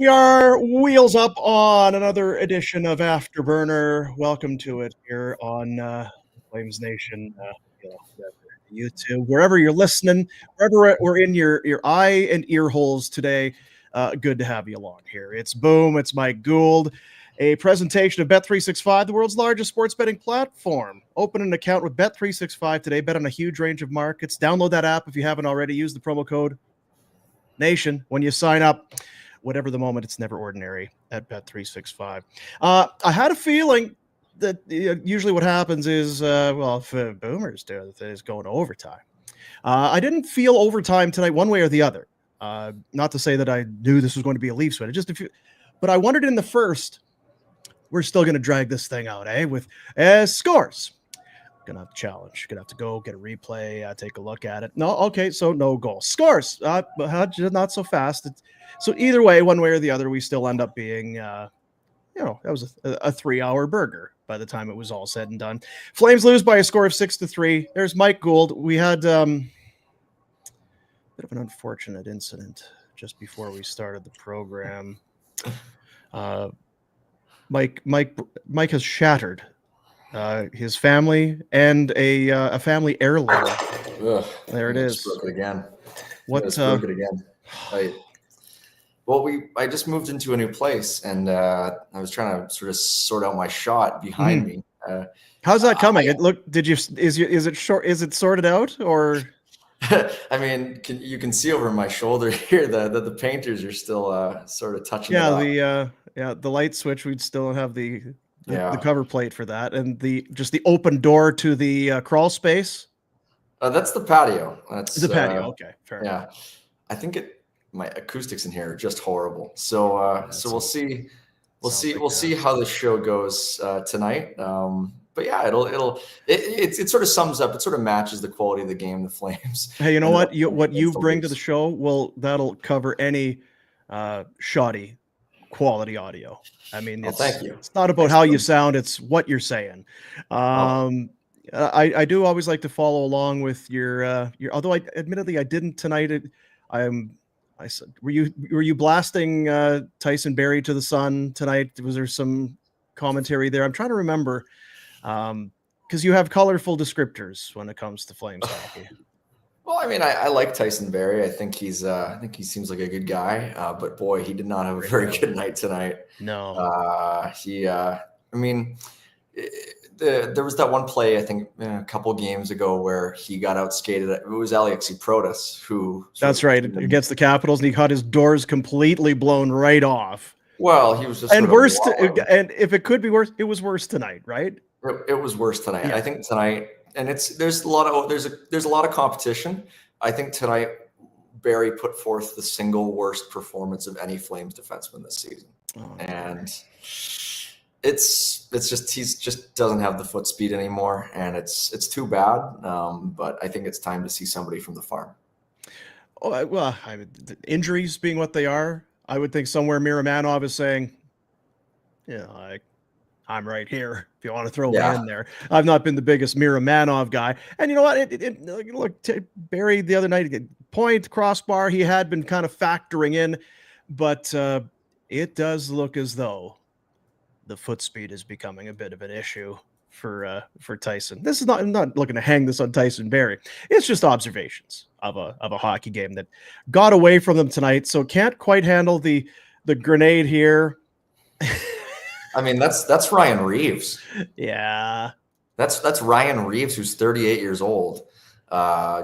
We are wheels up on another edition of Afterburner. Welcome to it here on FlamesNation, YouTube, wherever you're listening, wherever we're in your eye and ear holes today. Good to have you along here. It's Boom. It's Mike Gould. A presentation of Bet365, the world's largest sports betting platform. Open an account with Bet365 today. Bet on a huge range of markets. Download that app if you haven't already. Use the promo code NATION when you sign up. Whatever the moment, it's never ordinary at Bet365. I had a feeling that usually what happens is, if Boomers do it, is going to overtime. I didn't feel overtime tonight one way or the other. Not to say that I knew this was going to be a Leafs win. But I wondered in the first, we're still going to drag this thing out, with scores. Gonna have to challenge. Gonna have to go get a replay, take a look at it. No, okay, so no goal. Scores, not so fast. So either way, one way or the other, we still end up being, that was a 3-hour burger by the time it was all said and done. Flames lose by a score of 6-3. There's Mike Gould. We had a bit of an unfortunate incident just before we started the program. Mike has shattered his family and a family heirloom. There it is. Broke it again. What? Broke it again. I just moved into a new place, and I was trying to sort of sort out my shot behind me. How's that coming? Is it sorted out, or? I mean, you can see over my shoulder here that the painters are still sort of touching. The light switch. We'd still have the cover plate for that, and the open door to the crawl space. That's the patio. That's the patio. Okay, fair enough. I think my acoustics in here are just horrible. So we'll see. We'll see how the show goes tonight. But yeah, it sort of sums up. It sort of matches the quality of the game, the Flames. Hey, you know what? What you bring to the show, well, that'll cover any shoddy quality audio. I mean, thank you. It's not about how you sound; it's what you're saying. I do always like to follow along with your. Although admittedly I didn't tonight. I said, were you blasting Tyson Barrie to the sun tonight? Was there some commentary there? I'm trying to remember, because you have colorful descriptors when it comes to Flames hockey. Well, I mean, I like Tyson Barrie. I think he seems like a good guy. But boy, he did not have a very good night tonight. No. There was that one play, I think, a couple games ago where he got outskated. It was Alexi Protas who. That's right, against the Capitals, and he got his doors completely blown right off. Well, he was just. And worse, and if it could be worse, it was worse tonight, right? It was worse tonight. Yeah. I think tonight, and there's a lot of competition. I think tonight, Barrie put forth the single worst performance of any Flames defenseman this season, and. It's just he just doesn't have the foot speed anymore, and it's too bad. But I think it's time to see somebody from the farm. Oh well, injuries being what they are, I would think somewhere Miramanov is saying, I'm right here. If you want to throw me in there, I've not been the biggest Miramanov guy, and you know what? Look, Barrie the other night, point crossbar, he had been kind of factoring in, but it does look as though the foot speed is becoming a bit of an issue for Tyson. This is I'm not looking to hang this on Tyson Barrie. It's just observations of a hockey game that got away from them tonight. So can't quite handle the grenade here. I mean, that's Ryan Reeves. Yeah. That's Ryan Reeves, who's 38 years old.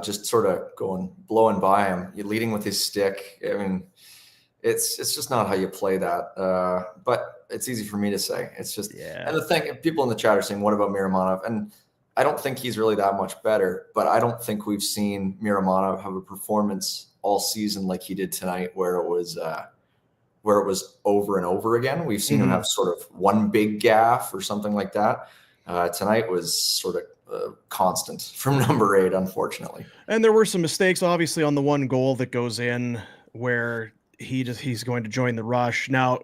Just sort of blowing by him. You're leading with his stick. I mean, it's just not how you play that. But it's easy for me to say. It's just, and the thing, people in the chat are saying, what about Miramanov? And I don't think he's really that much better, but I don't think we've seen Miramanov have a performance all season like he did tonight, where it was over and over again. We've seen him have sort of one big gaffe or something like that. Tonight was sort of constant from number 8, unfortunately. And there were some mistakes, obviously, on the one goal that goes in where he's going to join the rush. Now,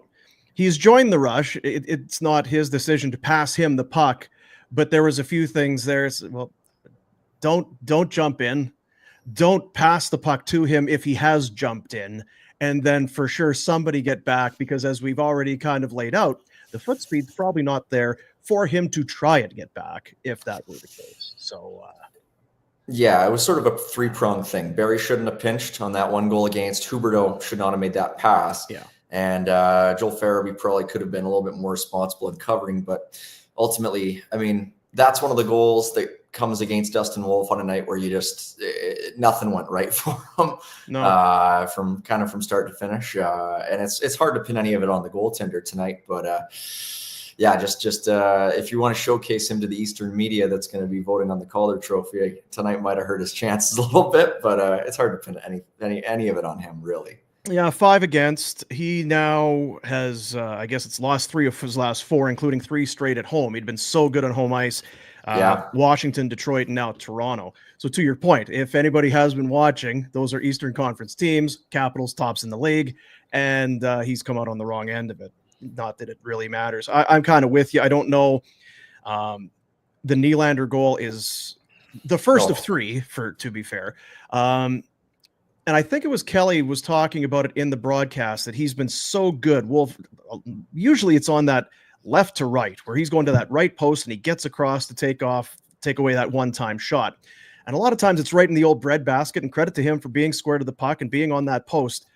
he's joined the rush. It's not his decision to pass him the puck, but there was a few things there. Well, don't jump in. Don't pass the puck to him if he has jumped in, and then for sure somebody get back, because as we've already kind of laid out, the foot speed's probably not there for him to try and get back if that were the case. So yeah, it was sort of a three-pronged thing. Barrie shouldn't have pinched on that one goal against. Huberdeau should not have made that pass. Yeah. And Joel Farabee probably could have been a little bit more responsible in covering. But ultimately, I mean, that's one of the goals that comes against Dustin Wolf on a night where you just nothing went right for him. No. From start to finish. And it's hard to pin any of it on the goaltender tonight. But yeah, just if you want to showcase him to the Eastern media that's going to be voting on the Calder Trophy, tonight might have hurt his chances a little bit, but it's hard to pin any of it on him, really. Yeah, 5 against. He now has, I guess it's lost 3 of his last 4, including 3 straight at home. He'd been so good on home ice. Washington, Detroit, and now Toronto. So to your point, if anybody has been watching, those are Eastern Conference teams. Capitals tops in the league, and he's come out on the wrong end of it. Not that it really matters. I'm kind of with you. I don't know. The Nylander goal is the first of 3, to be fair. And I think it was Kelly was talking about it in the broadcast that he's been so good. Wolf, usually it's on that left to right where he's going to that right post and he gets across to take away that one-time shot. And a lot of times it's right in the old breadbasket, and credit to him for being square to the puck and being on that post.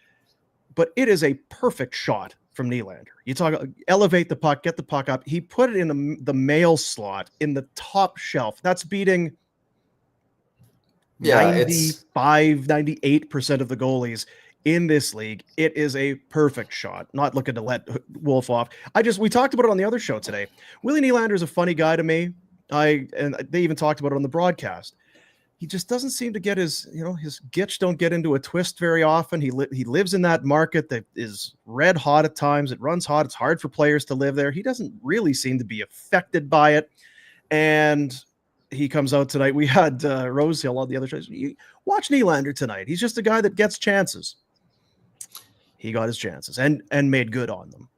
But it is a perfect shot from Nylander. You talk, elevate the puck, get the puck up. He put it in the mail slot in the top shelf. That's beating 98% of the goalies in this league. It is a perfect shot. Not looking to let Wolf off. We talked about it on the other show today. Willie Nylander is a funny guy to me. And they even talked about it on the broadcast. He just doesn't seem to get his gitch don't get into a twist very often. He lives in that market that is red hot at times. It runs hot. It's hard for players to live there. He doesn't really seem to be affected by it. And he comes out tonight. We had Rosehill on the other shows. Watch Nylander tonight. He's just a guy that gets chances. He got his chances and made good on them.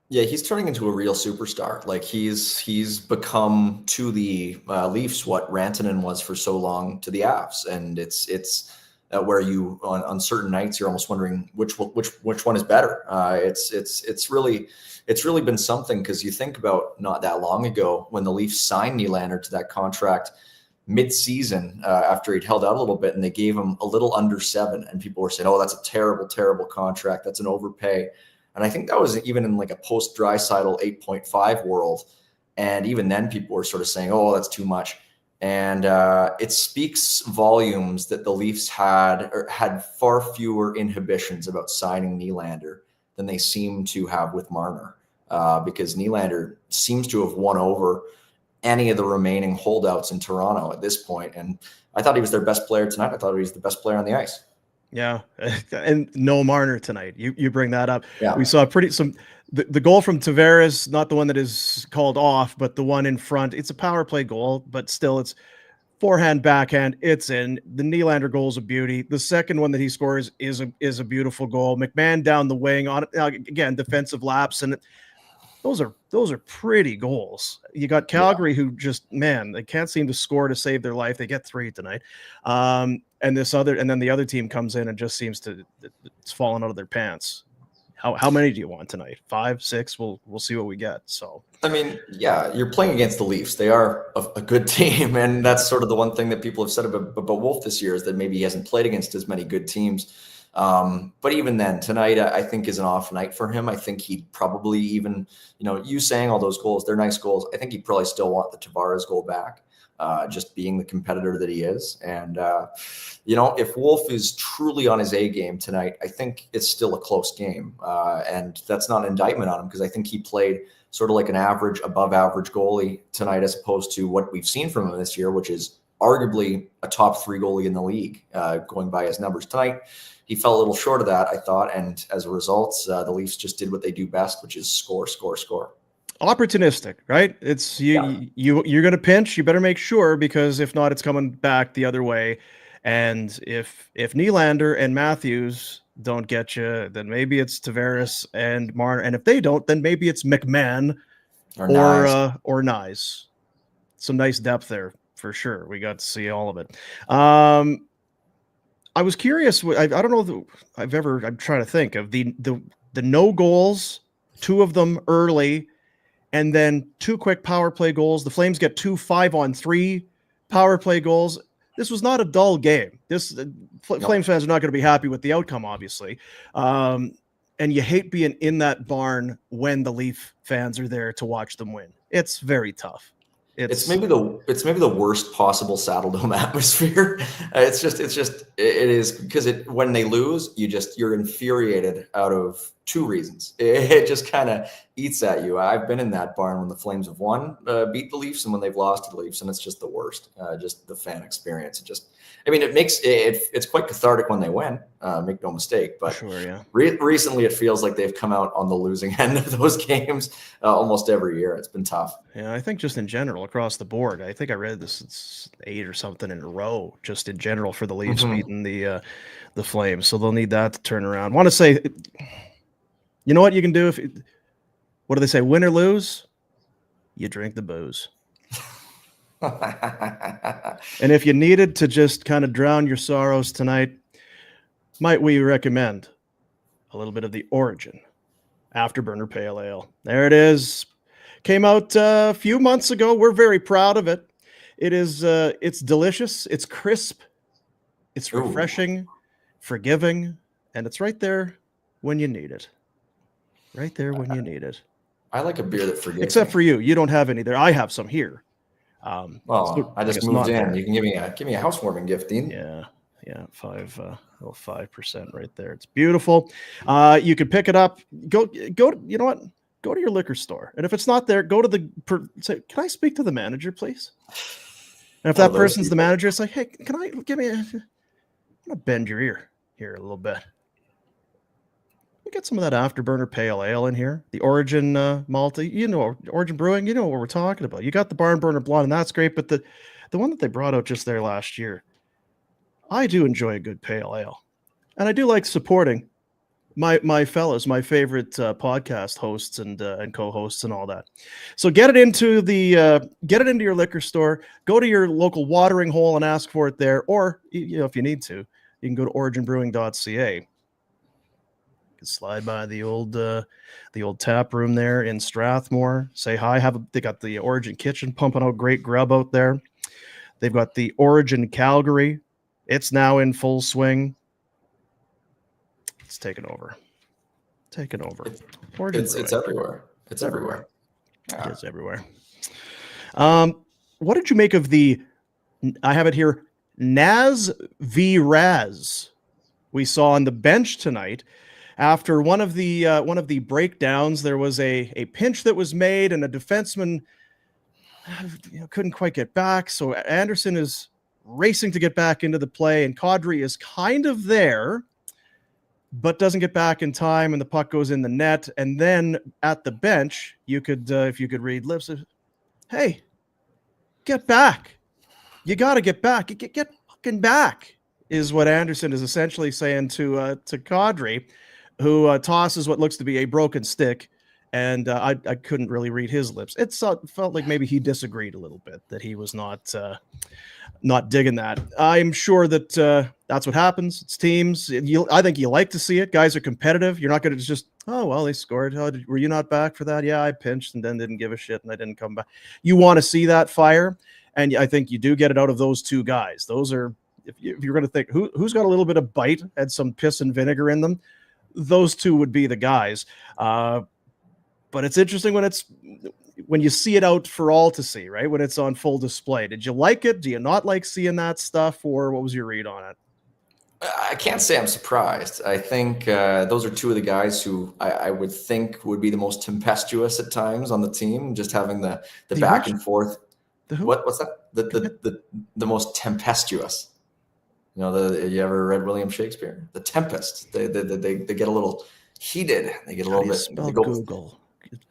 Yeah, he's turning into a real superstar. Like he's become to the Leafs what Rantanen was for so long to the Avs, and it's where you on certain nights you're almost wondering which one is better. It's really been something, because you think about not that long ago when the Leafs signed Nylander to that contract mid-season after he'd held out a little bit, and they gave him a little under 7, and people were saying, "Oh, that's a terrible contract. That's an overpay." And I think that was even in like a post-Draisaitl 8.5 world. And even then people were sort of saying, "Oh, that's too much." And it speaks volumes that the Leafs had far fewer inhibitions about signing Nylander than they seem to have with Marner, because Nylander seems to have won over any of the remaining holdouts in Toronto at this point. And I thought he was their best player tonight. I thought he was the best player on the ice. Yeah, and no Marner tonight. You bring that up. Yeah. We saw the goal from Tavares, not the one that is called off, but the one in front. It's a power play goal, but still it's forehand, backhand. It's in. The Nylander goal is a beauty. The second one that he scores is a beautiful goal. McMahon down the wing on again, defensive lapse, and those are pretty goals. You got Calgary, who just, man, they can't seem to score to save their life. They get 3 tonight. And then the other team comes in and just seems to, it's falling out of their pants. How many do you want tonight? 5, 6? We'll see what we get. So I mean, yeah, you're playing against the Leafs. They are a good team, and that's sort of the one thing that people have said about Wolf this year, is that maybe he hasn't played against as many good teams. But even then, tonight I think is an off night for him. I think he'd probably even, you saying all those goals, they're nice goals. I think he'd probably still want the Tavares goal back. Just being the competitor that he is. And, if Wolf is truly on his A game tonight, I think it's still a close game. And that's not an indictment on him, because I think he played sort of like an above average goalie tonight, as opposed to what we've seen from him this year, which is arguably a top 3 goalie in the league, going by his numbers tonight. He fell a little short of that, I thought. And as a result, the Leafs just did what they do best, which is score. Opportunistic, right? It's you're going to pinch. You better make sure, because if not, it's coming back the other way. And if Nylander and Matthews don't get you, then maybe it's Tavares and Marner. And if they don't, then maybe it's McMahon or Nyes. Some nice depth there for sure. We got to see all of it. I was curious. I don't know if I'm trying to think of the no goals, 2 of them early, and then 2 quick power play goals. The Flames get 2 5-on-3 power play goals. This was not a dull game. Flames fans are not going to be happy with the outcome, obviously. And you hate being in that barn when the Leaf fans are there to watch them win. It's very tough. It's maybe the worst possible Saddledome atmosphere. It is because when they lose, you're infuriated out of 2 reasons. It just kind of eats at you. I've been in that barn when the Flames have won, beat the Leafs, and when they've lost to the Leafs, and it's just the worst. Just the fan experience. It's quite cathartic when they win. Make no mistake. But sure, yeah. Recently, it feels like they've come out on the losing end of those games almost every year. It's been tough. Yeah, I think just in general across the board. I think I read this. It's 8 or something in a row, just in general for the Leafs beating the Flames. So they'll need that to turn around. I want to say, you know what you can do what do they say? Win or lose, you drink the booze. And if you needed to just kind of drown your sorrows tonight, might we recommend a little bit of the Origin Afterburner Pale Ale? There it is. Came out a few months ago. We're very proud of it. It is. It's delicious. It's crisp. It's refreshing, forgiving, and it's right there when you need it. Right there when you need it. I like a beer that forgives. Except for you. You don't have any there. I have some here. I just moved in. There. You can give me a housewarming gift, Dean. Yeah, 5% right there. It's beautiful. You can pick it up. Go. You know what? Go to your liquor store, and if it's not there, go to say, "Can I speak to the manager, please?" And if that person's the manager, it's like, "Hey, can I I'm gonna bend your ear here a little bit. Get some of that Afterburner Pale Ale in here. The Origin malty, Origin Brewing, you know what we're talking about. You got the Barn Burner Blonde, and that's great. But the one that they brought out just there last year, I do enjoy a good Pale Ale, and I do like supporting my fellows, my favorite podcast hosts and co-hosts and all that. So get it into your liquor store. Go to your local watering hole and ask for it there, or if you need to, you can go to originbrewing.ca. Slide by the old tap room there in Strathmore. Say hi. They got the Origin Kitchen pumping out great grub out there. They've got the Origin Calgary. It's now in full swing. It's taken over. It's everywhere. It's everywhere. Yeah. It is everywhere. What did you make of I have it here, Naz v. Raz we saw on the bench tonight? After one of the breakdowns, there was a pinch that was made, and a defenseman couldn't quite get back. So Andersson is racing to get back into the play, and Kadri is kind of there, but doesn't get back in time, and the puck goes in the net. And then at the bench, you could, if you could read lips, hey, get back! You got to get back. Get fucking back! Is what Andersson is essentially saying to Kadri, who tosses what looks to be a broken stick, and I couldn't really read his lips. It felt like maybe he disagreed a little bit, that he was not digging that. I'm sure that that's what happens. It's teams. I think you like to see it. Guys are competitive. You're not going to just, oh, well, they scored. Were you not back for that? Yeah, I pinched and then didn't give a shit, and I didn't come back. You want to see that fire, and I think you do get it out of those 2 guys. Those are, if you're going to think, who's got a little bit of bite, had some piss and vinegar in them, those 2 would be the guys. But it's interesting when you see it out for all to see, right? When it's on full display. Did you like it? Do you not like seeing that stuff, or what was your read on it? I can't say I'm surprised. I think those are 2 of the guys who I would think would be the most tempestuous at times on the team, just having the back and forth. What's that? The most tempestuous. You ever read William Shakespeare? The Tempest. They get a little heated. They get a little bit. Spell Google.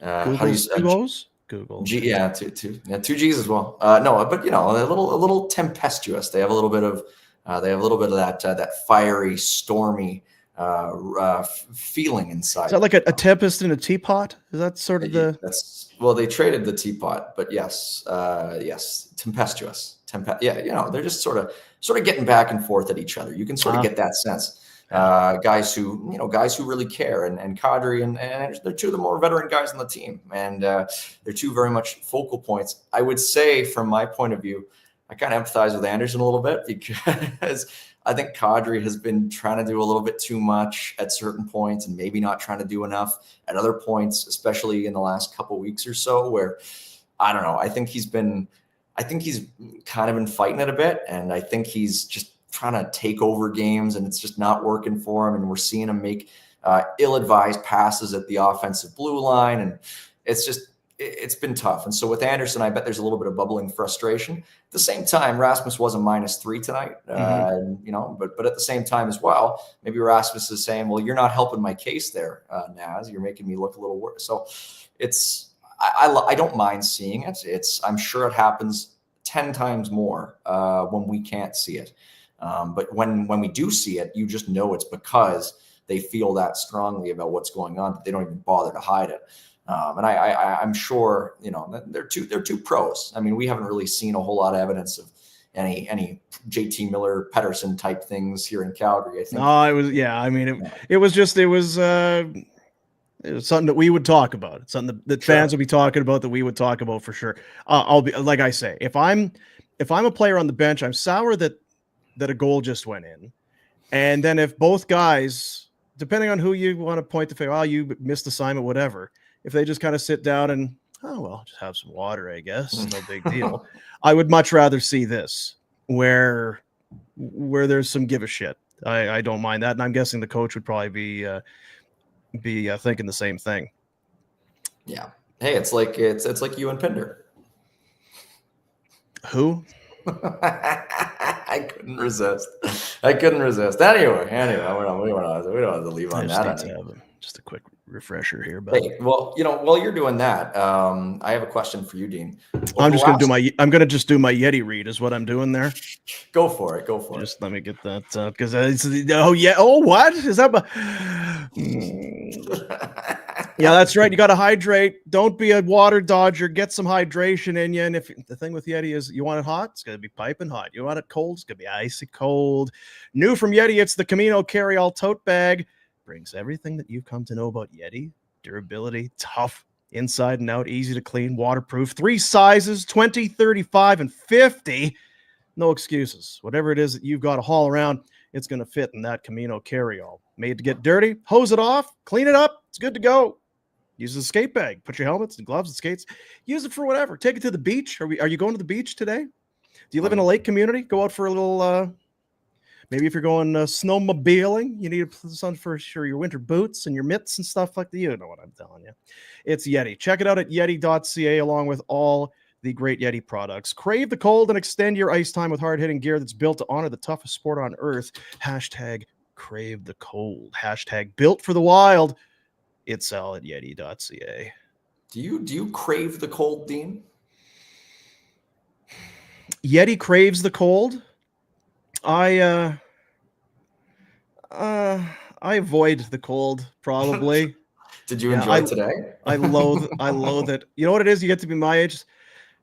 How do you spell Google? G, yeah, two G's as well. No, but a little tempestuous. They have a little bit of that fiery, stormy feeling inside. Is that like a tempest in a teapot? Is that sort of they traded the teapot, but yes, tempestuous. They're just sort of getting back and forth at each other. You can sort of get that sense. Guys who really care, and Kadri and they're two of the more veteran guys on the team, and they're two very much focal points. I would say, from my point of view, I kind of empathize with Andersson a little bit, because I think Kadri has been trying to do a little bit too much at certain points, and maybe not trying to do enough at other points, especially in the last couple of weeks or so, where I don't know. I think he's kind of been fighting it a bit, and I think he's just trying to take over games, and it's just not working for him. And we're seeing him make ill-advised passes at the offensive blue line, and it's been tough. And so with Andersson, I bet there's a little bit of bubbling frustration. At the same time, Rasmus was a -3 tonight, but at the same time as well, maybe Rasmus is saying, well, you're not helping my case there, Naz. You're making me look a little worse. So I don't mind seeing it. I'm sure it happens 10 times more when we can't see it. But when we do see it, you just know it's because they feel that strongly about what's going on that they don't even bother to hide it. And I'm sure, they're two pros. I mean, we haven't really seen a whole lot of evidence of any JT Miller Pettersson type things here in Calgary, I think. No, it was, yeah. I mean, it was something that we would talk about. It's something that fans would be talking about, that we would talk about for sure. I'll be, like I say, if I'm a player on the bench, I'm sour that a goal just went in. And then if both guys, depending on who you want to point the finger, you missed assignment, whatever, if they just kind of sit down and, just have some water, I guess, no big deal. I would much rather see this where there's some give a shit. I don't mind that. And I'm guessing the coach would probably be thinking the same thing. Yeah. Hey, it's like you and Pinder. Who? I couldn't resist. Anyway, we don't have to leave on that. Just a quick refresher here. But hey, well, while you're doing that, I have a question for you, Dean. I'm going to just do my Yeti read is what I'm doing there. Go for it. Just let me get that because what is that? Yeah, that's right. You got to hydrate. Don't be a water dodger. Get some hydration in you. And if the thing with Yeti is you want it hot, it's going to be piping hot. You want it cold, it's going to be icy cold. New from Yeti, it's the Camino Carry-All Tote Bag. Brings everything that you've come to know about Yeti. Durability, tough, inside and out, easy to clean, waterproof. 3 sizes, 20, 35, and 50. No excuses. Whatever it is that you've got to haul around, it's going to fit in that Camino Carry-All. Made to get dirty, hose it off, clean it up. It's good to go. Use a skate bag. Put your helmets and gloves and skates. Use it for whatever. Take it to the beach. Are you going to the beach today? Do you live in a lake community? Go out for a little... maybe if you're going snowmobiling, you need some for sure your winter boots and your mitts and stuff like that. You know what I'm telling you. It's Yeti. Check it out at yeti.ca along with all the great Yeti products. Crave the cold and extend your ice time with hard-hitting gear that's built to honor the toughest sport on earth. Hashtag crave the cold. Hashtag built for the wild. It's all at yeti.ca. Do you crave the cold, Dean? Yeti craves the cold. I avoid the cold, probably. Did you enjoy today? I loathe it. You know what it is? You get to be my age.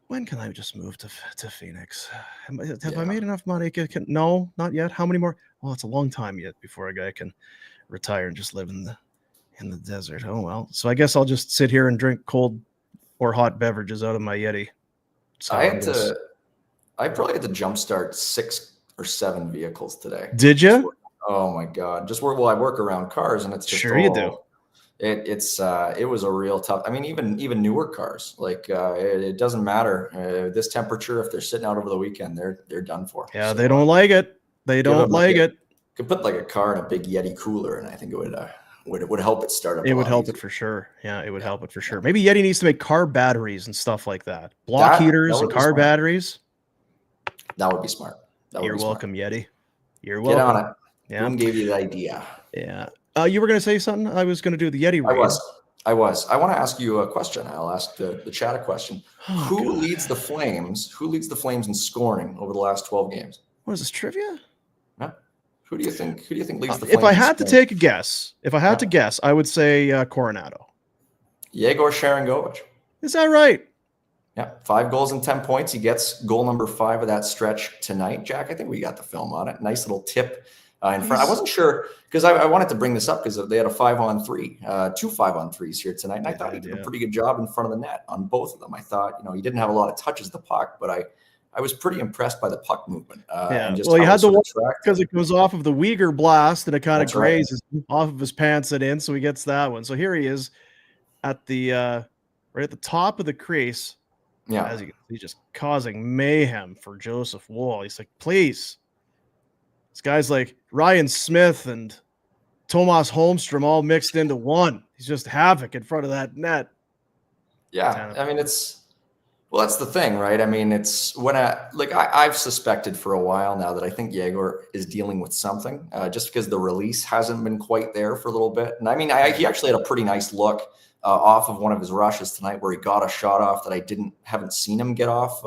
When can I just move to Phoenix? Have I made enough money? No, not yet. How many more? Well, it's a long time yet before a guy can retire and just live in the desert. Oh, well. So I guess I'll just sit here and drink cold or hot beverages out of my Yeti. So I probably had to jumpstart 6 or 7 vehicles today. Did you? Oh my God. I work around cars, and it's just you do. It was a real tough. I mean, even newer cars, like it doesn't matter this temperature. If they're sitting out over the weekend, they're done for. Yeah, so, they don't like it. They don't like it. Could put like a car in a big Yeti cooler, and I think it would help it start up. It would help it for sure. Yeah, it would help it for sure. Maybe Yeti needs to make car batteries and stuff like that. Block heaters and car batteries. That would be smart. You're welcome, Yeti. You're welcome. Get on it. Yeah. Who gave you the idea? Yeah. You were going to say something? I was going to do the Yeti read. I was. I want to ask you a question. I'll ask the chat a question. Who leads the Flames? Who leads the Flames in scoring over the last 12 games? What is this, trivia? Yeah. Who do you think leads the Flames? If I had to take a guess, I would say Coronato. Yegor Sharangovich. Is that right? Yeah, 5 goals and 10 points. He gets goal number 5 of that stretch tonight. Jack, I think we got the film on it. Nice little tip in front. I wasn't sure because I wanted to bring this up because they had a 5-on-3, 2 5-on-3s here tonight. And I thought he did a pretty good job in front of the net on both of them. I thought, he didn't have a lot of touches the puck, but I was pretty impressed by the puck movement. And just he had the one because it goes off of the Uyghur blast and it kind of grazes off of his pants and in, so he gets that one. So here he is at the right at the top of the crease. Yeah, he's just causing mayhem for Joseph Woll. He's like, please. This guy's like Ryan Smith and Tomas Holmstrom all mixed into one. He's just havoc in front of that net. Yeah, I mean, that's the thing, right? I mean, it's when I've suspected for a while now that I think Yegor is dealing with something just because the release hasn't been quite there for a little bit. And I mean, he actually had a pretty nice look off of one of his rushes tonight where he got a shot off that I haven't seen him get off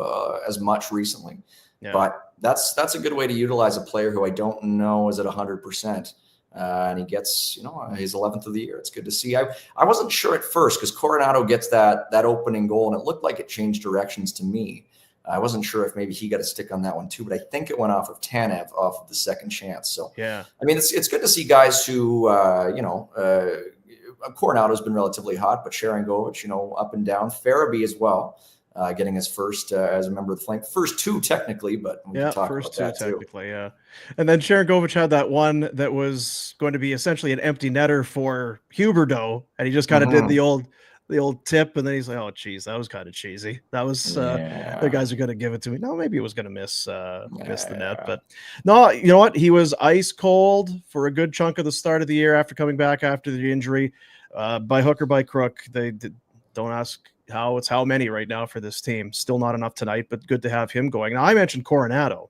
as much recently. Yeah. But that's a good way to utilize a player who I don't know is at 100%. And he gets, his 11th of the year. It's good to see. I wasn't sure at first because Coronato gets that opening goal and it looked like it changed directions to me. I wasn't sure if maybe he got a stick on that one too, but I think it went off of Tanev off of the second chance. So yeah, I mean, it's good to see guys who, Coronato's been relatively hot, but Sharangovich, up and down. Farabee as well, getting his first as a member of the Flames. First 2 technically, but we can talk first about 2 technically, too. Yeah. And then Sharangovich had that one that was going to be essentially an empty netter for Huberdeau, and he just kind of did the old tip, and then he's like, "Oh, geez, that was kind of cheesy. That was the guys are going to give it to me. No, maybe it was going to miss the net, but no, you know what? He was ice cold for a good chunk of the start of the year after coming back after the injury. By hook or by crook, don't ask how. It's how many right now for this team. Still not enough tonight, but good to have him going. Now I mentioned Coronato.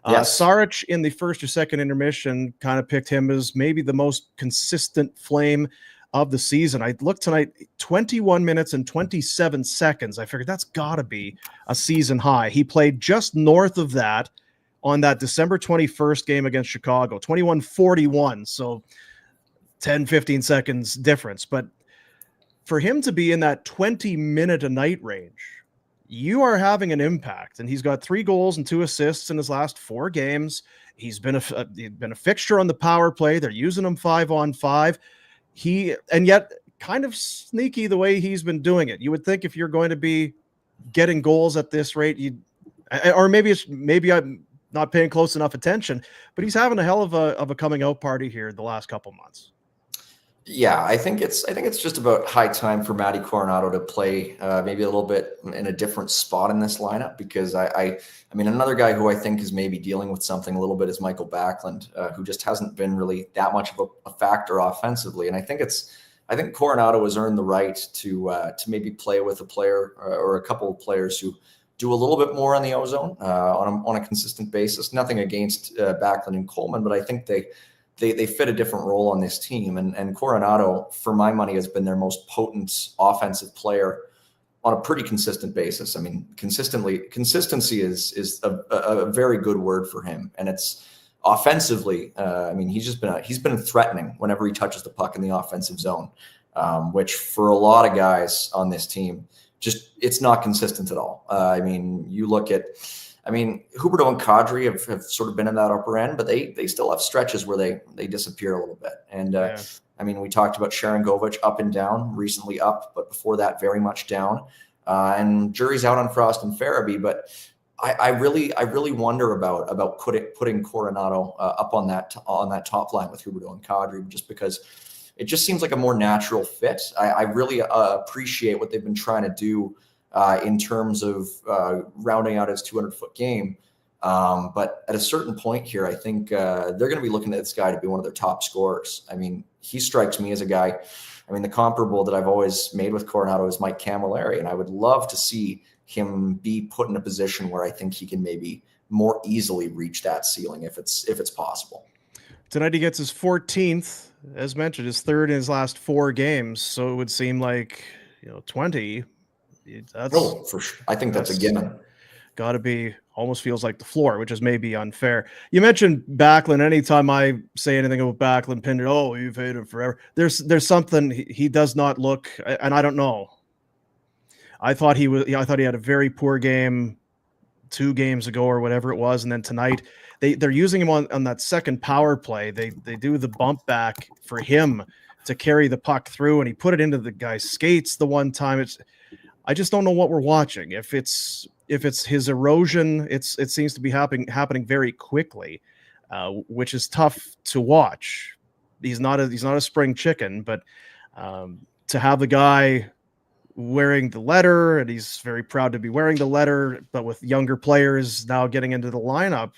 Saric in the first or second intermission kind of picked him as maybe the most consistent Flame of the season. I looked tonight, 21 minutes and 27 seconds. I figured that's got to be a season high. He played just north of that on that December 21st game against Chicago, 21-41. So 10, 15 seconds difference. But for him to be in that 20-minute a night range, you are having an impact. And he's got 3 goals and 2 assists in his last 4 games. He's been a fixture on the power play. They're using him 5-on-5. And yet kind of sneaky the way he's been doing it. You would think if you're going to be getting goals at this rate, or maybe I'm not paying close enough attention, but he's having a hell of a coming out party here the last couple months. Yeah, I think it's just about high time for Matty Coronato to play maybe a little bit in a different spot in this lineup, because I mean, another guy who I think is maybe dealing with something a little bit is Michael Backlund, who just hasn't been really that much of a factor offensively. And I think Coronato has earned the right to maybe play with a player or a couple of players who do a little bit more on the ozone on a consistent basis. Nothing against Backlund and Coleman, but I think they fit a different role on this team. And Coronato, for my money, has been their most potent offensive player on a pretty consistent basis. I mean, consistency is a very good word for him. And it's offensively, I mean, he's been threatening whenever he touches the puck in the offensive zone, which for a lot of guys on this team, it's not consistent at all. I mean, you look at, Huberdeau and Kadri have sort of been in that upper end, but they still have stretches where they disappear a little bit. And we talked about Sharangovich up and down, recently up, but before that, very much down. And jury's out on Frost and Farabee, but I really wonder about putting Coronato up on that top line with Huberdeau and Kadri, just because it just seems like a more natural fit. I really appreciate what they've been trying to do in terms of rounding out his 200-foot game. But at a certain point here, I think they're going to be looking at this guy to be one of their top scorers. I mean, he strikes me as a guy. I mean, the comparable that I've always made with Coronato is Mike Camilleri, and I would love to see him be put in a position where I think he can maybe more easily reach that ceiling if it's possible. Tonight he gets his 14th, as mentioned, his third in his last 4 games. So it would seem like 20. For sure. I think that's a given. got to be almost feels like the floor, which is maybe unfair. You mentioned Backlund. Anytime I say anything about Backlund, Pinder, oh, you've hated him forever. There's something he does not look, and I don't know. I thought he had a very poor game 2 games ago or whatever it was, and then tonight they're using him on that second power play. They do the bump back for him to carry the puck through, and he put it into the guy's skates the one time. I just don't know what we're watching. If it's his erosion, it seems to be happening very quickly, which is tough to watch. He's not a spring chicken, but to have the guy wearing the letter, and he's very proud to be wearing the letter, but with younger players now getting into the lineup,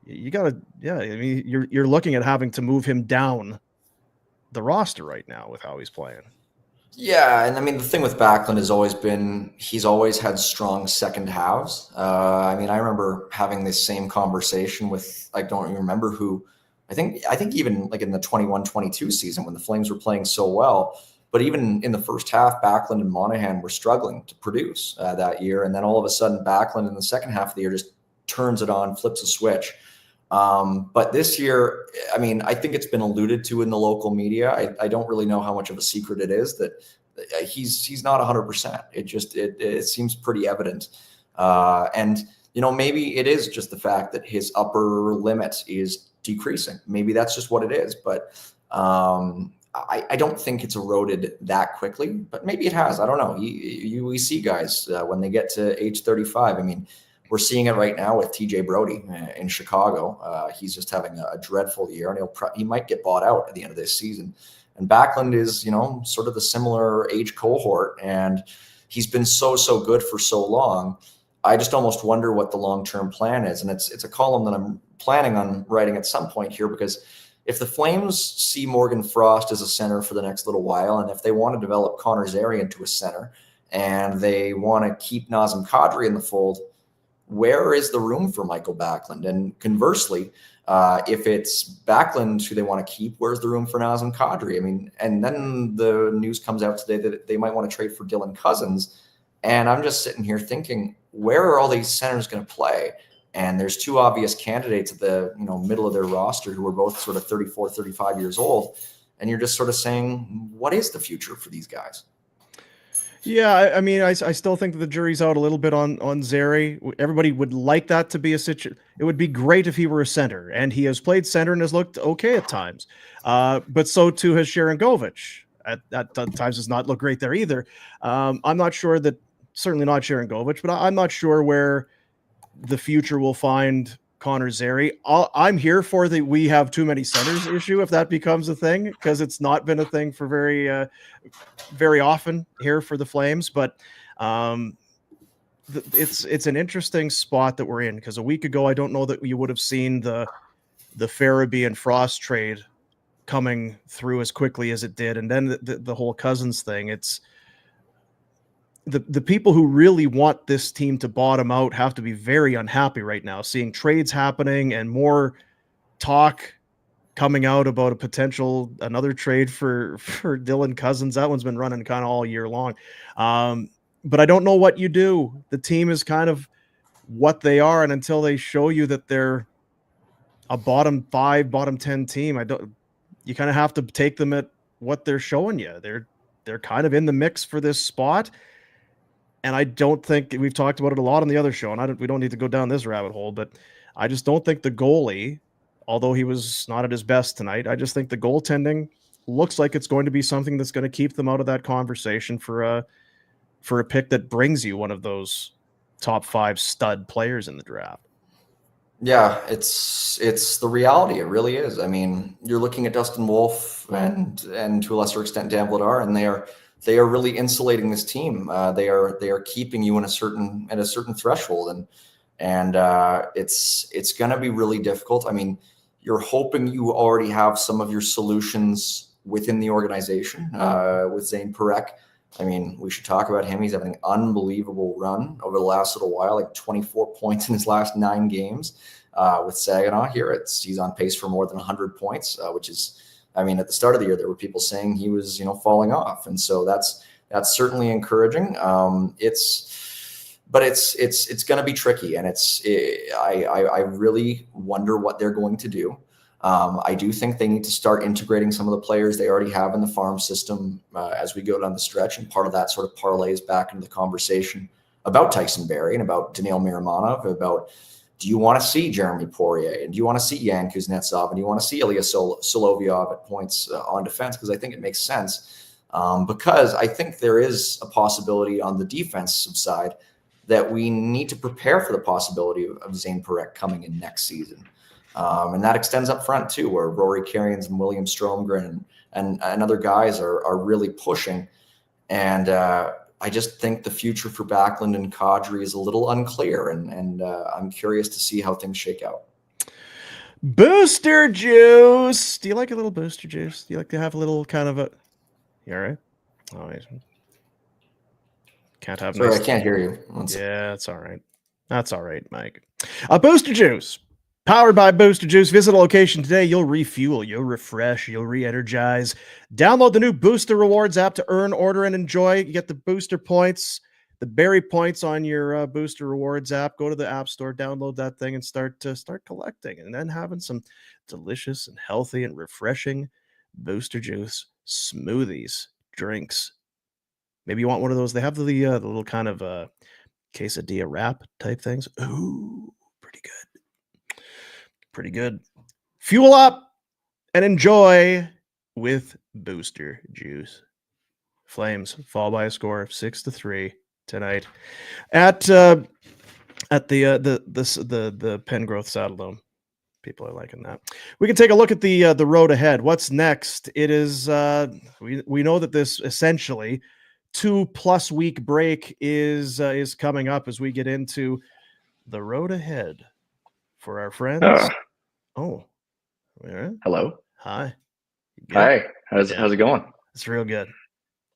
you gotta, I mean, you're looking at having to move him down the roster right now with how he's playing. Yeah, and I mean, the thing with Backlund has always been he's always had strong second halves. I mean, I remember having this same conversation with, I don't even remember who, I think even like in the 21-22 season when the Flames were playing so well. But even in the first half, Backlund and Monahan were struggling to produce that year. And then all of a sudden, Backlund in the second half of the year just turns it on, flips a switch. But this year, I mean, I think it's been alluded to in the local media. I don't really know how much of a secret it is that he's not 100%. It seems pretty evident. And, maybe it is just the fact that his upper limit is decreasing. Maybe that's just what it is. But I don't think it's eroded that quickly, but maybe it has. I don't know. We see guys when they get to age 35. I mean, we're seeing it right now with TJ Brody in Chicago. He's just having a dreadful year, and he might get bought out at the end of this season. And Backlund is, sort of the similar age cohort, and he's been so good for so long. I just almost wonder what the long-term plan is, and it's a column that I'm planning on writing at some point here, because if the Flames see Morgan Frost as a center for the next little while, and if they want to develop Connor Zary into a center, and they want to keep Nazem Kadri in the fold, where is the room for Michael Backlund? And conversely, if it's Backlund who they want to keep, where's the room for Nazem Kadri? I mean, and then the news comes out today that they might want to trade for Dylan Cousins. And I'm just sitting here thinking, where are all these centers going to play? And there's 2 obvious candidates at the middle of their roster who are both sort of 34, 35 years old. And you're just sort of saying, what is the future for these guys? Yeah, I mean, I still think that the jury's out a little bit on Zary. Everybody would like that to be a situation. It would be great if he were a center, and he has played center and has looked okay at times. But so too has Sharangovich. At times has not looked great there either. I'm not sure that, certainly not Sharangovich, but I'm not sure where the future will find Connor Zary. I'm here for the we have too many centers issue if that becomes a thing, because it's not been a thing for very often here for the Flames. But it's an interesting spot that we're in, because a week ago I don't know that you would have seen the Farabee and Frost trade coming through as quickly as it did, and then the whole Cousins thing. It's the people who really want this team to bottom out have to be very unhappy right now, seeing trades happening and more talk coming out about another trade for Dylan Cousins. That one's been running kind of all year long. But I don't know what you do. The team is kind of what they are, and until they show you that they're a bottom 5, bottom 10 team, you kind of have to take them at what they're showing you. They're kind of in the mix for this spot. And I don't think, we've talked about it a lot on the other show, and we don't need to go down this rabbit hole, but I just don't think the goalie, although he was not at his best tonight, I just think the goaltending looks like it's going to be something that's going to keep them out of that conversation for a pick that brings you one of those top 5 stud players in the draft. Yeah, it's the reality. It really is. I mean, you're looking at Dustin Wolf and to a lesser extent Dan Vladar, and they are really insulating this team. They are keeping you at a certain threshold, and it's going to be really difficult. I mean, you're hoping you already have some of your solutions within the organization with Zane Parekh. I mean, we should talk about him. He's having an unbelievable run over the last little while, like 24 points in his last 9 games with Saginaw here. He's on pace for more than 100 points, which is, I mean, at the start of the year, there were people saying he was, falling off. And so that's certainly encouraging. but it's going to be tricky, and I really wonder what they're going to do. I do think they need to start integrating some of the players they already have in the farm system as we go down the stretch, and part of that sort of parlays back into the conversation about Tyson Barrie and about Daniil Miramonov, about do you want to see Jeremy Poirier, and do you want to see Yan Kuznetsov, and do you want to see Ilya Solovyov at points on defense? Because I think it makes sense, because I think there is a possibility on the defensive side that we need to prepare for the possibility of Zane Parekh coming in next season. And that extends up front too, where Rory Carrions and William Stromgren and other guys are really pushing. And I just think the future for Backlund and Kadri is a little unclear, and I'm curious to see how things shake out. Booster juice. Do you like a little booster juice? Do you like to have a little kind of a? You all right? Oh, can't have. Sorry, nice I can't hear you. Yeah, it's all right. That's all right, Mike. Booster juice. Powered by Booster Juice. Visit a location today. You'll refuel, you'll refresh, you'll re-energize. Download the new Booster Rewards app to earn, order, and enjoy. You get the booster points, the berry points on your Booster Rewards app. Go to the App Store, download that thing, and start collecting, and then having some delicious and healthy and refreshing Booster Juice smoothies, drinks. Maybe you want one of those. They have the little kind of quesadilla wrap type things. Ooh, pretty good. Pretty good. Fuel up and enjoy with Booster Juice. Flames fall by a score of 6-3 tonight at the Pengrowth Saddledome. People are liking that. We can take a look at the road ahead. What's next? It is we know that this essentially 2+ week break is coming up as we get into the road ahead for our friends. Oh, yeah. Hello. Hi. Hi. How's it going? It's real good.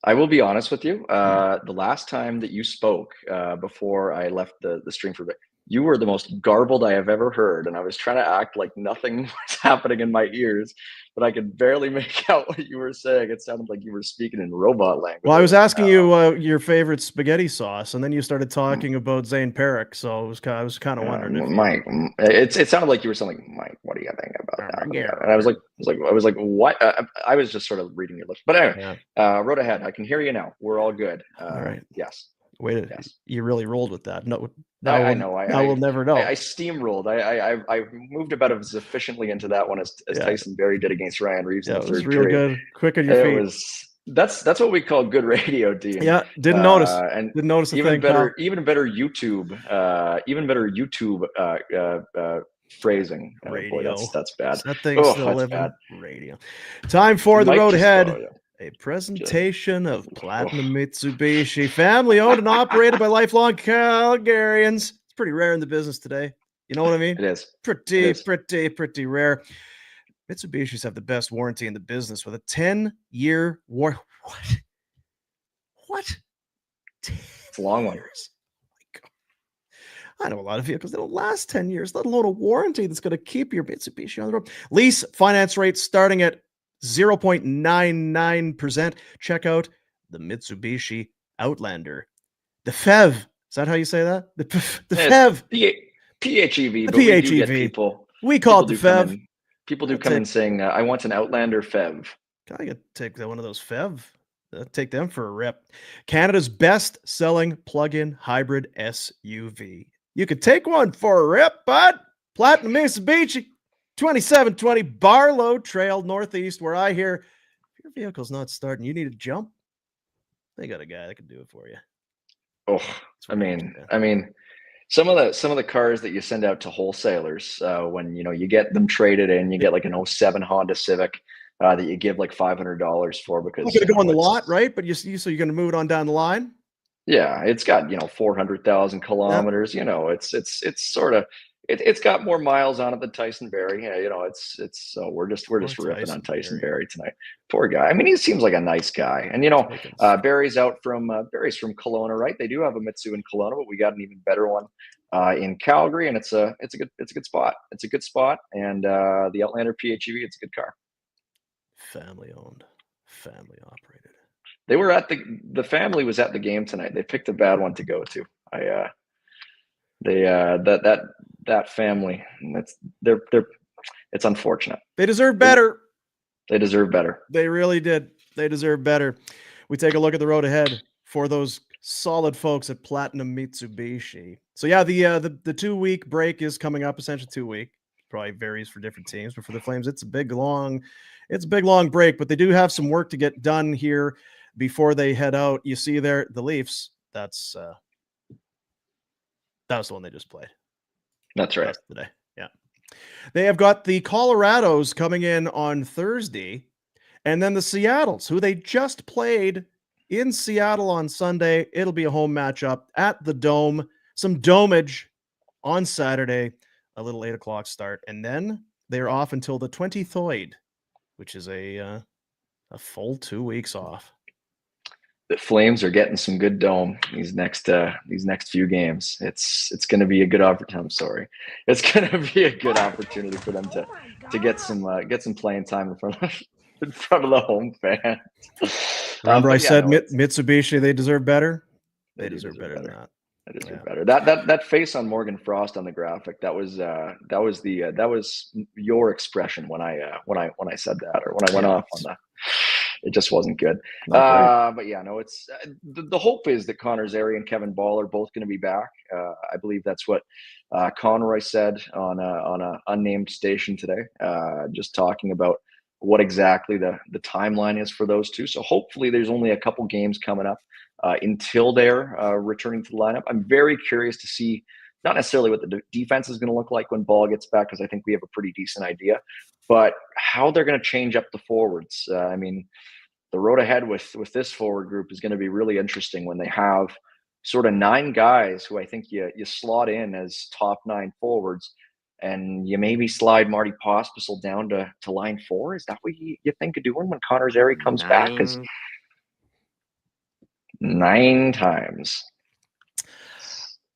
I will be honest with you. The last time that you spoke before I left the stream for a bit, you were the most garbled I have ever heard, and I was trying to act like nothing was happening in my ears, but I could barely make out what you were saying. It sounded like you were speaking in robot language. Well, I was asking you your favorite spaghetti sauce, and then you started talking about Zane Parekh, so I was kind of wondering if Mike. It sounded like you were saying, Mike, what do you think about that? And I was like, what? I was just sort of reading your lips. But anyway, road ahead. I can hear you now. We're all good. All right. Yes. Wait, yes. You really rolled with that. No, I know. I will never know. I steamrolled. I moved about as efficiently into that one as Tyson Barrie did against Ryan Reeves in the third period. It was real good. Quick on your feet. That's what we call good radio, Dean. Yeah, didn't notice. And didn't notice a even thing. Better YouTube. Even better YouTube phrasing. Radio. Boy, that's bad. That thing's still living. Bad. Radio. Time for the road ahead. Yeah. A presentation of Platinum Mitsubishi, family owned and operated by lifelong Calgarians. It's pretty rare in the business today. You know what I mean? It is. Pretty rare. Mitsubishis have the best warranty in the business with a 10-year war. What? It's a long one. I know a lot of vehicles that don't last 10 years, let alone a warranty that's going to keep your Mitsubishi on the road. Lease finance rates starting at 0.99%. Check out the Mitsubishi Outlander. The FEV. Is that how you say that? The FEV. PHEV. The PHEV. We call it the FEV. People do come in saying, I want an Outlander FEV. I could take one of those FEV. Take them for a rip. Canada's best-selling plug-in hybrid SUV. You could take one for a rip, bud. Platinum Mitsubishi. 2720 Barlow Trail Northeast, where I hear if your vehicle's not starting, you need a jump. They got a guy that can do it for you. Oh, I mean, some of the cars that you send out to wholesalers, when you get them traded in, you get like an 07 Honda Civic that you give like $500 for because it's going to go on the lot, right? But so you're going to move it on down the line. Yeah, it's got 400,000 kilometers. Yep. It's sort of. It's got more miles on it than Tyson Barrie. It's so we're just ripping on Tyson Barrie tonight. Poor guy. I mean, he seems like a nice guy. And Barrie's out from Barrie's from Kelowna, right? They do have a Mitsu in Kelowna, but we got an even better one in Calgary, and it's a good spot. It's a good spot, and the Outlander PHEV, it's a good car. Family owned, family operated. They were the family was at the game tonight. They picked a bad one to go to. They that family. They're it's unfortunate. They deserve better. They deserve better. They really did. They deserve better. We take a look at the road ahead for those solid folks at Platinum Mitsubishi. So yeah, the 2-week break is coming up, essentially 2-week. Probably varies for different teams, but for the Flames, it's a big long break. But they do have some work to get done here before they head out. You see there the Leafs. That was the one they just played. That's right. Today. Yeah. They have got the Colorados coming in on Thursday, and then the Seattles, who they just played in Seattle on Sunday. It'll be a home matchup at the Dome. Some domage on Saturday, a little 8:00 start, and then they're off until the 23rd, which is a full 2 weeks off. The Flames are getting some good dome these next few games. It's going to be a good opportunity. I'm sorry, it's going to be a good opportunity for them to get some playing time in front of the home fans. Remember, I said Mitsubishi. They deserve better. They deserve better than that. They deserve better. That face on Morgan Frost on the graphic. That was your expression when I said that, or when I went off on that. It just wasn't good. But yeah, no, it's the hope is that Connor Zary and Kevin Ball are both going to be back. I believe that's what Conroy said on a unnamed station today, just talking about what exactly the timeline is for those two. So hopefully there's only a couple games coming up until they're returning to the lineup. I'm very curious to see not necessarily what the defense is going to look like when Ball gets back, because I think we have a pretty decent idea, but how they're going to change up the forwards. I mean, the road ahead with this forward group is going to be really interesting when they have sort of 9 guys who I think you slot in as top 9 forwards, and you maybe slide Marty Pospisil down to line 4. Is that what you think of doing when Connor Zary comes back? Because 9 times.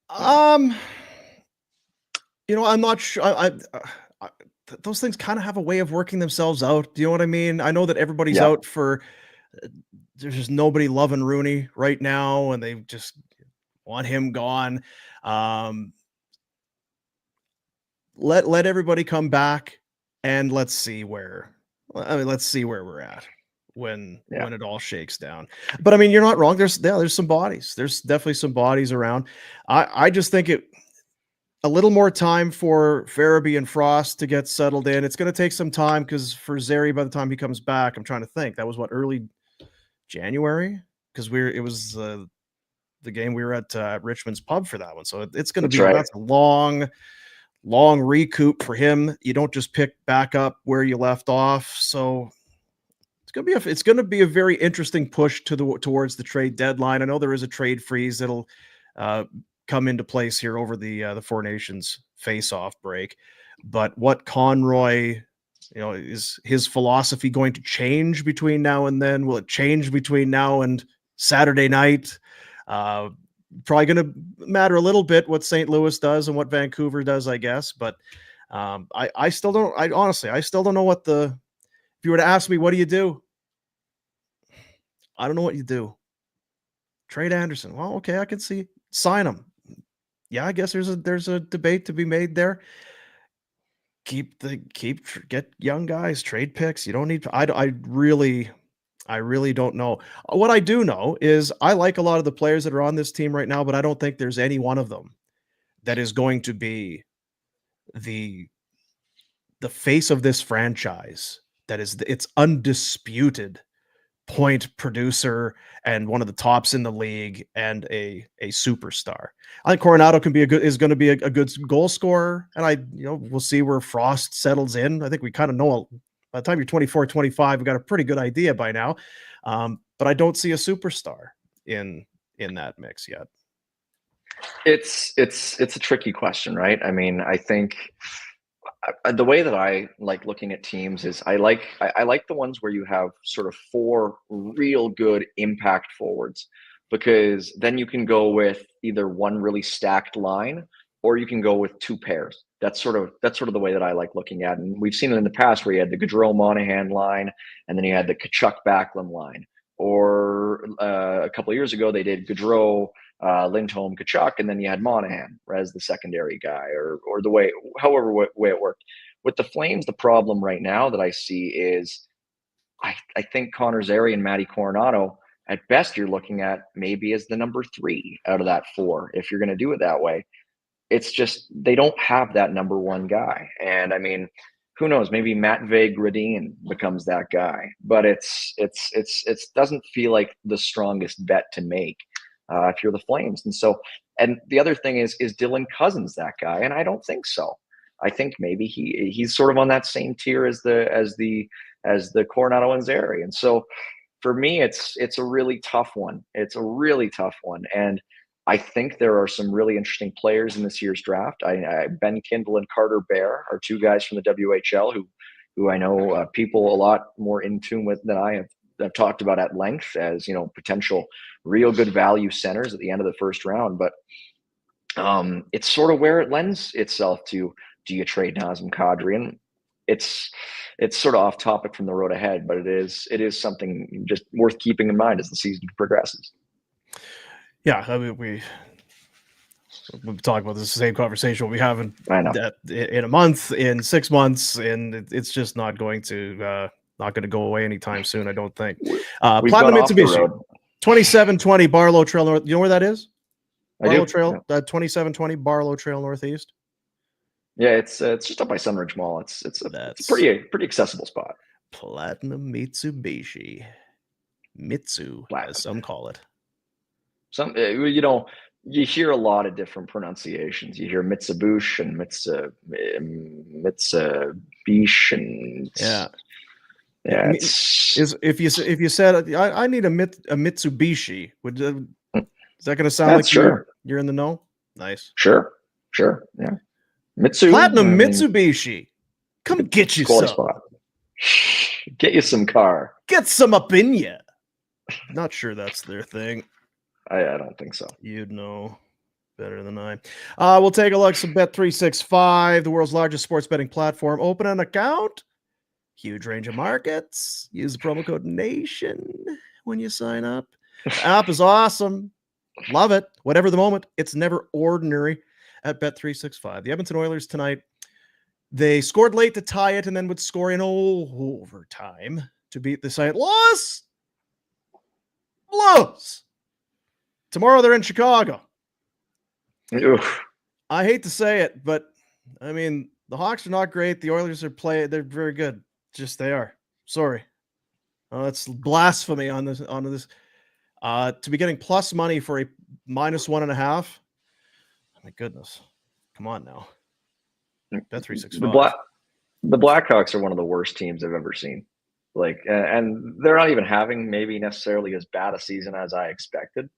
I'm not sure. Those things kind of have a way of working themselves out. Do you know what I mean? I know that everybody's out for. There's just nobody loving Rooney right now, and they just want him gone. Let everybody come back, and let's see where we're at when it all shakes down. But I mean, you're not wrong. There's some bodies. There's definitely some bodies around. I just think a little more time for Farabee and Frost to get settled in. It's going to take some time because for Zary, by the time he comes back, I'm trying to think. That was early January, because it was the game we were at Richmond's pub for that one. So it's going to be that's a long recoup for him. You don't just pick back up where you left off. So it's going to be a very interesting push towards the trade deadline. I know there is a trade freeze that'll come into place here over the Four Nations face-off break, but what Conroy, is his philosophy going to change between now and then? Will it change between now and Saturday night? Probably going to matter a little bit what St. Louis does and what Vancouver does, I guess. But I still don't. I still don't know if you were to ask me, what do you do? I don't know what you do. Trade Andersson. Well, okay, I can see. Sign him. Yeah, I guess there's a debate to be made there. Get young guys, trade picks. You don't need. I really don't know. What I do know is I like a lot of the players that are on this team right now, but I don't think there's any one of them that is going to be the face of this franchise. That is, it's undisputed point producer and one of the tops in the league and a superstar. I think Coronato is going to be a good goal scorer, and we'll see where Frost settles in. I think we kind of know by the time you're 24, 25, we've got a pretty good idea by now. But I don't see a superstar in that mix yet. It's a tricky question, right? I mean, I think the way that I like looking at teams is I like the ones where you have sort of 4 real good impact forwards, because then you can go with either one really stacked line or you can go with 2 pairs. That's sort of the way that I like looking at it. And we've seen it in the past where you had the Gaudreau-Monahan line and then you had the Tkachuk-Backlund line. Or a couple of years ago, they did Gaudreau, Lindholm, Kachuk, and then you had Monahan as the secondary guy, or however way it worked. With the Flames, the problem right now that I see is I think Connor Zary and Matty Coronato, at best, you're looking at maybe as the number 3 out of that 4, if you're going to do it that way. It's just they don't have that number 1 guy. And I mean, who knows? Maybe Matvey Gradin becomes that guy, but it doesn't feel like the strongest bet to make if you're the Flames. And the other thing is Dylan Cousins that guy? And I don't think so. I think maybe he's sort of on that same tier as the Coronato and Zary. And so for me, it's a really tough one. It's a really tough one. And I think there are some really interesting players in this year's draft. Ben Kindle and Carter Bear are 2 guys from the WHL who I know people a lot more in tune with than I have talked about at length as, potential real good value centers at the end of the first round. But it's sort of where it lends itself to, do you trade Nazem Kadri? And it's sort of off topic from the road ahead, but it is something just worth keeping in mind as the season progresses. Yeah, I mean, we'll talk about this same conversation we'll be having in a month, in 6 months, and it's just not going to go away anytime soon, I don't think. Platinum Mitsubishi, 2720 Barlow Trail North. You know where that is? Barlow Trail, 2720 Barlow Trail Northeast. Yeah, it's just up by Sunridge Mall. It's a pretty accessible spot. Platinum Mitsubishi, Mitsu, as some call it. Some you hear a lot of different pronunciations. You hear Mitsubishi and Mitsubishi and yeah. If you said I need a Mitsubishi, is that going to sound like you're in the know? Nice. Sure. Yeah. Platinum Mitsubishi. Come get you some. Spot. Get you some car. Get some up in you. Not sure that's their thing. I don't think so. You'd know better than I. We'll take a look at Bet365, the world's largest sports betting platform. Open an account. Huge range of markets. Use the promo code NATION when you sign up. The app is awesome. Love it. Whatever the moment, it's never ordinary at Bet365. The Edmonton Oilers tonight, they scored late to tie it and then would score in overtime to beat the St. Louis Blues. Tomorrow they're in Chicago. Oof. I hate to say it, but I mean, the Hawks are not great. The Oilers they're very good. Just they are. Sorry. That's blasphemy on this. To be getting plus money for a -1.5. Oh my goodness. Come on now. Bet365. The Blackhawks are one of the worst teams I've ever seen. And they're not even having maybe necessarily as bad a season as I expected,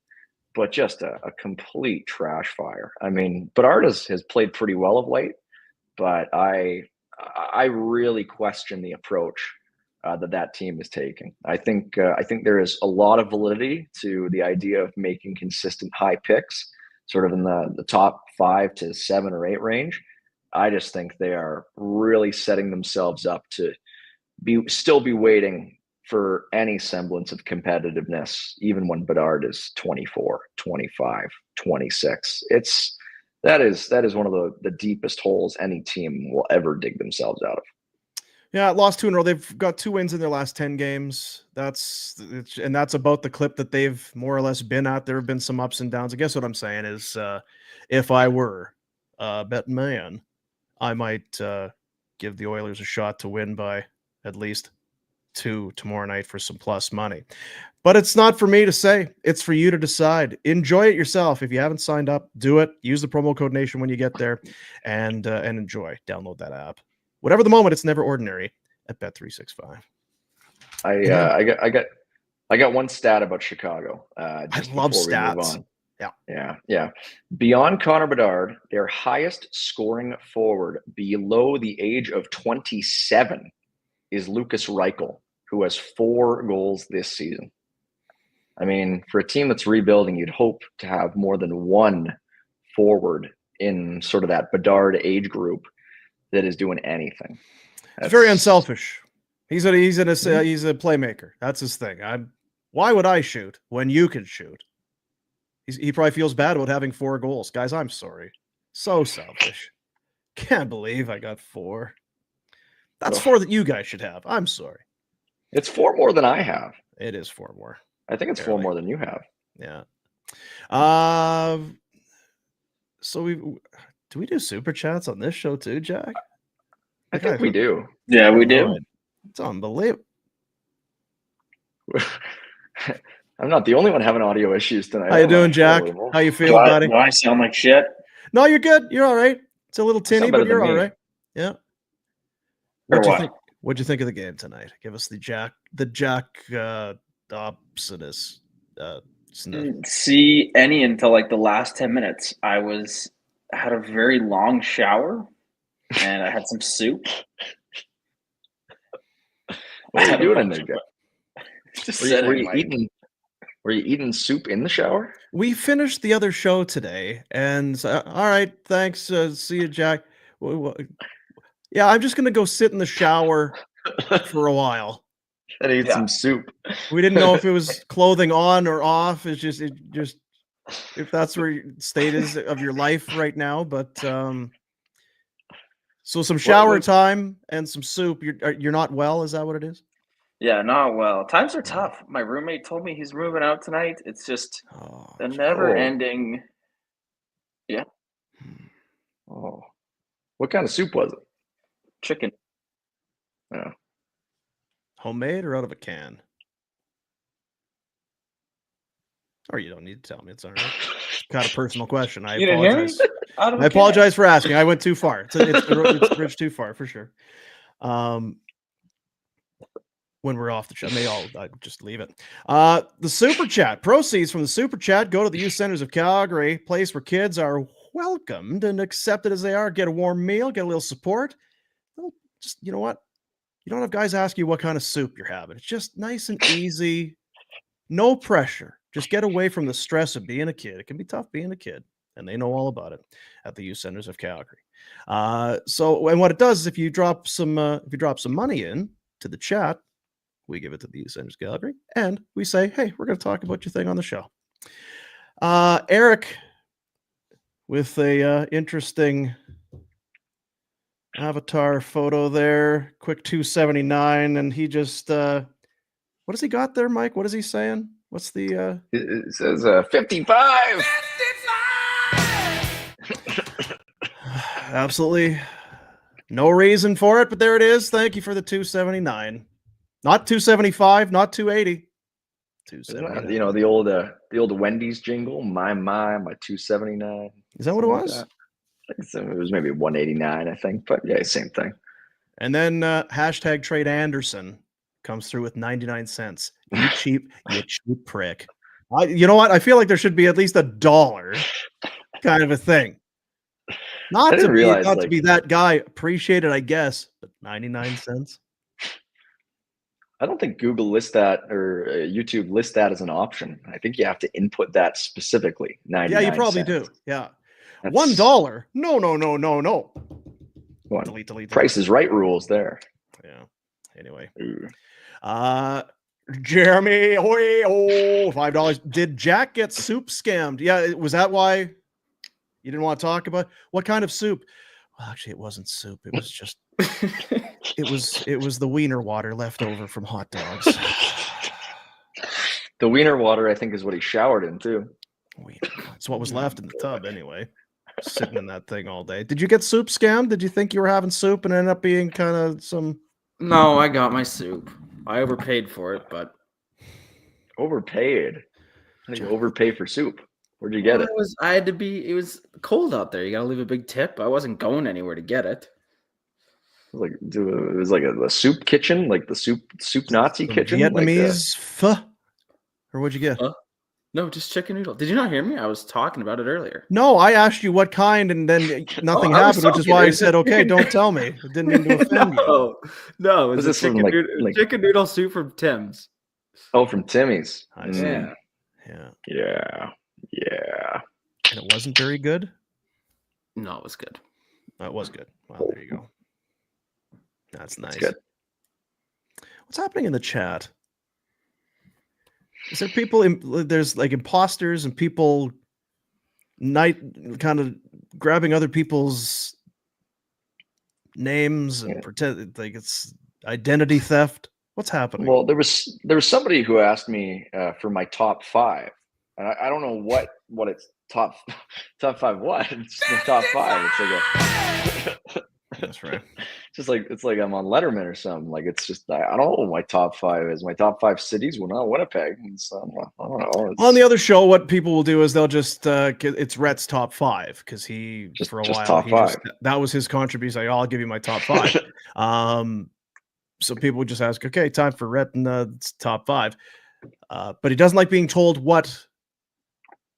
but just a complete trash fire. I mean, Bedard has played pretty well of late, but I really question the approach that team is taking. I think there is a lot of validity to the idea of making consistent high picks, sort of in the top 5 to 7 or 8 range. I just think they are really setting themselves up to still be waiting for any semblance of competitiveness, even when Bedard is 24, 25, 26. That is one of the deepest holes any team will ever dig themselves out of. Yeah, lost 2 in a row. They've got 2 wins in their last 10 games. That's about the clip that they've more or less been at. There have been some ups and downs. I guess what I'm saying is, if I were a betting man, I might give the Oilers a shot to win by at least 2 tomorrow night for some plus money. But it's not for me to say. It's for you to decide. Enjoy it yourself. If you haven't signed up, do it. Use the promo code NATION when you get there, and enjoy. Download that app. Whatever the moment, it's never ordinary at Bet365. I got one stat about Chicago. I love stats. Yeah. Beyond Connor Bedard, their highest scoring forward below the age of 27 is Lucas Reichel, who has 4 goals this season. I mean, for a team that's rebuilding, you'd hope to have more than one forward in sort of that Bedard age group that is doing anything. It's very unselfish. He's a playmaker. That's his thing. Why would I shoot when you can shoot? He probably feels bad about having 4 goals. Guys, I'm sorry. So selfish. Can't believe I got 4. That's 4 that you guys should have. I'm sorry. It's 4 more than I have. It is 4 more. I think it's Barely. 4 more than you have. Yeah. So do we do super chats on this show too, Jack? I think we do. Yeah, we do. It's unbelievable. I'm not the only one having audio issues tonight. How you doing, Jack? How you feeling, buddy? Do I sound like shit? No, you're good. You're all right. It's a little tinny, but you're all right. Yeah. What'd you think of the game tonight? Give us the Jack Dobsonus. Didn't see any until like the last 10 minutes. I had a very long shower and I had some soup. What are you doing in there, Jack? Just were you eating soup in the shower? We finished the other show today, and all right, thanks. See you, Jack. Yeah, I'm just gonna go sit in the shower for a while and eat some soup. We didn't know if it was clothing on or off. It's just if that's where your state is of your life right now. But so some shower time and some soup. You're not well. Is that what it is? Yeah, not well. Times are tough. My roommate told me he's moving out tonight. It's just the never-ending. Yeah. Oh, what kind of soup was it? Chicken. Yeah. Homemade or out of a can? Or you don't need to tell me. It's all right. It's kind of personal question. I apologize. I apologize for asking. I went too far. It's a bridge too far for sure. When we're off the chat, I'll just leave it. The super chat proceeds from the super chat go to the youth centers of Calgary, place where kids are welcomed and accepted as they are. Get a warm meal, get a little support. Well, just you know what? You don't have guys ask you what kind of soup you're having. It's just nice and easy, no pressure. Just get away from the stress of being a kid. It can be tough being a kid, and they know all about it at the youth centers of Calgary. And what it does is if you drop some money in to the chat, we give it to the youth centers of Calgary, and we say, hey, we're going to talk about your thing on the show. Eric, with a interesting avatar photo there, quick 279, and he just what has he got there, Mike? What is he saying? What's the it says 55. Absolutely no reason for it, but there it is. Thank you for the 279. Not 275, not 280. 279. You know, the old Wendy's jingle, my 279. Is that what it was? It was maybe 189, I think, but yeah, same thing. And then hashtag trade Andersson comes through with 99 cents. You cheap prick. You know what? I feel like there should be at least $1 kind of a thing. Not to be that guy. Appreciate it, I guess, but 99 cents. I don't think Google lists that or YouTube lists that as an option. I think you have to input that specifically. 99 Yeah, you probably cents. do. Yeah. That's... $1. No. Delete. Price is Right rules there. Yeah. Anyway. Jeremy, $5. Did Jack get soup scammed? Yeah, was that why you didn't want to talk about what kind of soup? Well, actually, it wasn't soup. It was just it was the wiener water left over from hot dogs. The wiener water, I think, is what he showered in too. It's what was left in the tub anyway. Sitting in that thing all day. Did you get soup scammed? Did you think you were having soup and ended up being kind of some? No, I got my soup. I overpaid for it, but overpaid. How do you overpay for soup? Where'd you get it? It was cold out there. You gotta leave a big tip. I wasn't going anywhere to get it. It was like a soup kitchen, like the soup Nazi kitchen. Vietnamese pho? Or what'd you get? No, just chicken noodle. Did you not hear me? I was talking about it earlier. No, I asked you what kind, and then nothing happened, which is why I said, okay, don't tell me. It didn't mean to offend you. No, it was chicken noodle soup from Tim's. Oh, from Timmy's. I see. Yeah. And it wasn't very good? No, it was good. It was good. Well, there you go. That's nice. That's good. What's happening in the chat? Is there people there's like imposters and people kind of grabbing other people's names and pretend like it's identity theft? What's happening? Well, there was somebody who asked me for my top 5, and I don't know what it's top 5 what. It's the top 5. It's like that's right. It's like I'm on Letterman or something. Like it's just I don't know what my top 5 is. My top 5 cities. Well, not Winnipeg. So, I don't know. On the other show, what people will do is they'll just it's Rhett's top 5 because he for a while top 5. That was his contribution. Like, I'll give you my top 5. So people would just ask, okay, time for Rhett and it's top 5. But he doesn't like being told what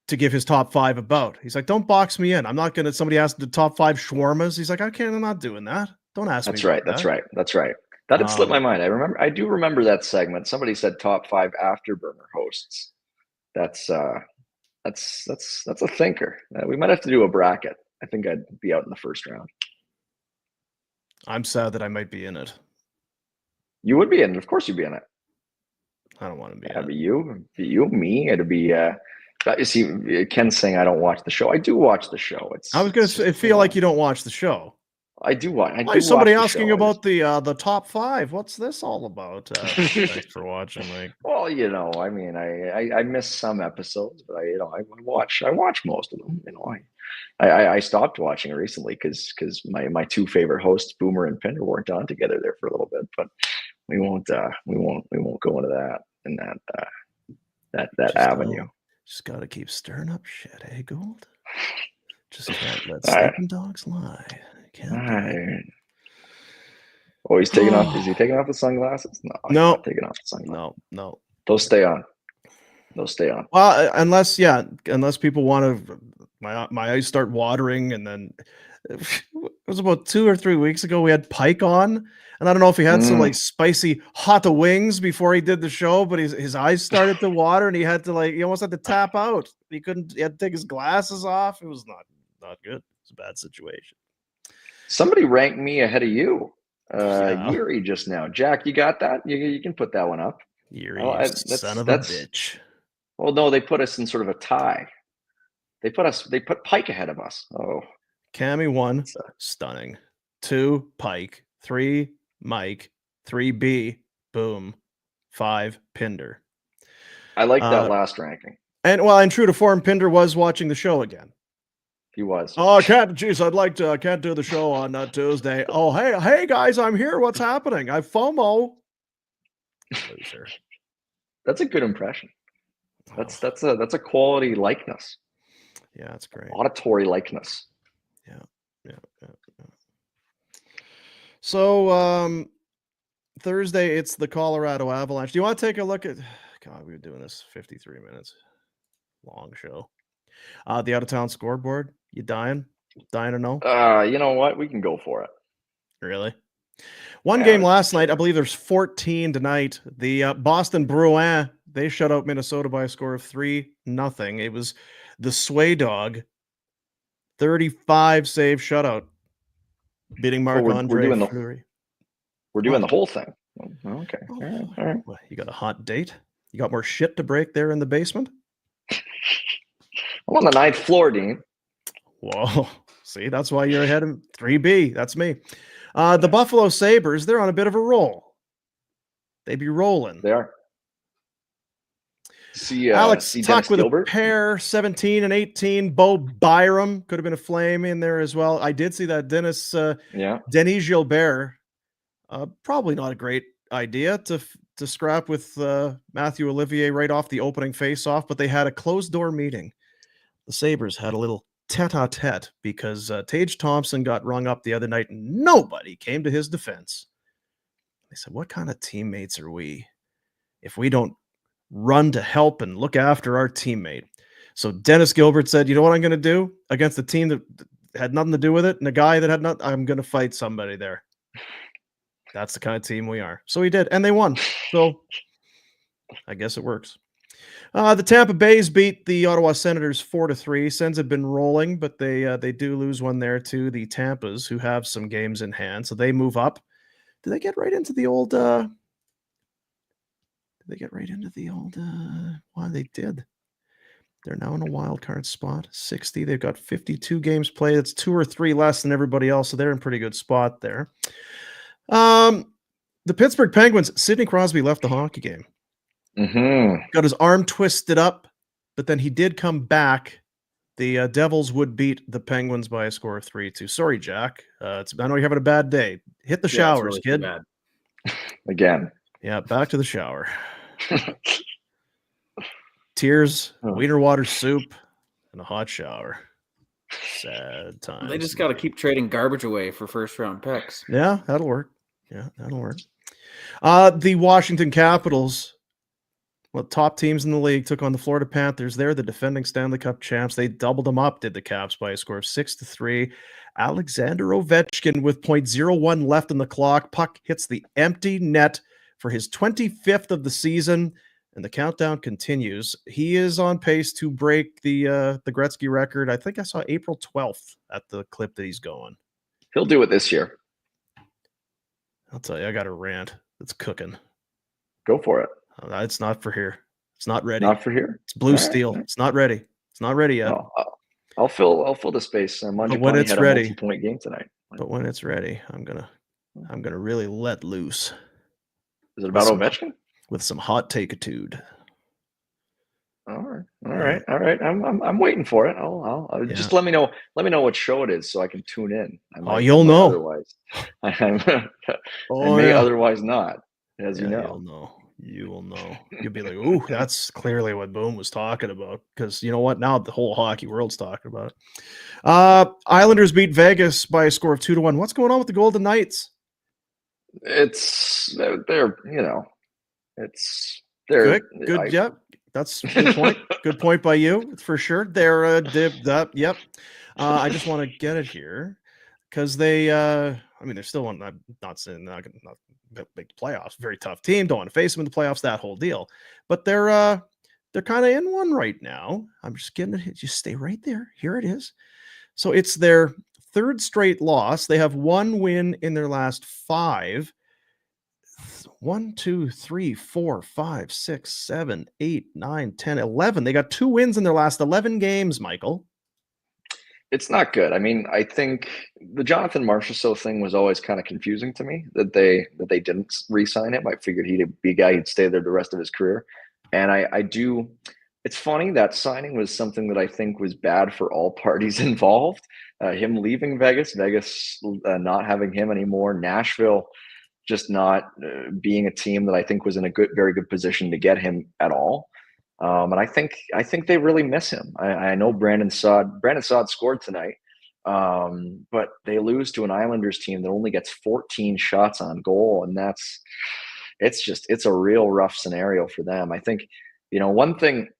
to give his top 5 about. He's like, don't box me in. I'm not gonna. Somebody asked the top 5 shawarmas. He's like, I'm not doing that. Don't ask me. That's right. That had slipped my mind. I do remember that segment. Somebody said top 5 Afterburner hosts. That's a thinker. We might have to do a bracket. I think I'd be out in the first round. I'm sad that I might be in it. You would be in it. Of course you'd be in it. I don't want to be. It'd be you, me. It'd be. You see, Ken's saying I don't watch the show. I do watch the show. I was gonna feel like you don't watch the show. I do watch. Why is somebody asking about the top 5? What's this all about? Thanks for watching, Mike. Well, I mean, I miss some episodes, but I watch most of them. I stopped watching recently because my 2 favorite hosts, Boomer and Pinder, weren't on together there for a little bit. But we won't go into that in that avenue. Just gotta keep stirring up shit, eh, Gould? Just can't let sleeping dogs lie. Oh, he's taking off. Is he taking off the sunglasses? No, not taking off the sunglasses. No. Those stay on. Well, unless people want to, my eyes start watering, and then it was about 2 or 3 weeks ago we had Pike on, and I don't know if he had some like spicy hot wings before he did the show, but his eyes started to water, and he almost had to tap out. He had to take his glasses off. It was not good. It's a bad situation. Somebody ranked me ahead of you, Yuri, just now. Jack, you got that? You can put that one up. Yuri, son of a bitch. Well, no, they put us in sort of a tie. They put Pike ahead of us. Oh, Cammy 1, stunning. 2, Pike. 3, Mike. 3B, boom. 5, Pinder. I like that last ranking. And true to form, Pinder was watching the show again. He was. Oh, can't do the show on Tuesday. Oh, hey guys, I'm here. What's happening? I FOMO. Loser. That's a good impression. That's a quality likeness. Yeah, that's great. Auditory likeness. Yeah. So Thursday, it's the Colorado Avalanche. Do you want to take a look at? God, we've been doing this 53 minutes. Long show. The out of town scoreboard. You dying? Dying to know? You know what? We can go for it. Really? One game last night. I believe there's 14 tonight. The Boston Bruins, they shut out Minnesota by a score of 3-0. It was the Sway Dog 35 save shutout, beating Marc-Andre Fleury. We're doing the whole thing. Okay. All right. Well, you got a hot date? You got more shit to break there in the basement? I'm on the 9th floor, Dean. Whoa. See, that's why you're ahead of 3B. That's me. The Buffalo Sabres, they're on a bit of a roll. They be rolling. They are. Alex Tuck with Gilbert. A pair, 17 and 18. Bo Byram could have been a flame in there as well. I did see that Denis Gilbert. Probably not a great idea to scrap with Matthew Olivier right off the opening face-off, but they had a closed-door meeting. The Sabres had a little tete-a-tete because Tage Thompson got rung up the other night and nobody came to his defense. They said, what kind of teammates are we if we don't run to help and look after our teammate? So Dennis Gilbert said, you know what I'm going to do against the team that had nothing to do with it and a guy that had not, I'm going to fight somebody there. That's the kind of team we are. So he did, and they won. So I guess it works. The Tampa Bays beat the Ottawa Senators 4-3. Sens have been rolling, but they do lose one there to the Tampas, who have some games in hand. So they move up. Do they get right into the old they get right into the old? Well, they did. They're now in a wild card spot. 60. They've got 52 games played. It's 2 or 3 less than everybody else, so they're in a pretty good spot there. The Pittsburgh Penguins. Sidney Crosby left the hockey game. Got his arm twisted up, but then he did come back. The Devils would beat the Penguins by a score of 3-2. Sorry, Jack. I know you're having a bad day. Hit the showers, really kid. Again. Yeah, back to the shower. Tears, wiener water soup, and a hot shower. Sad times. They just got to keep trading garbage away for first-round picks. Yeah, that'll work. The Washington Capitals, top teams in the league, took on the Florida Panthers. They're the defending Stanley Cup champs. They doubled them up, did the Caps, by a score of 6-3. Alexander Ovechkin with .01 left in the clock. Puck hits the empty net for his 25th of the season, and the countdown continues. He is on pace to break the Gretzky record. I think I saw April 12th at the clip that he's going. He'll do it this year. I'll tell you, I got a rant that's cooking. Go for it. It's not for here. It's not ready. Not for here. It's blue steel. It's not ready. It's not ready yet. Oh, I'll fill the space. But when it's ready, a multi-point game tonight. But when it's ready, I'm gonna really let loose. Is it about Ovechkin? With some hot take-itude. All right. I'm waiting for it. I'll just let me know what show it is so I can tune in. You'll know. Otherwise, I may otherwise not. As you know. You will know. You'll be like, ooh, that's clearly what Boom was talking about. Because you know what? Now the whole hockey world's talking about it. Islanders beat Vegas by a score of 2-1. What's going on with the Golden Knights? They're good. Yep. That's a good point. Good point by you, for sure. They're yep. I just want to get it here because they they're still on. I'm not saying not make the playoffs. Very tough team. Don't want to face them in the playoffs. That whole deal. But they're kind of in one right now. I'm just getting it. Just stay right there. Here it is. So it's their third straight loss. They have one win in their last 5. 1, 2, 3, 4, 5, 6, 7, 8, 9, 10, 11. They got 2 wins in their last 11 games, Michael. It's not good. I mean, I think the Jonathan Marchessault thing was always kind of confusing to me that they didn't re-sign him. I figured he'd be a guy who'd stay there the rest of his career. And I do. It's funny that signing was something that I think was bad for all parties involved. Him leaving Vegas not having him anymore, Nashville just not being a team that I think was in a very good position to get him at all. And I think they really miss him. I know Brandon Saad scored tonight, but they lose to an Islanders team that only gets 14 shots on goal, and it's a real rough scenario for them. I think, one thing,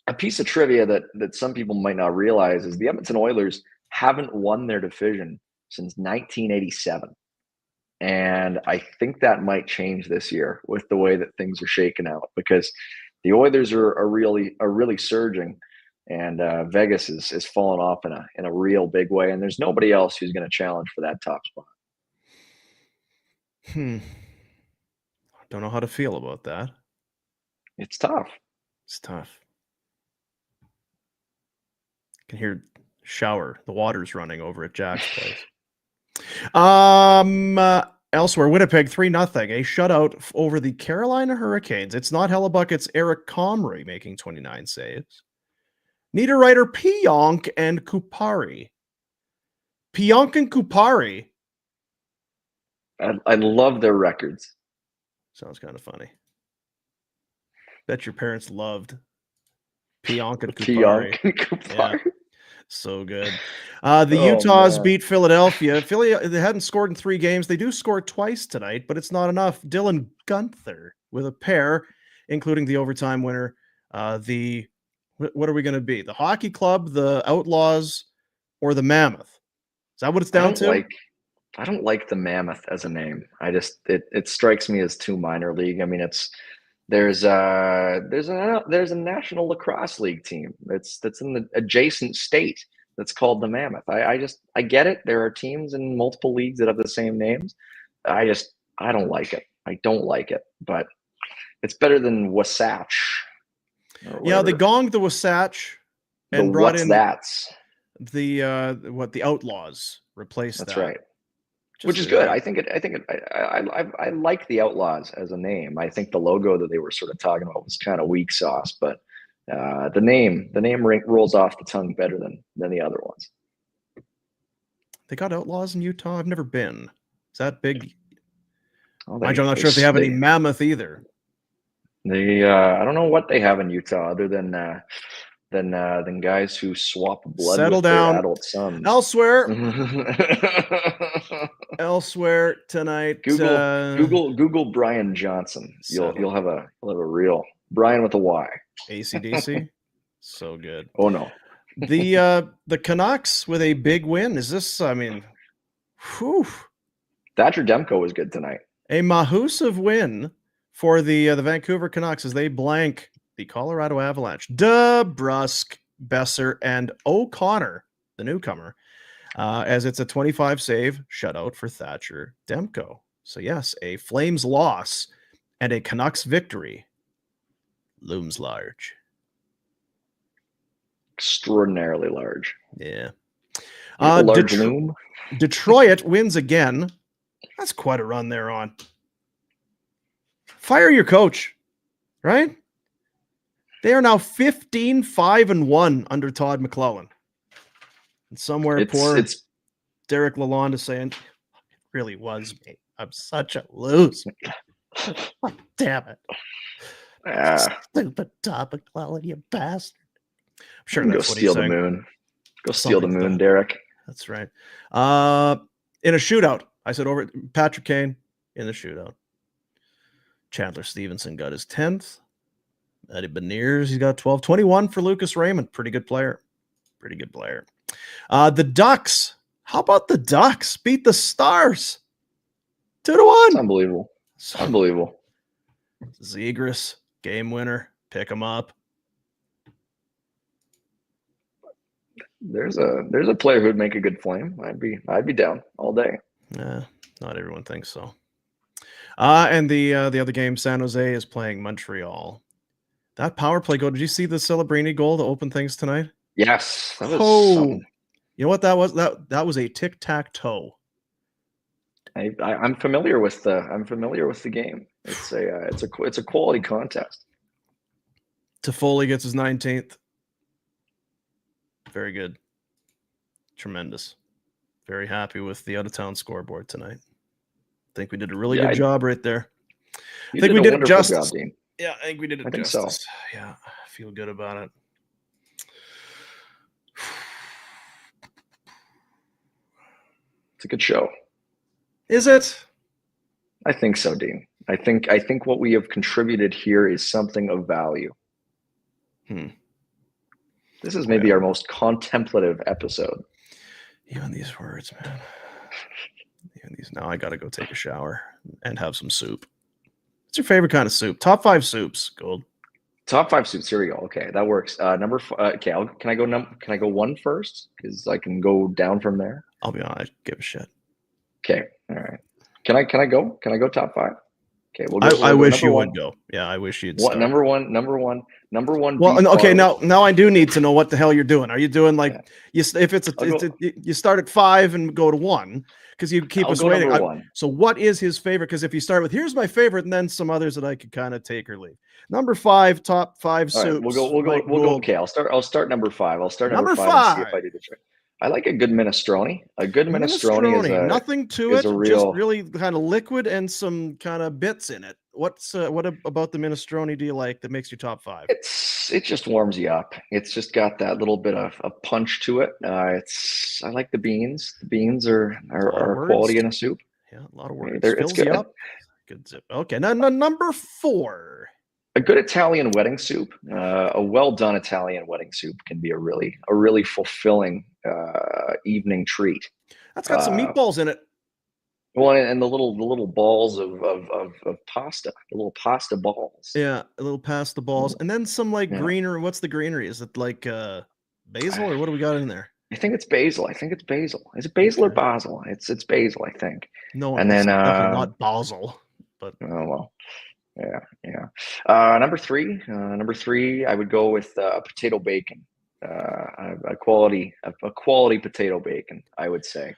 a piece of trivia that some people might not realize is the Edmonton Oilers haven't won their division since 1987. And I think that might change this year with the way that things are shaken out, because the Oilers are really surging, and Vegas is falling off in a real big way. And there's nobody else who's going to challenge for that top spot. Don't know how to feel about that. It's tough. I can hear the water's running over at Jack's place. Elsewhere, Winnipeg 3-0, a shutout over the Carolina Hurricanes. It's not Hellebuck, it's Eric Comrie making 29 saves. Niederreiter, Pionk, and Kupari. Pionk and Kupari. I love their records. Sounds kind of funny. Bet your parents loved Pionk and Kupari. Yeah. So good. The Utahs beat Philadelphia. Philly, they hadn't scored in 3 games. They do score twice tonight, but it's not enough. Dylan Guenther with a pair, including the overtime winner. What are we going to be? The Hockey Club, the Outlaws, or the Mammoth? Is that what it's down to? I don't like the Mammoth as a name. It strikes me as too minor league. I mean, there's a National Lacrosse League team that's in the adjacent state that's called the Mammoth. I get it. There are teams in multiple leagues that have the same names. I don't like it. I don't like it. But It's better than Wasatch. Yeah, they gonged the Wasatch and brought in the Outlaws. Replaced That's that. right. Which is good. I like the Outlaws as a name. I think the logo that they were sort of talking about was kind of weak sauce, but the name rolls off the tongue better than the other ones. They got Outlaws in Utah. I've never been. Is that big? I'm not sure if they have any Mammoth either. I don't know what they have in Utah other than guys who swap blood with their adult sons. Elsewhere tonight. Google Brian Johnson. You'll have a real Brian with a Y. AC/DC. So good. Oh no. The Canucks with a big win. Is this? I mean, whew. Thatcher Demko was good tonight. A massive win for the Vancouver Canucks as they blank the Colorado Avalanche. DeBrusk, Besser, and O'Connor, the newcomer, as it's a 25 save shutout for Thatcher Demko. So yes, a Flames loss and a Canucks victory looms large. Extraordinarily large. Yeah. Large loom. Detroit wins again. That's quite a run they're on. Fire your coach, right? They are now 15-5-1 under Todd McClellan. And somewhere poor Derek Lalonde is saying, it really was me. I'm such a loser. Damn it. Stupid Todd McClellan, you bastard. I'm sure that's go steal the moon. Go steal the moon, Derek. That's right. In a shootout, I said over Patrick Kane in the shootout. Chandler Stevenson got his 10th. Eddie Beniers, he's got 12. 21 for Lucas Raymond. Pretty good player. The Ducks. How about the Ducks? Beat the Stars. 2-1. It's unbelievable. Unbelievable. Zegras, game winner. Pick him up. There's a player who'd make a good Flame. I'd be down all day. Not everyone thinks so. And the other game, San Jose is playing Montreal. That power play goal. Did you see the Celebrini goal to open things tonight? Yes. That was something. You know what that was? That was a tic-tac-toe. I'm familiar with the game. It's a quality contest. Toffoli gets his 19th. Very good. Tremendous. Very happy with the out-of-town scoreboard tonight. I think we did a really good job right there. I think we did it justice. Yeah, I think we did it justice. So. Yeah, I feel good about it. It's a good show. Is it? I think so, Dean. I think what we have contributed here is something of value. This is maybe our most contemplative episode. Even these words, man. Now I got to go take a shower and have some soup. What's your favorite kind of soup? Top 5 soups, Gould. Top 5 soups. Here we go. Okay, that works. Okay, can I go 1 first? Because I can go down from there. I'll be honest. Give a shit. Okay. All right. Can I go? Can I go top 5? Okay. I wish you would go. Yeah, I wish you'd start. Number one. Well, okay. Now I do need to know what the hell you're doing. Are you doing like you start at 5 and go to 1 because you keep us waiting? So what is his favorite? Because if you start with here's my favorite and then some others that I could kind of take or leave. Number 5, top 5 soups. Right, we'll go. Okay, I'll start number 5. I'll start number 5 and see if I do the trick. I like a good minestrone. A good minestrone is nothing to it, just really kind of liquid and some kind of bits in it. What about the minestrone do you like that makes you top 5? It just warms you up. It's just got that little bit of a punch to it. I like the beans. The beans are quality in a soup. Yeah, a lot of words. Fills you up. Good zip. Okay, now number 4. A good Italian wedding soup, a well-done Italian wedding soup can be a really fulfilling evening treat. That's got some meatballs in it. Well, and the little balls of pasta, the little pasta balls. Yeah, a little pasta balls, and then some greenery. What's the greenery? Is it like basil or what do we got in there? I think it's basil. Is it basil or basil? It's basil, I think. No, and then not basil, but oh well. Number three, I would go with potato bacon. A quality potato bacon, I would say.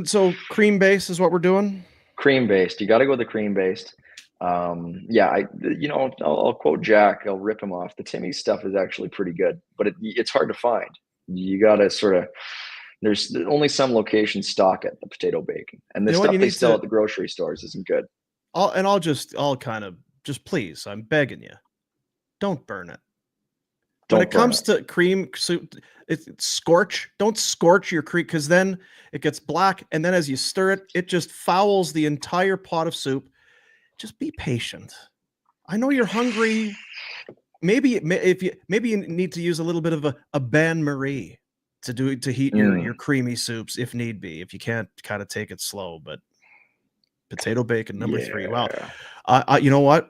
So cream base is what we're doing. Cream based. You got to go with the cream based. I'll quote Jack. I'll rip him off. The Timmy stuff is actually pretty good, but it's hard to find. You got to sort of. There's only some locations stock it, the potato bacon, and the stuff they sell at the grocery stores isn't good. I'll kind of just please, I'm begging you, don't burn it. When it comes to cream soup, it's scorch. Don't scorch your cream, because then it gets black, and then as you stir it, it just fouls the entire pot of soup. Just be patient. I know you're hungry. Maybe you need to use a little bit of a bain marie to heat your creamy soups if need be. If you can't, kind of take it slow. But potato bacon number 3. Wow. You know what?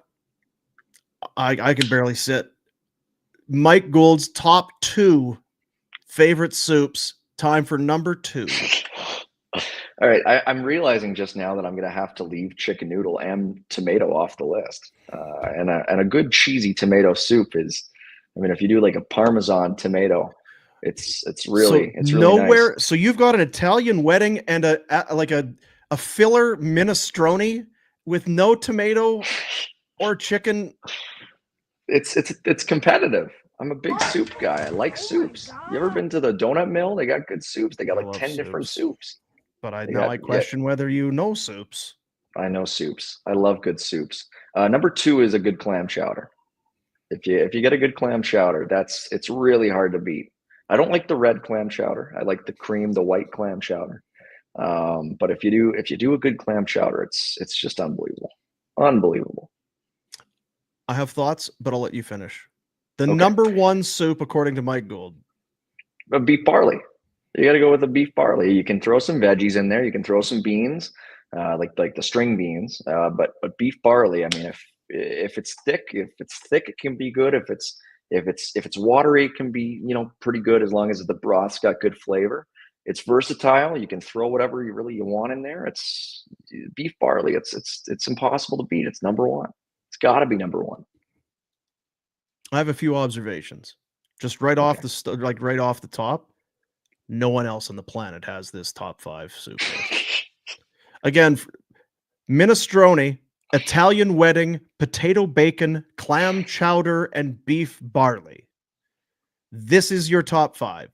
I can barely sit. Mike Gould's top 2 favorite soups. Time for number 2. All right, I'm realizing just now that I'm going to have to leave chicken noodle and tomato off the list. And a good cheesy tomato soup is, I mean, if you do like a Parmesan tomato, it's really nowhere. Nice. So you've got an Italian wedding and a filler minestrone with no tomato or chicken. It's competitive. I'm a big soup guy. I like soups. You ever been to the donut mill? They got good soups. They got like 10 different soups. But I question whether you know soups. I know soups. I love good soups. Number 2 is a good clam chowder. If you get a good clam chowder, it's really hard to beat. I don't like the red clam chowder. I like the white clam chowder. But if you do a good clam chowder, it's just unbelievable. Unbelievable. I have thoughts, but I'll let you finish. The number 1 soup, according to Mike Gould. Beef barley. You got to go with the beef barley. You can throw some veggies in there. You can throw some beans, like the string beans. But beef barley. I mean, if it's thick, it can be good. If it's watery, it can be pretty good as long as the broth's got good flavor. It's versatile. You can throw whatever you want in there. It's beef barley. It's impossible to beat. It's number 1. It's got to be number 1. I have a few observations. Just right off the top. No one else on the planet has this top 5 soup. Again, minestrone, Italian wedding, potato bacon, clam chowder, and beef barley. This is your top 5.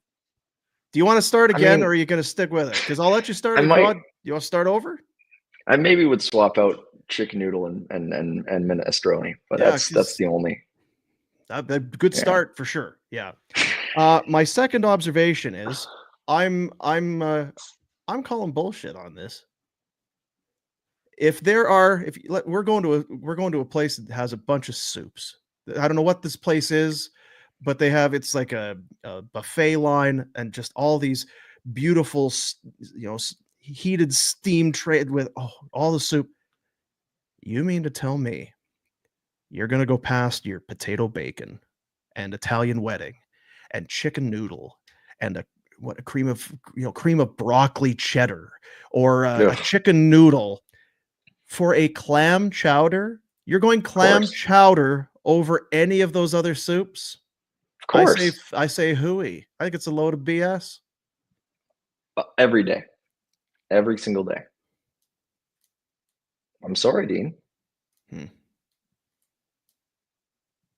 Do you want to start again, or are you going to stick with it? Because I'll let you start. You want to start over? I maybe would swap out chicken noodle and minestrone, but that's the only. A good start for sure. Yeah. My second observation is I'm calling bullshit on this. We're going to a place that has a bunch of soups. I don't know what this place is, but it's like a buffet line and just all these beautiful, heated steam tray with all the soup. You mean to tell me you're going to go past your potato bacon and Italian wedding and chicken noodle and a cream of broccoli cheddar or a chicken noodle for a clam chowder? You're going clam chowder over any of those other soups? Of course. I say hooey. I think it's a load of BS. Every day. Every single day. I'm sorry, Dean.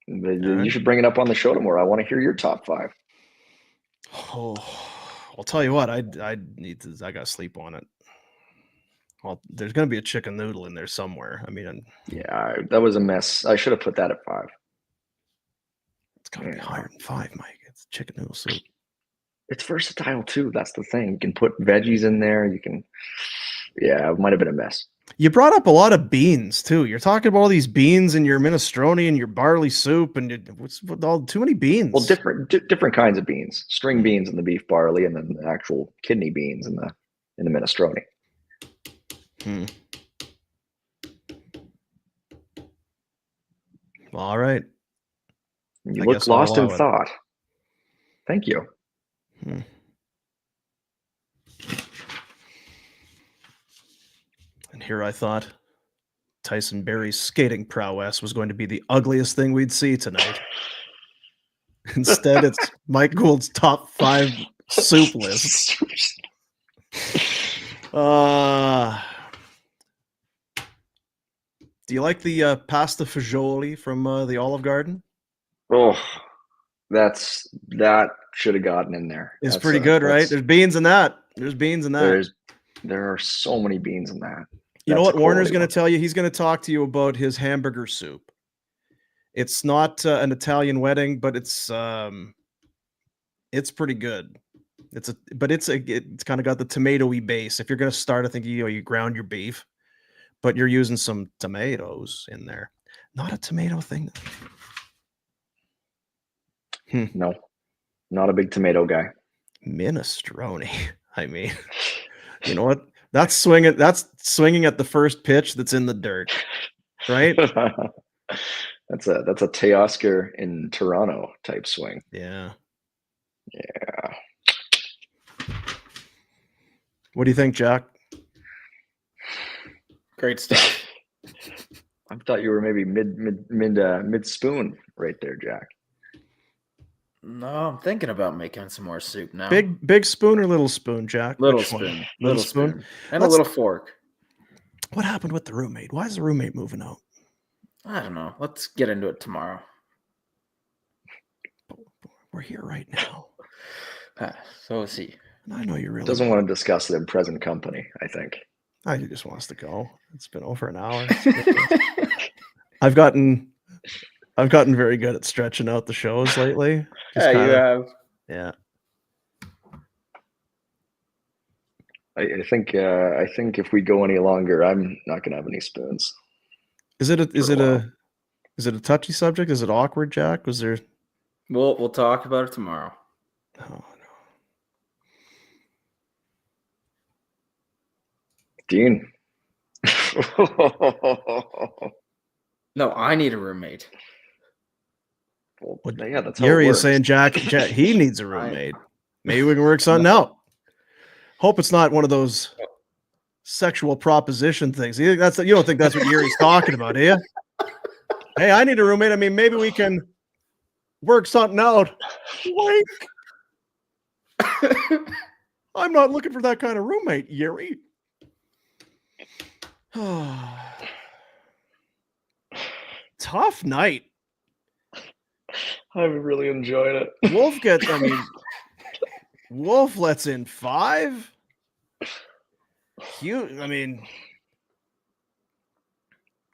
You should bring it up on the show tomorrow. I want to hear your top 5. Oh, I'll tell you what. I got to sleep on it. Well, there's going to be a chicken noodle in there somewhere. I mean, that was a mess. I should have put that at 5. It's got to be higher than 5, Mike. It's chicken noodle soup. It's versatile too. That's the thing. You can put veggies in there. You can. Yeah, it might have been a mess. You brought up a lot of beans too. You're talking about all these beans in your minestrone and your barley soup, and too many beans. Well, different kinds of beans. String beans in the beef barley, and then the actual kidney beans in the minestrone. All right. You look lost in thought. Thank you. And here I thought Tyson Barrie's skating prowess was going to be the ugliest thing we'd see tonight. Instead, it's Mike Gould's top 5 soup list. Do you like the pasta fagioli from the Olive Garden? Oh, that should have gotten in there. It's pretty good, right? There's beans in that. There are so many beans in that. You know what Warner's going to tell you? He's going to talk to you about his hamburger soup. It's not an Italian wedding, but it's pretty good. It's kind of got the tomatoey base. If you're going to start, I think you ground your beef, but you're using some tomatoes in there. Not a tomato thing. No, not a big tomato guy. Minestrone. I mean, you know what? That's swinging at the first pitch that's in the dirt, right? That's a Teoscar in Toronto type swing. Yeah. Yeah. What do you think, Jack? Great stuff. I thought you were maybe mid spoon right there, Jack. No, I'm thinking about making some more soup now. Big spoon or little spoon, Jack? Little spoon. Little spoon. And a little fork. What happened with the roommate? Why is the roommate moving out? I don't know. Let's get into it tomorrow. We're here right now. So is he. I know you really doesn't want to discuss it in present company, I think. He just wants to go. It's been over an hour. I've gotten very good at stretching out the shows lately. Yeah, you have. Yeah. I think if we go any longer, I'm not going to have any spoons. Is it a touchy subject? Is it awkward, Jack? Was there? We'll talk about it tomorrow. Oh no. Dean. No, I need a roommate. Well, yeah, that's how Yuri it works. is saying Jack, he needs a roommate. Maybe we can work something out. Hope it's not one of those sexual proposition things. You don't think that's what Yuri's talking about, do you? Hey, I need a roommate. I mean, maybe we can work something out. Wink. I'm not looking for that kind of roommate, Yuri. Tough night. I've really enjoyed it. Wolf lets in 5.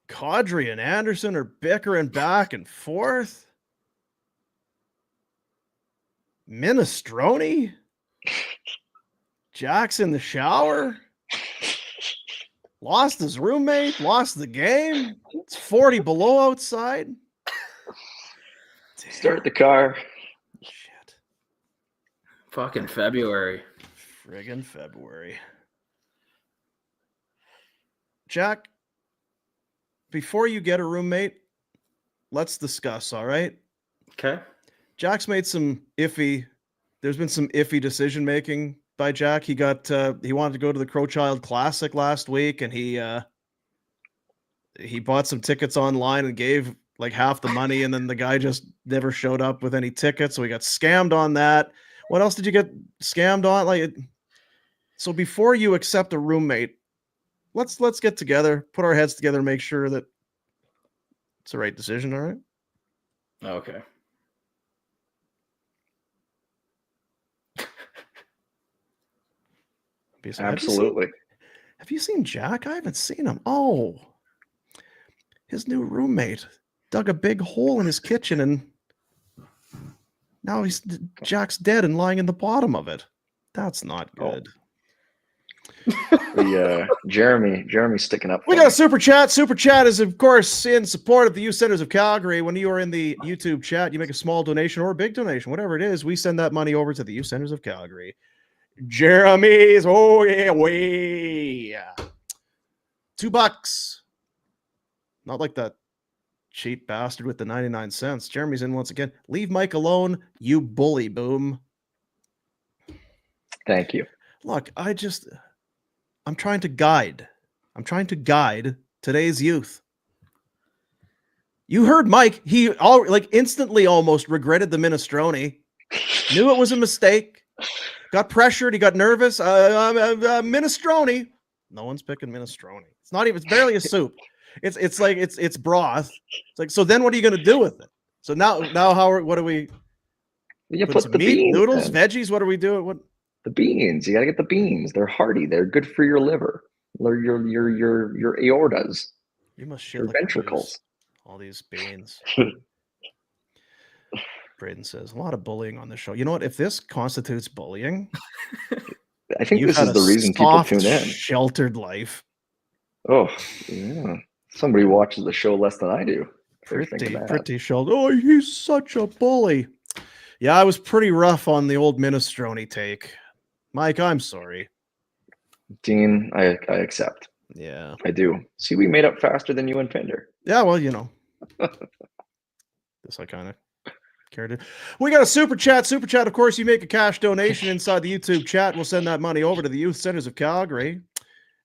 Kadri and Andersson are bickering back and forth. Minestrone. Jack's in the shower. Lost his roommate. Lost the game. It's 40 below outside. Damn. Start the car. Shit. Fucking February. Friggin' February. Jack, before you get a roommate, let's discuss, all right? Okay. Jack's made there's been some iffy decision-making by Jack. He wanted to go to the Crowchild Classic last week, and he bought some tickets online and gave like half the money, and then the guy just never showed up with any tickets, so he got scammed on that. What else did you get scammed on? So before you accept a roommate, let's get together, put our heads together, and make sure that it's the right decision, all right? Okay. Absolutely. Have you seen Jack? I haven't seen him. Oh, his new roommate dug a big hole in his kitchen, and now Jack's dead and lying in the bottom of it. That's not good. Jeremy's sticking up. We got a super chat. Super chat is, of course, in support of the Youth Centers of Calgary. When you are in the YouTube chat, you make a small donation or a big donation, whatever it is. We send that money over to the Youth Centers of Calgary. Jeremy's, oh yeah, way. $2. Not like that cheap bastard with the 99 cents. Jeremy's in once again. Leave Mike alone, you bully, boom. Thank you. Look, I'm trying to guide Today's youth. You heard Mike. He instantly almost regretted the minestrone. Knew it was a mistake. Got pressured. He got nervous. Minestrone. No one's picking minestrone. It's not even. It's barely a soup. It's broth. It's like, so then what are you going to do with it? So now what do we? You put the meat, beans, noodles, in. Veggies. What are we doing? What? The beans. You got to get the beans. They're hearty. They're good for your liver. Your aortas. You must shit your like ventricles. All these beans. Braden says a lot of bullying on the show. You know what? If this constitutes bullying, I think this is the reason people tune in. Sheltered life. Oh, yeah. Somebody watches the show less than I do. Pretty sheltered. Oh, he's such a bully. Yeah, I was pretty rough on the old minestrone take. Mike, I'm sorry. Dean, I accept. Yeah. I do. See, we made up faster than you and Pinder. Yeah, well, you know. This I kind of care to. We got a super chat. Super chat, of course, you make a cash donation inside the YouTube chat. We'll send that money over to the Youth Centers of Calgary.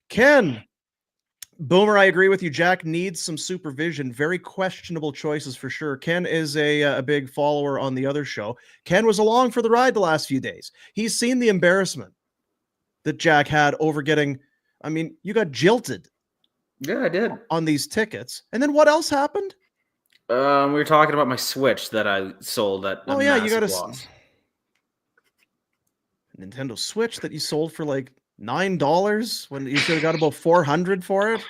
Ken. Boomer, I agree with you. Jack needs some supervision. Very questionable choices for sure. Ken is a big follower on the other show. Ken was along for the ride the last few days. He's seen the embarrassment that Jack had over getting, I mean, you got jilted. Yeah, I did. On these tickets. And then what else happened? We were talking about my Switch that I sold at you got a Nintendo Switch that you sold for like $9 when you should have got about $400 for it.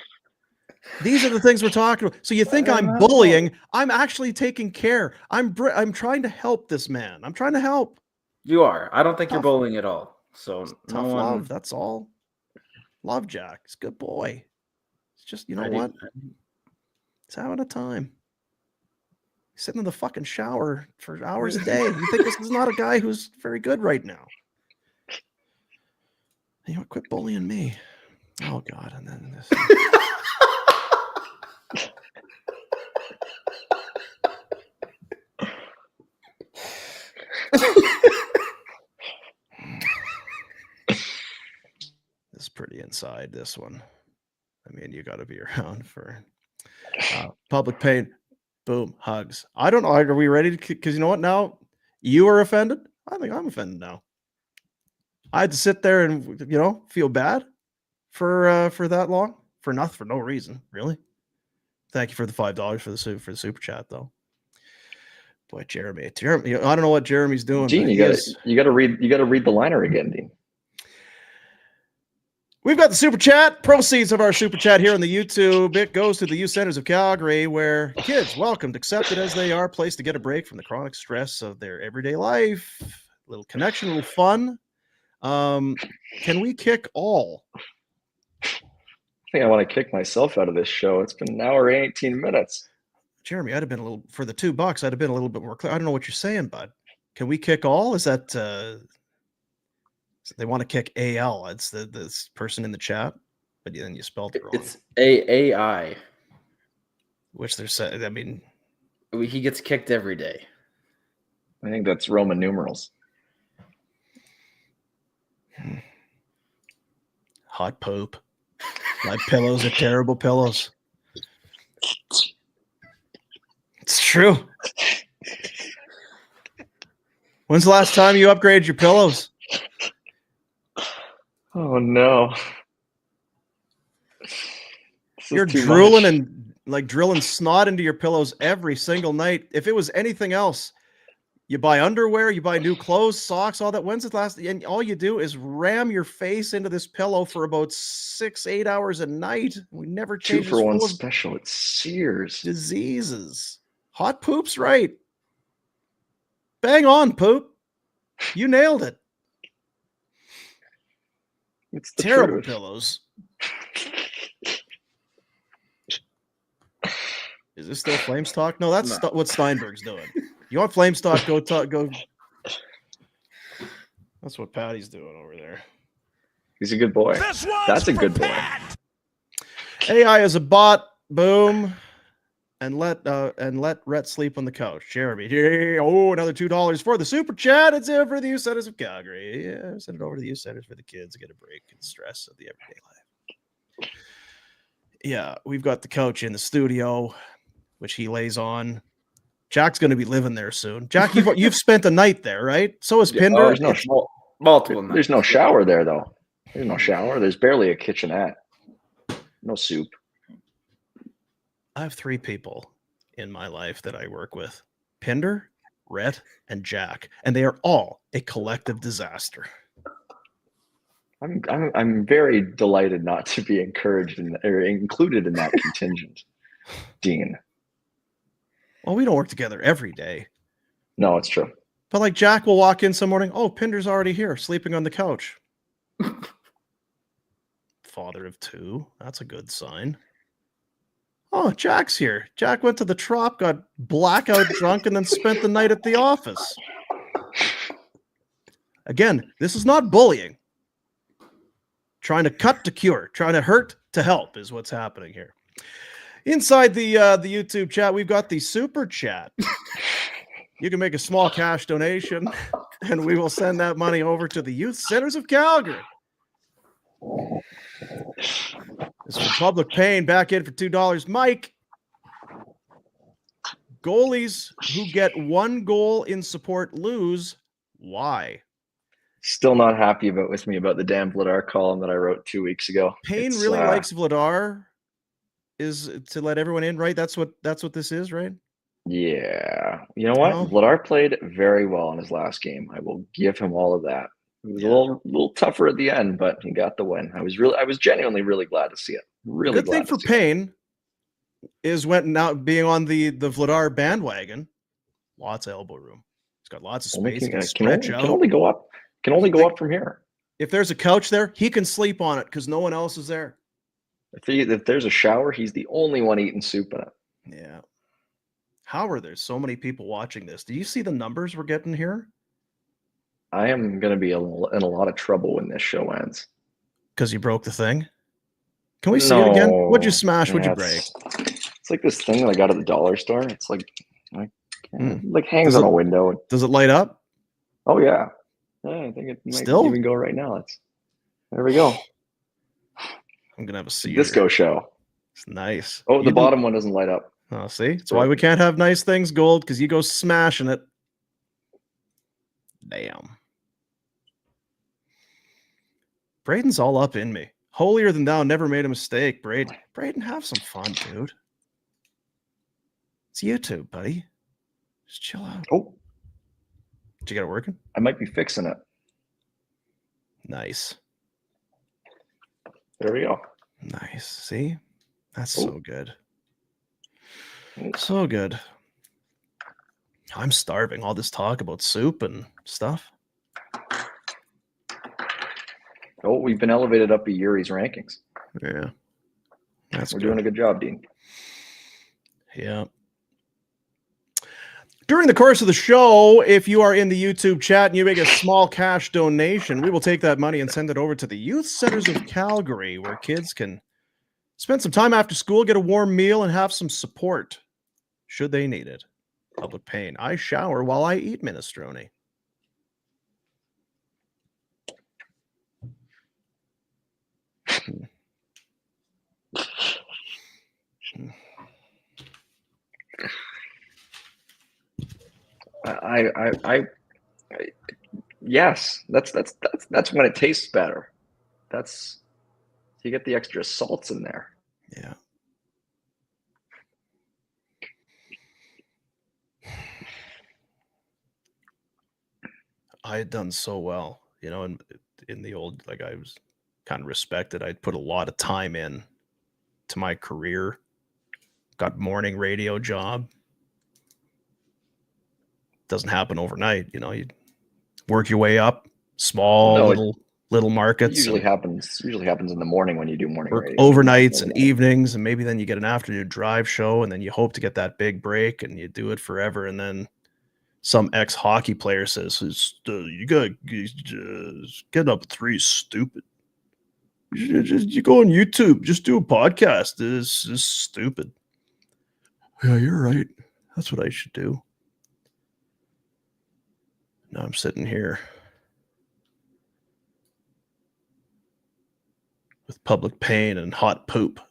These are the things we're talking about. So you think I'm bullying? I'm actually taking care. I'm trying to help this man. I'm trying to help. You are. I don't think you're bullying at all. So tough love. That's all. Love Jack. He's a good boy. It's just, you know what? He's having a time. He's sitting in the fucking shower for hours a day. You think this is not a guy who's very good right now? You know, quit bullying me. Oh God! And then this. This is pretty inside. This one. I mean, you got to be around for public pain. Boom, hugs. I don't know. Are we ready to? Because you know what? Now you are offended. I think I'm offended now. I had to sit there and, you know, feel bad for that long for nothing, for no reason, really. Thank you for the $5 for the super chat, though. Boy, Jeremy, I don't know what Jeremy's doing. Dean, you got to read the liner again, Dean. We've got the super chat. Proceeds of our super chat here on the YouTube. It goes to the Youth Centers of Calgary, where kids, welcomed, accepted as they are, placed to get a break from the chronic stress of their everyday life. A little connection, a little fun. Can we kick all? I think I want to kick myself out of this show. It's been an hour and 18 minutes. Jeremy, I'd have been a little for the $2. I'd have been a little bit more clear. I don't know what you're saying, bud. Can we kick all? Is that they want to kick AL? It's this person in the chat, but then you spelled it wrong. It's AAI, which they're saying. I mean, he gets kicked every day. I think that's Roman numerals. Hot poop. My pillows are terrible pillows. It's true. When's the last time you upgraded your pillows? Oh no. You're drooling and like drilling snot into your pillows every single night. If it was anything else, you buy underwear, you buy new clothes, socks, all that. When's the last? And all you do is ram your face into this pillow for about 6-8 hours a night. We never change. 2-for-1 special at Sears. Diseases. Hot poop's right. Bang on, poop. You nailed it. It's the terrible truth. Pillows. Is this still Flames Talk? No, that's what Steinberg's doing. You want Flames Talk? Go talk. Go. That's what Patty's doing over there. He's a good boy. That's a good boy. AI is a bot. Boom. And let Rhett sleep on the couch. Jeremy. Oh, another $2 for the super chat. It's here for the Youth Centers of Calgary. Yeah, send it over to the Youth Centers for the kids to get a break and stress of the everyday life. Yeah, we've got the couch in the studio, which he lays on. Jack's going to be living there soon. Jack, you've spent a night there, right? So is Pinder. There's no multiple nights. There's no shower there, though. There's no shower. There's barely a kitchenette. No soup. I have 3 people in my life that I work with: Pinder, Rhett, and Jack, and they are all a collective disaster. I'm very delighted not to be encouraged or included in that contingent, Dean. Well, we don't work together every day. No, it's true. But like Jack will walk in some morning, oh, Pinder's already here, sleeping on the couch. Father of 2. That's a good sign. Oh, Jack's here. Jack went to the Trop, got blackout drunk, and then spent the night at the office. Again, this is not bullying. Trying to cut to cure, trying to hurt to help is what's happening here. Inside the YouTube chat, we've got the super chat. You can make a small cash donation, and we will send that money over to the Youth Centers of Calgary. This is Public Pain back in for $2. Mike, goalies who get 1 goal in support lose. Why? Still not happy with me about the damn Vladar column that I wrote 2 weeks ago. Payne really likes Vladar. Is to let everyone in, right? That's what this is, right? Yeah. You know what? Vladar played very well in his last game. I will give him all of that. It was a little tougher at the end, but he got the win. I was genuinely really glad to see it. Really good thing for Payne is when now being on the Vladar bandwagon. Lots of elbow room. He's got lots of space. Can only go up. Can only go up from here. If there's a couch there, he can sleep on it because no one else is there. If there's a shower, he's the only one eating soup in it. Yeah. How are there so many people watching this? Do you see the numbers we're getting here? I am going to be in a lot of trouble when this show ends. Because you broke the thing? Can we see it again? What'd you smash? What'd you break? It's like this thing that I got at the dollar store. It's like hangs on a window. Does it light up? Oh, yeah. I think it might even go right now. There we go. I'm going to have a see. Disco show. It's nice. Oh, the bottom one doesn't light up. Oh, see? That's why we can't have nice things, Gould, because you go smashing it. Damn. Braden's all up in me. Holier than thou, never made a mistake, Braden. Braden, have some fun, dude. It's YouTube, buddy. Just chill out. Oh. Did you get it working? I might be fixing it. Nice. There we go. Nice. See? That's so good. So good. I'm starving. All this talk about soup and stuff. Oh, we've been elevated up to Yuri's rankings. Yeah. We're doing a good job, Dean. Yeah. During the course of the show, if you are in the YouTube chat and you make a small cash donation, we will take that money and send it over to the Youth Centers of Calgary, where kids can spend some time after school, get a warm meal, and have some support should they need it. Public Pain. I shower while I eat minestrone. Yes, that's when it tastes better. You get the extra salts in there. Yeah. I had done so well, in the old, like, I was kind of respected. I'd put a lot of time in to my career. Got morning radio job. Doesn't happen overnight, you work your way up, little markets. It usually happens in the morning when you do morning work radio. Overnights and evenings, and maybe then you get an afternoon drive show, and then you hope to get that big break, and you do it forever, and then some ex-hockey player says, you got getting up at 3 is stupid. You go on YouTube, just do a podcast. This is stupid. Yeah, you're right. That's what I should do. Now I'm sitting here with Public Pain and hot poop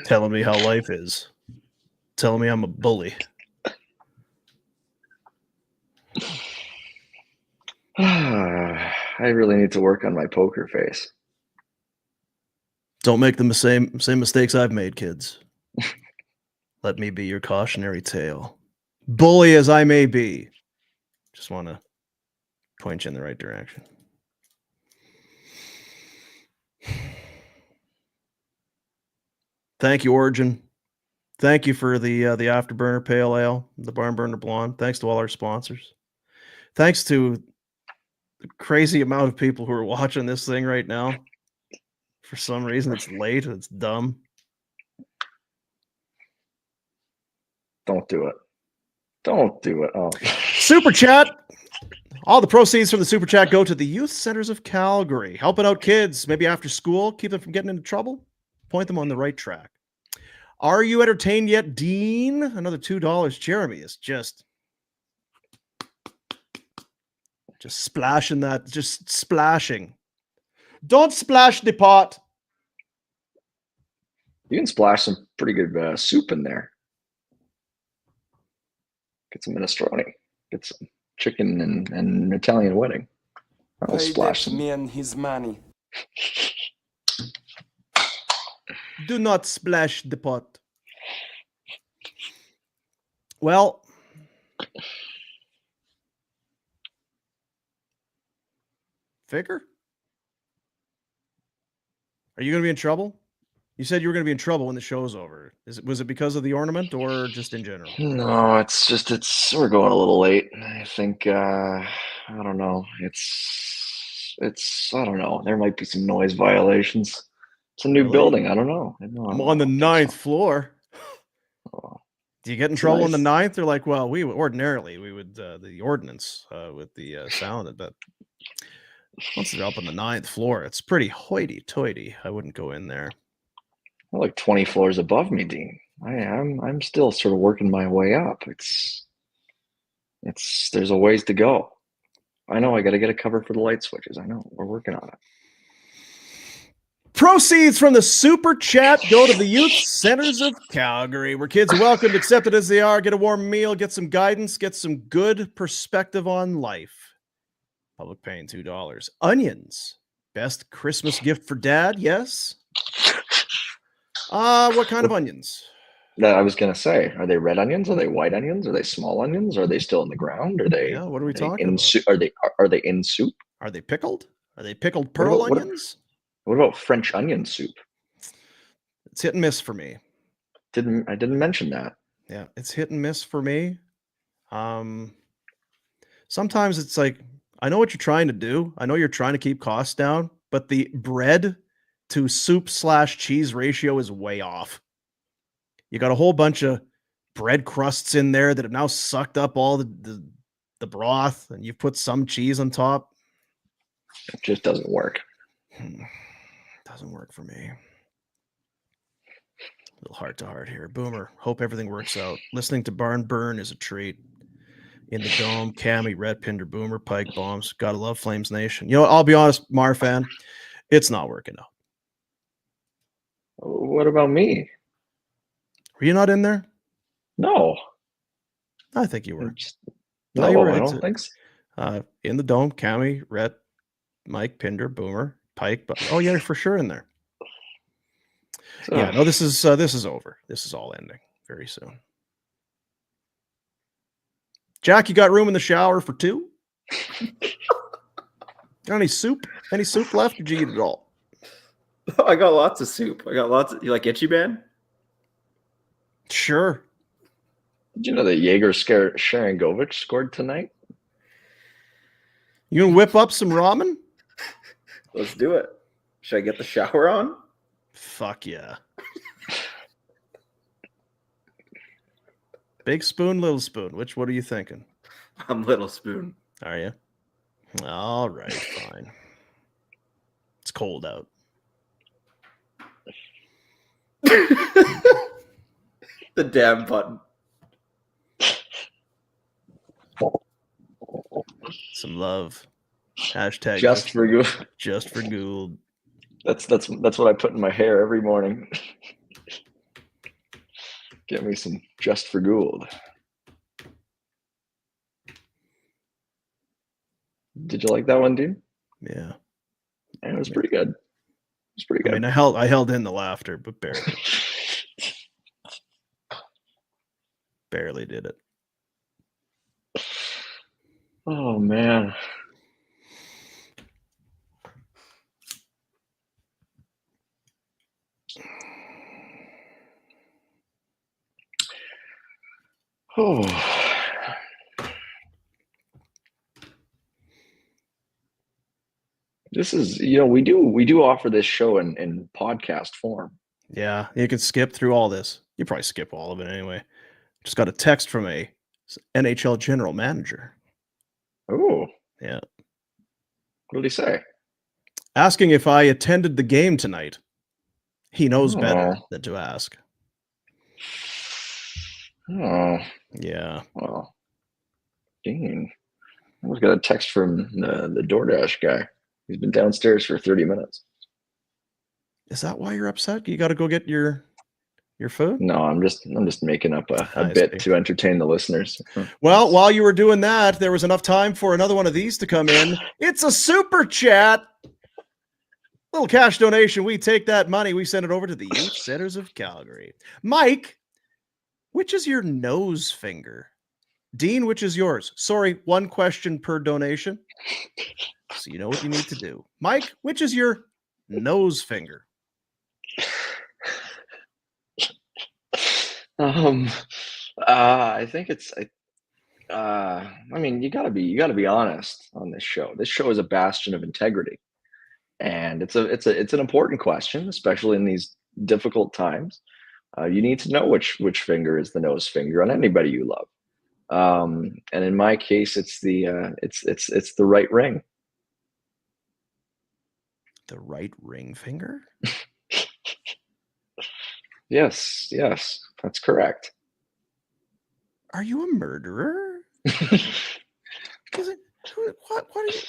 telling me how life is, telling me I'm a bully. I really need to work on my poker face. Don't make the same mistakes I've made, kids. Let me be your cautionary tale. Bully as I may be, just want to point you in the right direction. Thank you, Origin. Thank you for the Afterburner Pale Ale, the Barn Burner Blonde. Thanks to all our sponsors. Thanks to the crazy amount of people who are watching this thing right now. For some reason, it's late. It's dumb. Don't do it. Don't do it. Oh. Super Chat. All the proceeds from the Super Chat go to the Youth Centers of Calgary, helping out kids, maybe after school, keep them from getting into trouble, point them on the right track. Are you entertained yet, Dean? Another $2. Jeremy is just splashing that, just splashing. Don't splash the pot. You can splash some pretty good soup in there. Get some minestrone. Get some chicken and Italian wedding. I'll splash some. Me and his money. Do not splash the pot. Well, Ficker? Are you going to be in trouble? You said you were going to be in trouble when the show's over. Was it because of the ornament or just in general? No, we're going a little late. I think I don't know. It's I don't know. There might be some noise violations. It's a new building. I don't know. I'm on the 9th floor. Oh, do you get in trouble on the 9th? They're like, well, we would the ordinance with the sound, but once they're up on the 9th floor, it's pretty hoity-toity. I wouldn't go in there. They're like 20 floors above me, Dean. I'm still sort of working my way up. There's a ways to go. I know I got to get a cover for the light switches. I know we're working on it. Proceeds from the Super Chat go to the Youth Centers of Calgary, where kids are welcomed, accepted as they are, get a warm meal, get some guidance, get some good perspective on life. Public paying $2. Onions, best Christmas gift for dad, yes? What kind of onions? I was going to say, are they red onions? Are they white onions? Are they small onions? Are they still in the ground? Are they? Yeah, what are we talking about? Are they in soup? Are they pickled? Are they pickled pearl onions? What about French onion soup? It's hit and miss for me. I didn't mention that. Yeah, it's hit and miss for me. Sometimes it's like, I know what you're trying to do. I know you're trying to keep costs down, but the bread to soup/cheese ratio is way off. You got a whole bunch of bread crusts in there that have now sucked up all the broth, and you've put some cheese on top. It just doesn't work. Doesn't work for me. A little heart to heart here. Boomer, hope everything works out. Listening to Barn Burn is a treat. In the Dome, Cammy, Red Pinder, Boomer, Pike Bombs. Gotta love Flames Nation. You know, I'll be honest, Marfan, it's not working out. What about me? Were you not in there? No. I think you were. No, you were. I don't think so. In the Dome, Cammy, Red, Mike, Pinder, Boomer, Pike. But oh yeah, for sure in there. So, yeah, no, this is over. This is all ending very soon. Jack, you got room in the shower for two? Got any soup? Any soup left? Or did you eat it all? I got lots of soup. You like Itchy Man? Sure. Did you know that Jaeger Sharangovich scored tonight? You gonna whip up some ramen? Let's do it. Should I get the shower on? Fuck yeah. Big spoon, little spoon. What are you thinking? I'm little spoon. Are you? All right, fine. It's cold out. The damn button. Some love. Hashtag just for Gould. Just for Gould. That's what I put in my hair every morning. Get me some Just for Gould. Did you like that one, dude? Yeah. It was pretty good. It was pretty good. I mean, I held in the laughter, but barely. Barely did it. Oh, man. Oh. This is, we do offer this show in podcast form. Yeah, you can skip through all this. You probably skip all of it anyway. Just got a text from a NHL general manager. Oh. Yeah. What did he say? Asking if I attended the game tonight. He knows better than to ask. Oh. Yeah. Well, Dean. I just got a text from the DoorDash guy. He's been downstairs for 30 minutes. Is that why you're upset? You got to go get your food? No, I'm just making up a bit to entertain the listeners. Well, while you were doing that, there was enough time for another one of these to come in. It's a super chat. Little cash donation. We take that money. We send it over to the Youth Centers of Calgary. Mike, which is your nose finger? Dean, which is yours? Sorry, one question per donation. So you know what you need to do. Mike, which is your nose finger? I think it's I mean, you gotta be honest on this show. This show is a bastion of integrity. And it's an important question, especially in these difficult times. You need to know which finger is the nose finger on anybody you love. And in my case, it's the right ring. The right ring finger? Yes, that's correct. Are you a murderer? What are you?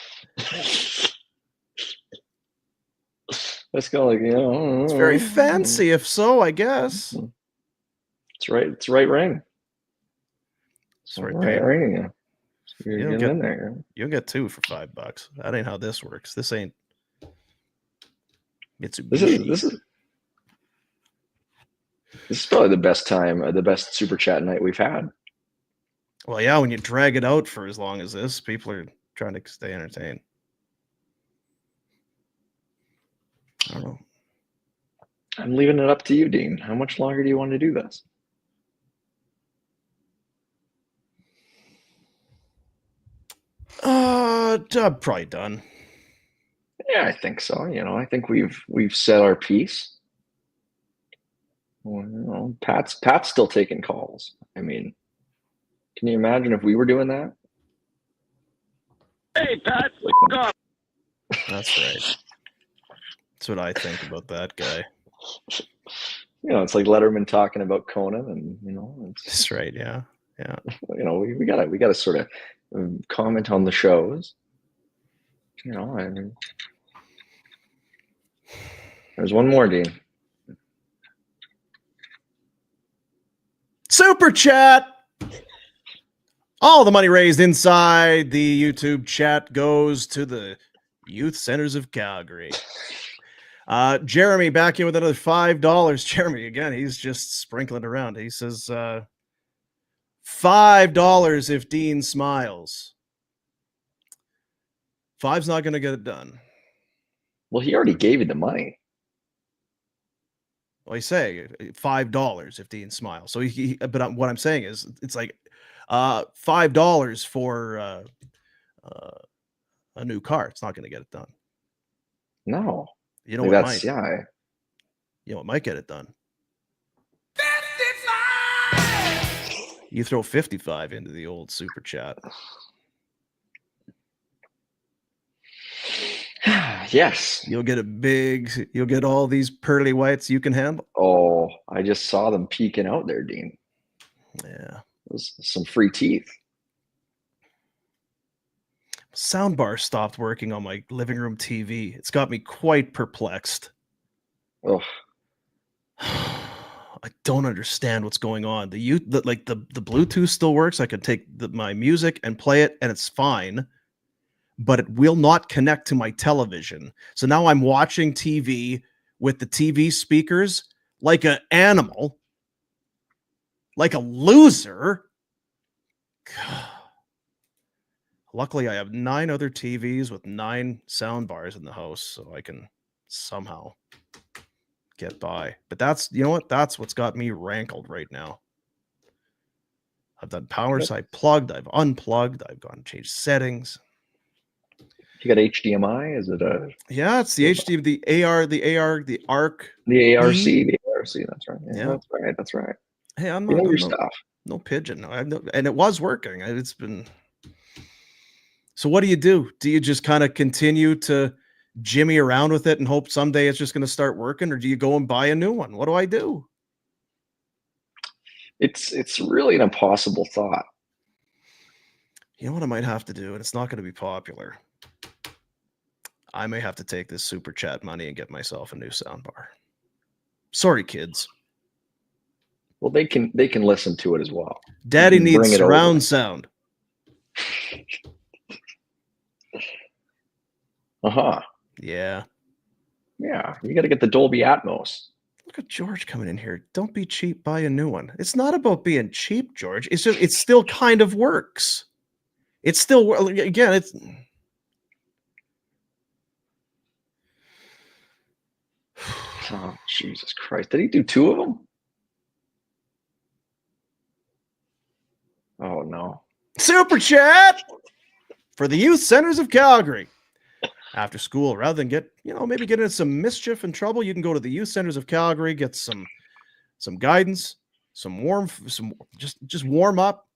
Let's go, It's very fancy, if so, I guess. It's right. It's right ring. It's right ring. Yeah. You're getting in there. You'll get two for $5. That ain't how this works. This ain't. This is probably the best super chat night we've had. Well, yeah, when you drag it out for as long as this, people are trying to stay entertained. I don't know. I'm leaving it up to you, Dean. How much longer do you want to do this? I'm probably done. Yeah, I think so. I think we've said our piece. Well, Pat's still taking calls. I mean, can you imagine if we were doing that? Hey, Pat, That's right. That's what I think about that guy. It's like Letterman talking about Conan, and that's right. Yeah. We gotta sort of comment on the shows. I mean, there's one more, Dean. Super chat. All the money raised inside the YouTube chat goes to the Youth Centers of Calgary. Jeremy back in with another $5. Jeremy, again, he's just sprinkling around. He says $5 if Dean smiles. $5's not going to get it done. Well, he already gave you the money. Well, I say $5 if Dean smiles. So but what I'm saying is, it's like $5 for a new car. It's not going to get it done. No, you know what might? Yeah, you know what might get it done. 55! You throw 55 into the old super chat. Yes. You'll get all these pearly whites you can handle. Oh, I just saw them peeking out there, Dean. Yeah. Those, some free teeth. Soundbar stopped working on my living room TV. It's got me quite perplexed. Oh. I don't understand what's going on. The Bluetooth still works. I can take my music and play it, and it's fine. But it will not connect to my television. So now I'm watching TV with the TV speakers like an animal, like a loser. Luckily, I have 9 other TVs with 9 sound bars in the house, so I can somehow get by. But that's, you know what? That's what's got me rankled right now. I've done power, so I plugged, I've unplugged, I've gone and changed settings. You got HDMI? Is it a? Yeah, it's the HD, the ARC, the ARC, the ARC. That's right. Yeah, that's right. Hey, I'm not your stuff. No pigeon, and it was working. It's been. So what do? Do you just kind of continue to jimmy around with it and hope someday it's just going to start working, or do you go and buy a new one? What do I do? It's really an impossible thought. You know what I might have to do, and it's not going to be popular. I may have to take this super chat money and get myself a new soundbar. Sorry, kids. Well, they can listen to it as well. Daddy needs surround sound. Yeah. Yeah, you got to get the Dolby Atmos. Look at George coming in here. Don't be cheap, buy a new one. It's not about being cheap, George. It's just, it still kind of works. It's still, again, it's... Oh, Jesus Christ. Did he do 2 of them? Oh, no. Super chat for the Youth Centers of Calgary. After school, rather than maybe get into some mischief and trouble, you can go to the Youth Centers of Calgary, get some guidance, just warm up,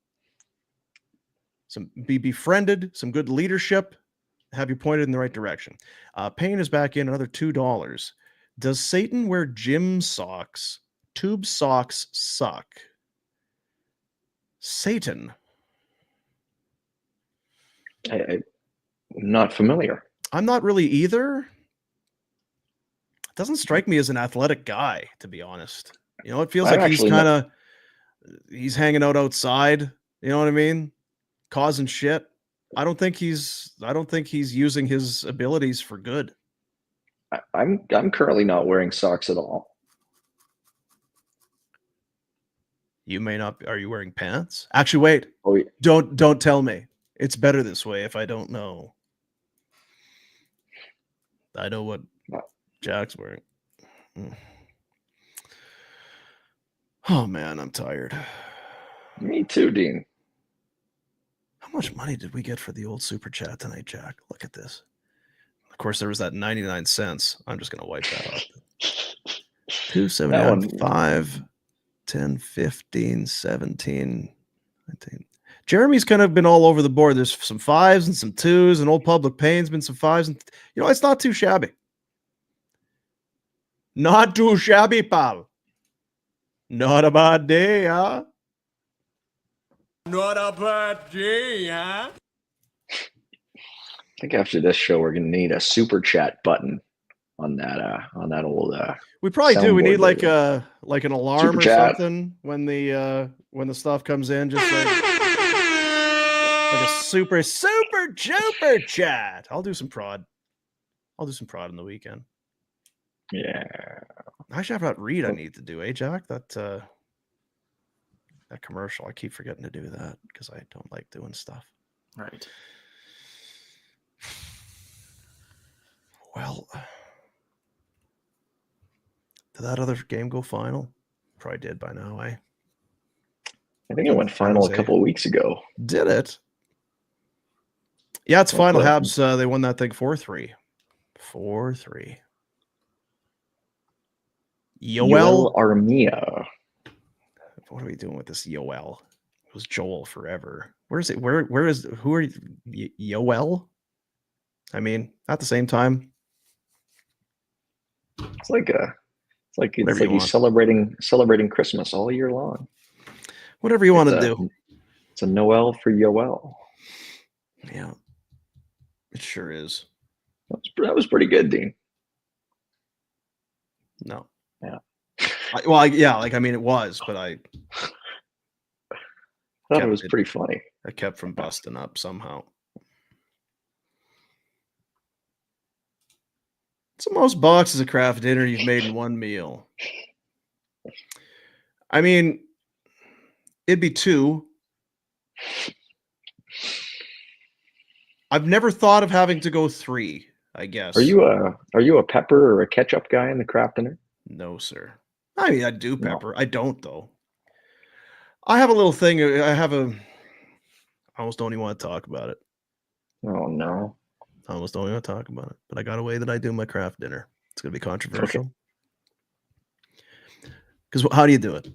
be befriended, some good leadership, have you pointed in the right direction. Payne is back in, another $2. Does Satan wear gym socks? Tube socks suck. Satan. I'm not familiar. I'm not really either. It doesn't strike me as an athletic guy, to be honest. It feels like he's hanging out outside. You know what I mean? Causing shit. I don't think he's using his abilities for good. I'm currently not wearing socks at all. You may not. Are you wearing pants? Actually, wait. Oh, yeah. Don't tell me. It's better this way if I don't know. I know what Jack's wearing. Oh man, I'm tired. Me too, Dean. How much money did we get for the old super chat tonight, Jack? Look at this. Of course, there was that 99 cents. I'm just going to wipe that off. 279, 5, 10, 15, 17, 19. Jeremy's kind of been all over the board. There's some 5s and some 2s, and Old Public Pain's been some 5s. And it's not too shabby. Not too shabby, pal. Not a bad day, huh? Not a bad day, huh? I think after this show, we're going to need a super chat button on that old. We probably do. We need like an alarm super or chat. Something when the stuff comes in, just like a super chat. I'll do some prod. on the weekend. Yeah. Actually, I've got read I need to do, Jack? That commercial. I keep forgetting to do that because I don't like doing stuff. Right. Well, did that other game go final? Probably did by now, eh? I think it went final a couple of weeks ago. Did it? Yeah, it's final. Habs, they won that thing 4-3. 4-3. Yoel Armia. What are we doing with this Yoel? It was Joel forever. Who are you? Yoel? I mean, at the same time. It's like he's celebrating Christmas all year long. Whatever you want to do. It's a Noel for Yoel. Yeah. It sure is. That was pretty good, Dean. No. Yeah. it was, but I thought it was pretty funny. I kept from busting up somehow. It's the most boxes of craft dinner you've made in one meal. I mean, it'd be 2. I've never thought of having to go 3, I guess. Are you a pepper or a ketchup guy in the craft dinner? No, sir. I mean, I do pepper. No. I don't, though. I have a little thing. I almost don't even want to talk about it. Oh, no. I almost don't even want to talk about it. But I got a way that I do my craft dinner. It's going to be controversial. Because how do you do it?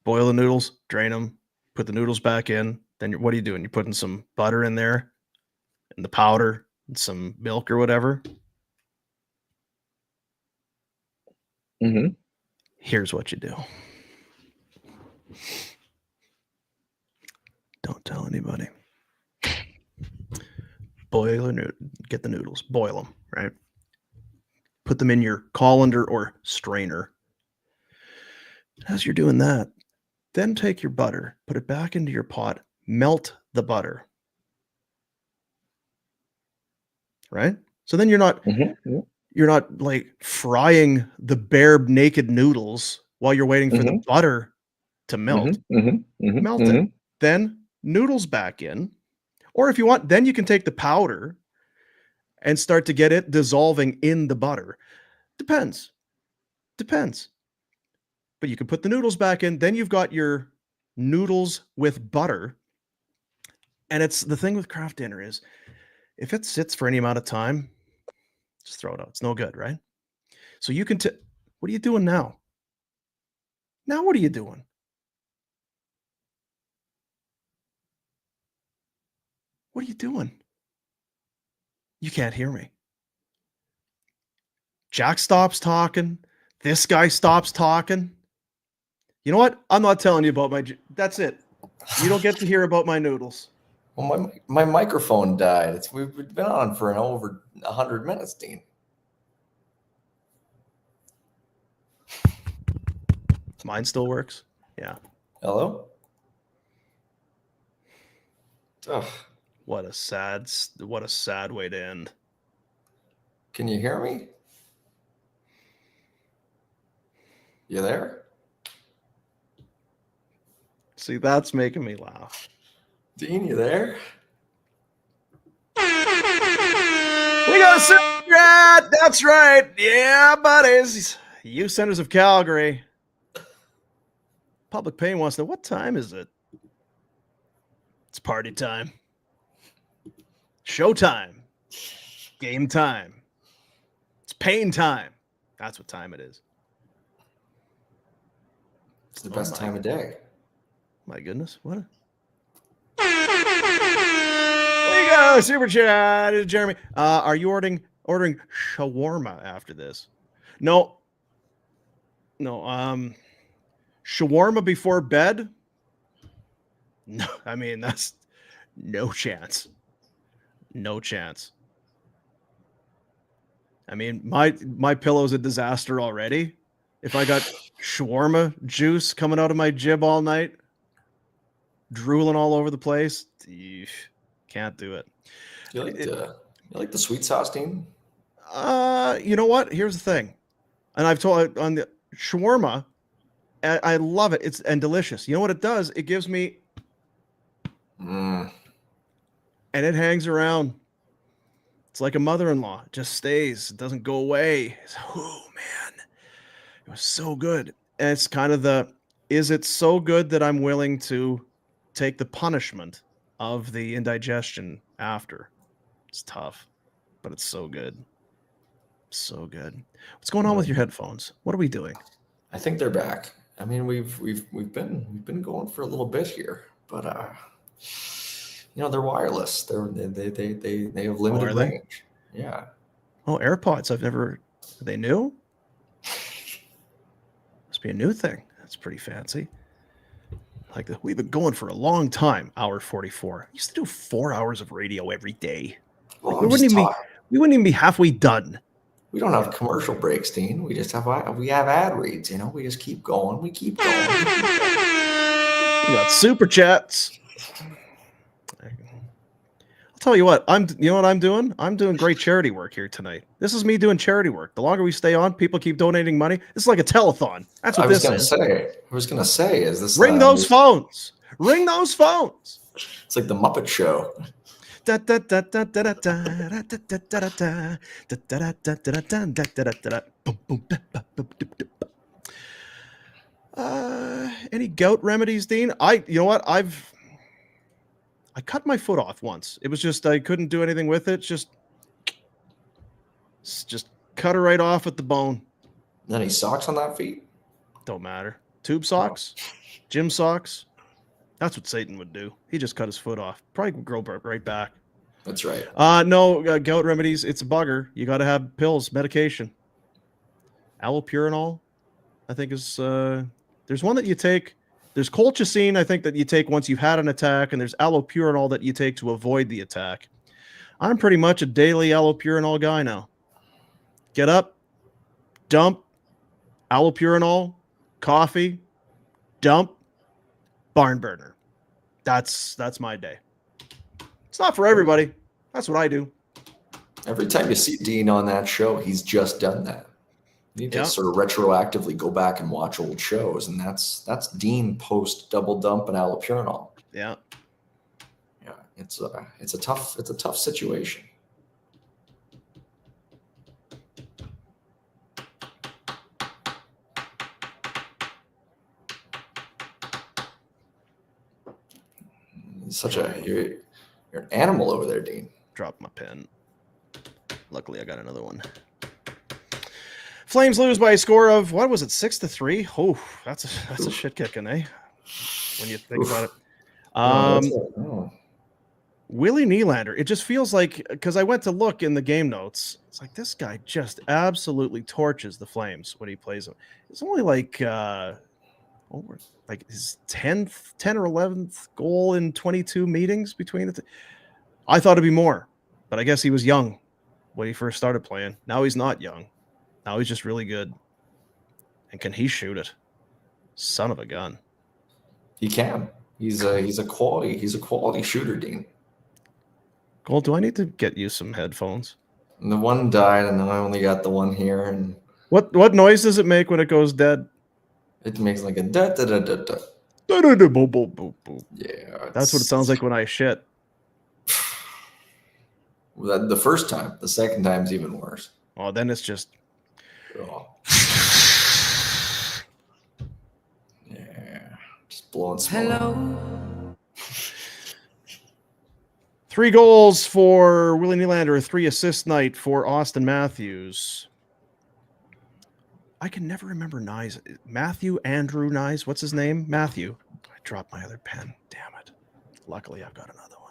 Boil the noodles, drain them, put the noodles back in. Then what are you doing? You're putting some butter in there and the powder and some milk or whatever. Mm-hmm. Here's what you do. Don't tell anybody. Get the noodles, boil them, right? Put them in your colander or strainer. As you're doing that, then take your butter, put it back into your pot, melt the butter. Right? So then you're not like frying the bare naked noodles while you're waiting for the butter to melt. Melt it. Then noodles back in. Or if you want, then you can take the powder and start to get it dissolving in the butter. Depends. But you can put the noodles back in. Then you've got your noodles with butter. And it's the thing with craft dinner is if it sits for any amount of time, just throw it out. It's no good, right? So you can what are you doing now? Now what are you doing? What are you doing? You can't hear me. Jack stops talking. This guy stops talking. You know what? I'm not telling you about that's it. You don't get to hear about my noodles. Well, my microphone died. We've been on for over 100 minutes, Dean. Mine still works. Yeah. Hello? Ugh. What a sad way to end. Can you hear me? You there? See, that's making me laugh. Dean, you there? We got a super chat. That's right. Yeah, buddies. Youth Centers of Calgary. Public Pain wants to know, what time is it? It's party time. Showtime. Game time. It's pain time. That's what time it is. It's the best time of day. My goodness. What? We go. Super chat. Jeremy. Are you ordering shawarma after this? No. Shawarma before bed? No, I mean, that's no chance. No chance. I mean, my pillow's a disaster already. If I got shawarma juice coming out of my jib all night, drooling all over the place, can't do it. You like the sweet sauce, Dean? You know what? Here's the thing. And I've told on the shawarma, I love it. It's delicious. You know what it does? It gives me and it hangs around. It's like a mother-in-law. It just stays. It doesn't go away. Oh man. It was so good. And it's kind of is it so good that I'm willing to take the punishment of the indigestion after? It's tough, but it's so good. So good. What's going on with your headphones? What are we doing? I think they're back. I mean, we've been going for a little bit here, but they're wireless. They have limited range. Yeah. Oh, AirPods. Are they new? Must be a new thing. That's pretty fancy. Like that. We've been going for a long time. Hour 44. I used to do 4 hours of radio every day. Well, we wouldn't even be halfway done. We don't have commercial breaks, Dean. We just have ad reads. We just keep going. We keep going. We got super chats. I'll tell you what. You know what I'm doing? I'm doing great charity work here tonight. This is me doing charity work. The longer we stay on, people keep donating money. This is like a telethon. That's what this is. I was gonna say, is this ring those phones? Ring those phones. It's like the Muppet Show. Any gout remedies, Dean? You know what? I cut my foot off once. It was just I couldn't do anything with it. Just cut it right off at the bone. Any socks on that feet? Don't matter. Tube socks, gym socks. That's what Satan would do. He just cut his foot off. Probably grow right back. That's right. No, gout remedies. It's a bugger. You got to have pills, medication. Allopurinol, I think is. There's one that you take. There's colchicine, I think, that you take once you've had an attack, and there's allopurinol that you take to avoid the attack. I'm pretty much a daily allopurinol guy now. Get up, dump, allopurinol, coffee, dump, barn burner. That's my day. It's not for everybody. That's what I do. Every time you see Dean on that show, he's just done that. You need to sort of retroactively go back and watch old shows, and that's Dean post double dump and allopurinol. Yeah. Yeah, it's a tough situation. You're an animal over there, Dean. Dropped my pen. Luckily, I got another one. Flames lose by a score of, what was it, 6-3? Oh, that's a shit kicking, eh? When you think about it. Willie Nylander. It just feels like, because I went to look in the game notes, it's like this guy just absolutely torches the Flames when he plays them. It's only like his 10th or 11th goal in 22 meetings between the I thought it'd be more, but I guess he was young when he first started playing. Now he's not young. Now he's just really good. And can he shoot it? Son of a gun. He can. He's a quality shooter, Dean. Gould, do I need to get you some headphones? And the one died, and then I only got the one here. And what noise does it make when it goes dead? It makes like a da da da da da. Da, da, da, boom, boom, boom, boom. Yeah, that's what it sounds like when I shit. The first time, the second time's even worse. Oh, then it's just. Oh. Yeah, just blowing smoke. Hello. 3 goals for Willie Nylander, a 3 assist night for Austin Matthews. I can never remember Nyes. Matthew Andrew Nyes. What's his name? Matthew. I dropped my other pen. Damn it. Luckily, I've got another one.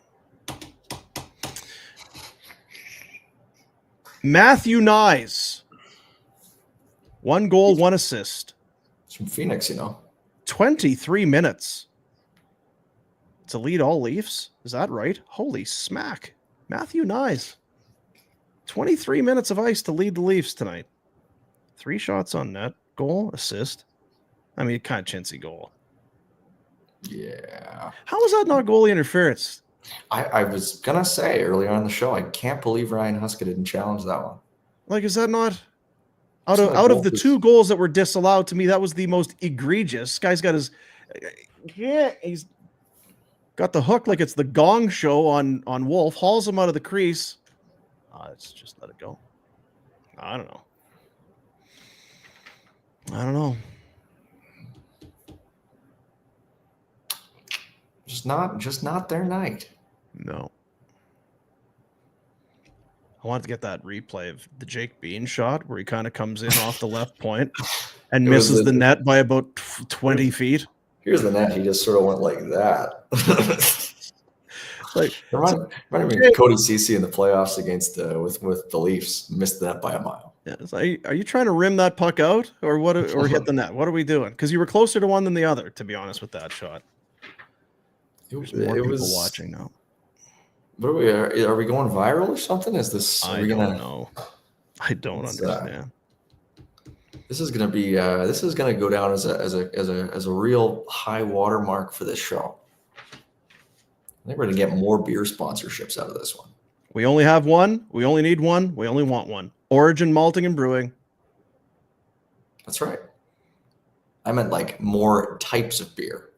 Matthew Nyes. 1 goal, 1 assist. It's from Phoenix, 23 minutes to lead all Leafs. Is that right? Holy smack. Matthew Nyes. 23 minutes of ice to lead the Leafs tonight. 3 shots on net. Goal, assist. I mean, kind of chintzy goal. Yeah. How is that not goalie interference? I was going to say earlier on the show, I can't believe Ryan Huska didn't challenge that one. Like, is that not... Out of the 2 goals that were disallowed, to me, that was the most egregious. This guy's got his... Yeah, he's got the hook like it's the Gong Show on Wolf. Hauls him out of the crease. Let's just let it go. I don't know. Just not their night. No. I wanted to get that replay of the Jake Bean shot where he kind of comes in off the left point and misses the net by about 20 feet. Here's the net. He just sort of went like that. Remember me, Cody Ceci in the playoffs against with the Leafs missed the net by a mile. Yeah, it's like, are you trying to rim that puck out or what? Or hit the net? What are we doing? Because you were closer to one than the other, to be honest, with that shot. There's more people watching now. What are we going viral or something? Is this? I don't know. I don't understand. This is gonna be this is gonna go down as a real high watermark for this show. I think we're gonna get more beer sponsorships out of this one. We only have one. We only need one. We only want one. Origin Malting and Brewing. That's right. I meant like more types of beer.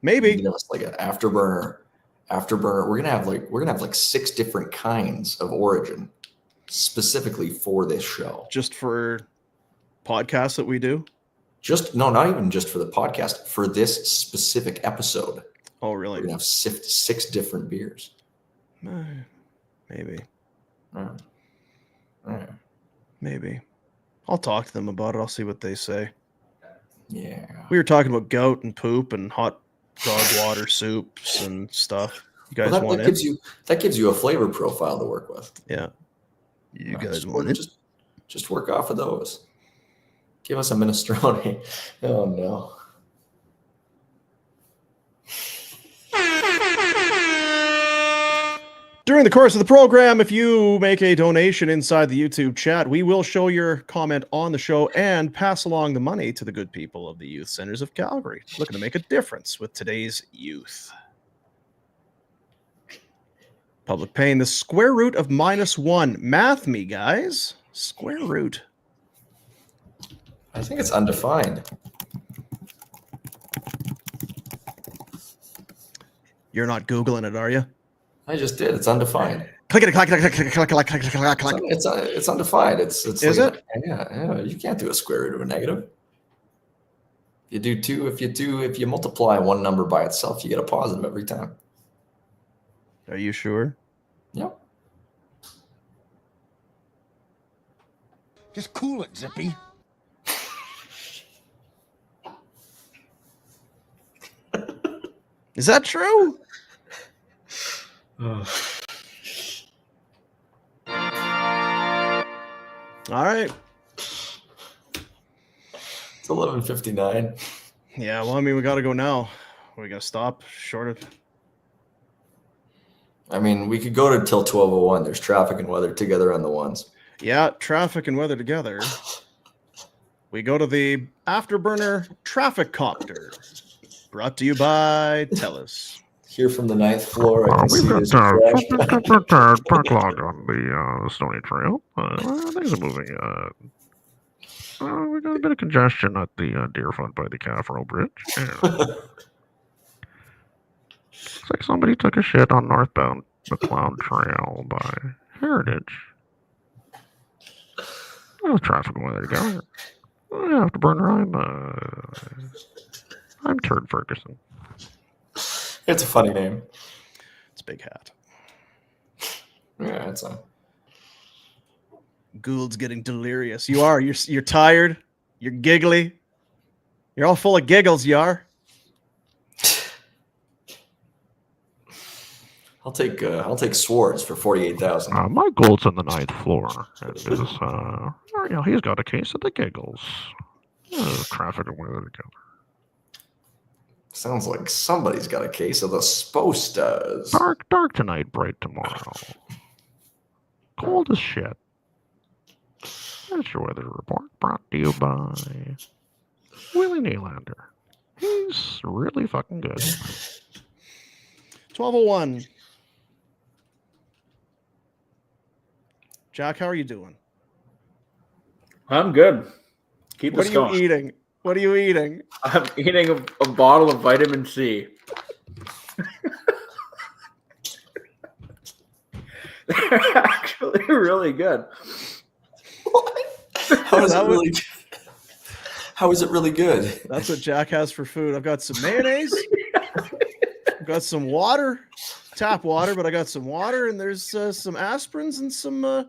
Maybe. You know, it's like an afterburner. We're gonna have like 6 different kinds of Origin specifically for this show. Just for podcasts that we do? Not even just for the podcast, for this specific episode. Oh, really? We're gonna have 6 different beers. Maybe. Maybe. I'll talk to them about it. I'll see what they say. Yeah. We were talking about goat and poop and hot dog water soups and stuff. You guys want it? That gives you a flavor profile to work with. Yeah. You guys want it? Just work off of those. Give us a minestrone. Oh no. During the course of the program, if you make a donation inside the YouTube chat, we will show your comment on the show and pass along the money to the good people of the Youth Centers of Calgary, looking to make a difference with today's youth. Public pain, the square root of -1. Math me, guys. Square root. I think it's undefined. You're not Googling it, are you? I just did. It's undefined. Click it, click. It's undefined. It's Is like it? Yeah. You can't do a square root of a negative. You do two. If you multiply one number by itself, you get a positive every time. Are you sure? Yep. Just cool it, Zippy. Is that true? Oh. All right. It's 11:59. Yeah, well, I mean, we got to go now. We got to stop short of... I mean, we could go to till 12:01. There's traffic and weather together on the ones. Yeah, traffic and weather together. We go to the Afterburner Traffic Copter. Brought to you by TELUS. Here from the 9th floor, I can see this backlog on the Stony Trail. Things are moving. We got a bit of congestion at the deer front by the Caffro Bridge. Looks like somebody took a shit on northbound McLeod Trail by Heritage. Well, traffic and weather together. Afterburner, I'm Turd Ferguson. It's a funny name. It's a big hat. Yeah, it's a... Gould's getting delirious. You are. You're tired. You're giggly. You're all full of giggles, you are. I'll take Swords for 48,000. My Gould's on the 9th floor. He's got a case of the giggles. Traffic and weather together. Sounds like somebody's got a case of the Spostas. Dark tonight, bright tomorrow. Cold as shit. That's your weather report brought to you by Willie Nylander. He's really fucking good. 12:01. Jack, how are you doing? I'm good. Keep What us are you going. eating? What are you eating? I'm eating a bottle of vitamin C. They're actually really good. How is it really? How is it really good? That's what Jack has for food. I've got some mayonnaise. I've got some water, tap water, but I got some water, and there's some aspirins and some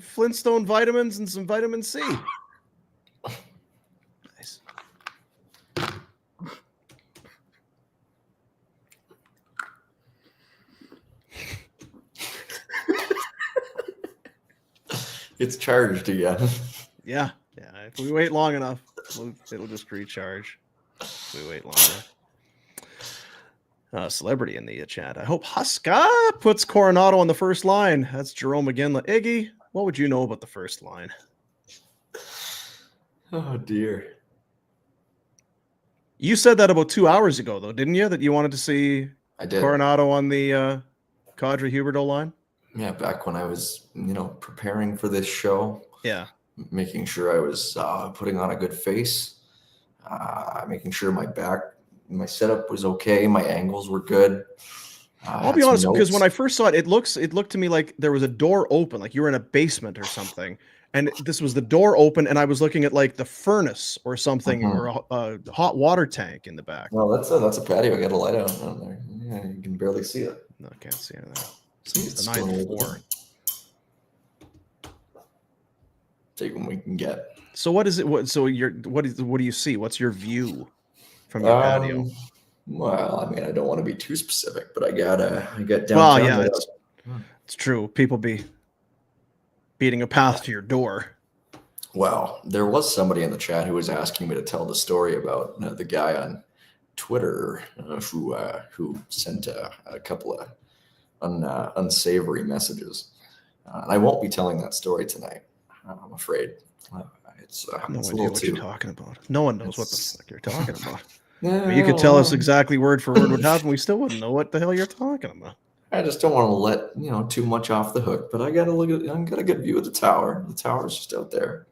Flintstone vitamins and some vitamin C. Nice. It's charged again. Yeah. If we wait long enough, it'll just recharge. If we wait long enough. Celebrity in the chat. I hope Huska puts Coronato on the first line. That's Jerome McGinley. Iggy, what would you know about the first line? Oh, dear. You said that about 2 hours ago, though, didn't you? That you wanted to see Coronato on the Kadri Huberdeau line? Yeah, back when I was, preparing for this show. Yeah. Making sure I was putting on a good face. Making sure my setup was okay. My angles were good. I'll be honest, because when I first saw it, it looked to me like there was a door open, like you were in a basement or something. And this was the door open, and I was looking at like the furnace or something, or a hot water tank in the back. Well, that's a patio. I got a light on there. Yeah, you can barely see it. No, I can't see anything. It's the night before. Take what we can get. So what is it? What do you see? What's your view from your patio? Well, I mean, I don't want to be too specific, but I got downtown. Well, yeah, it's true. People be beating a path to your door. Well, there was somebody in the chat who was asking me to tell the story about the guy on Twitter who sent a couple of unsavory messages. And I won't be telling that story tonight, I'm afraid. It's no it's idea what you're talking about. No one knows what the fuck you're talking about. Yeah, I mean, you could tell us exactly word for word what happened. We still wouldn't know what the hell you're talking about. I just don't want to let too much off the hook. But I got a good view of the tower. The tower's just out there.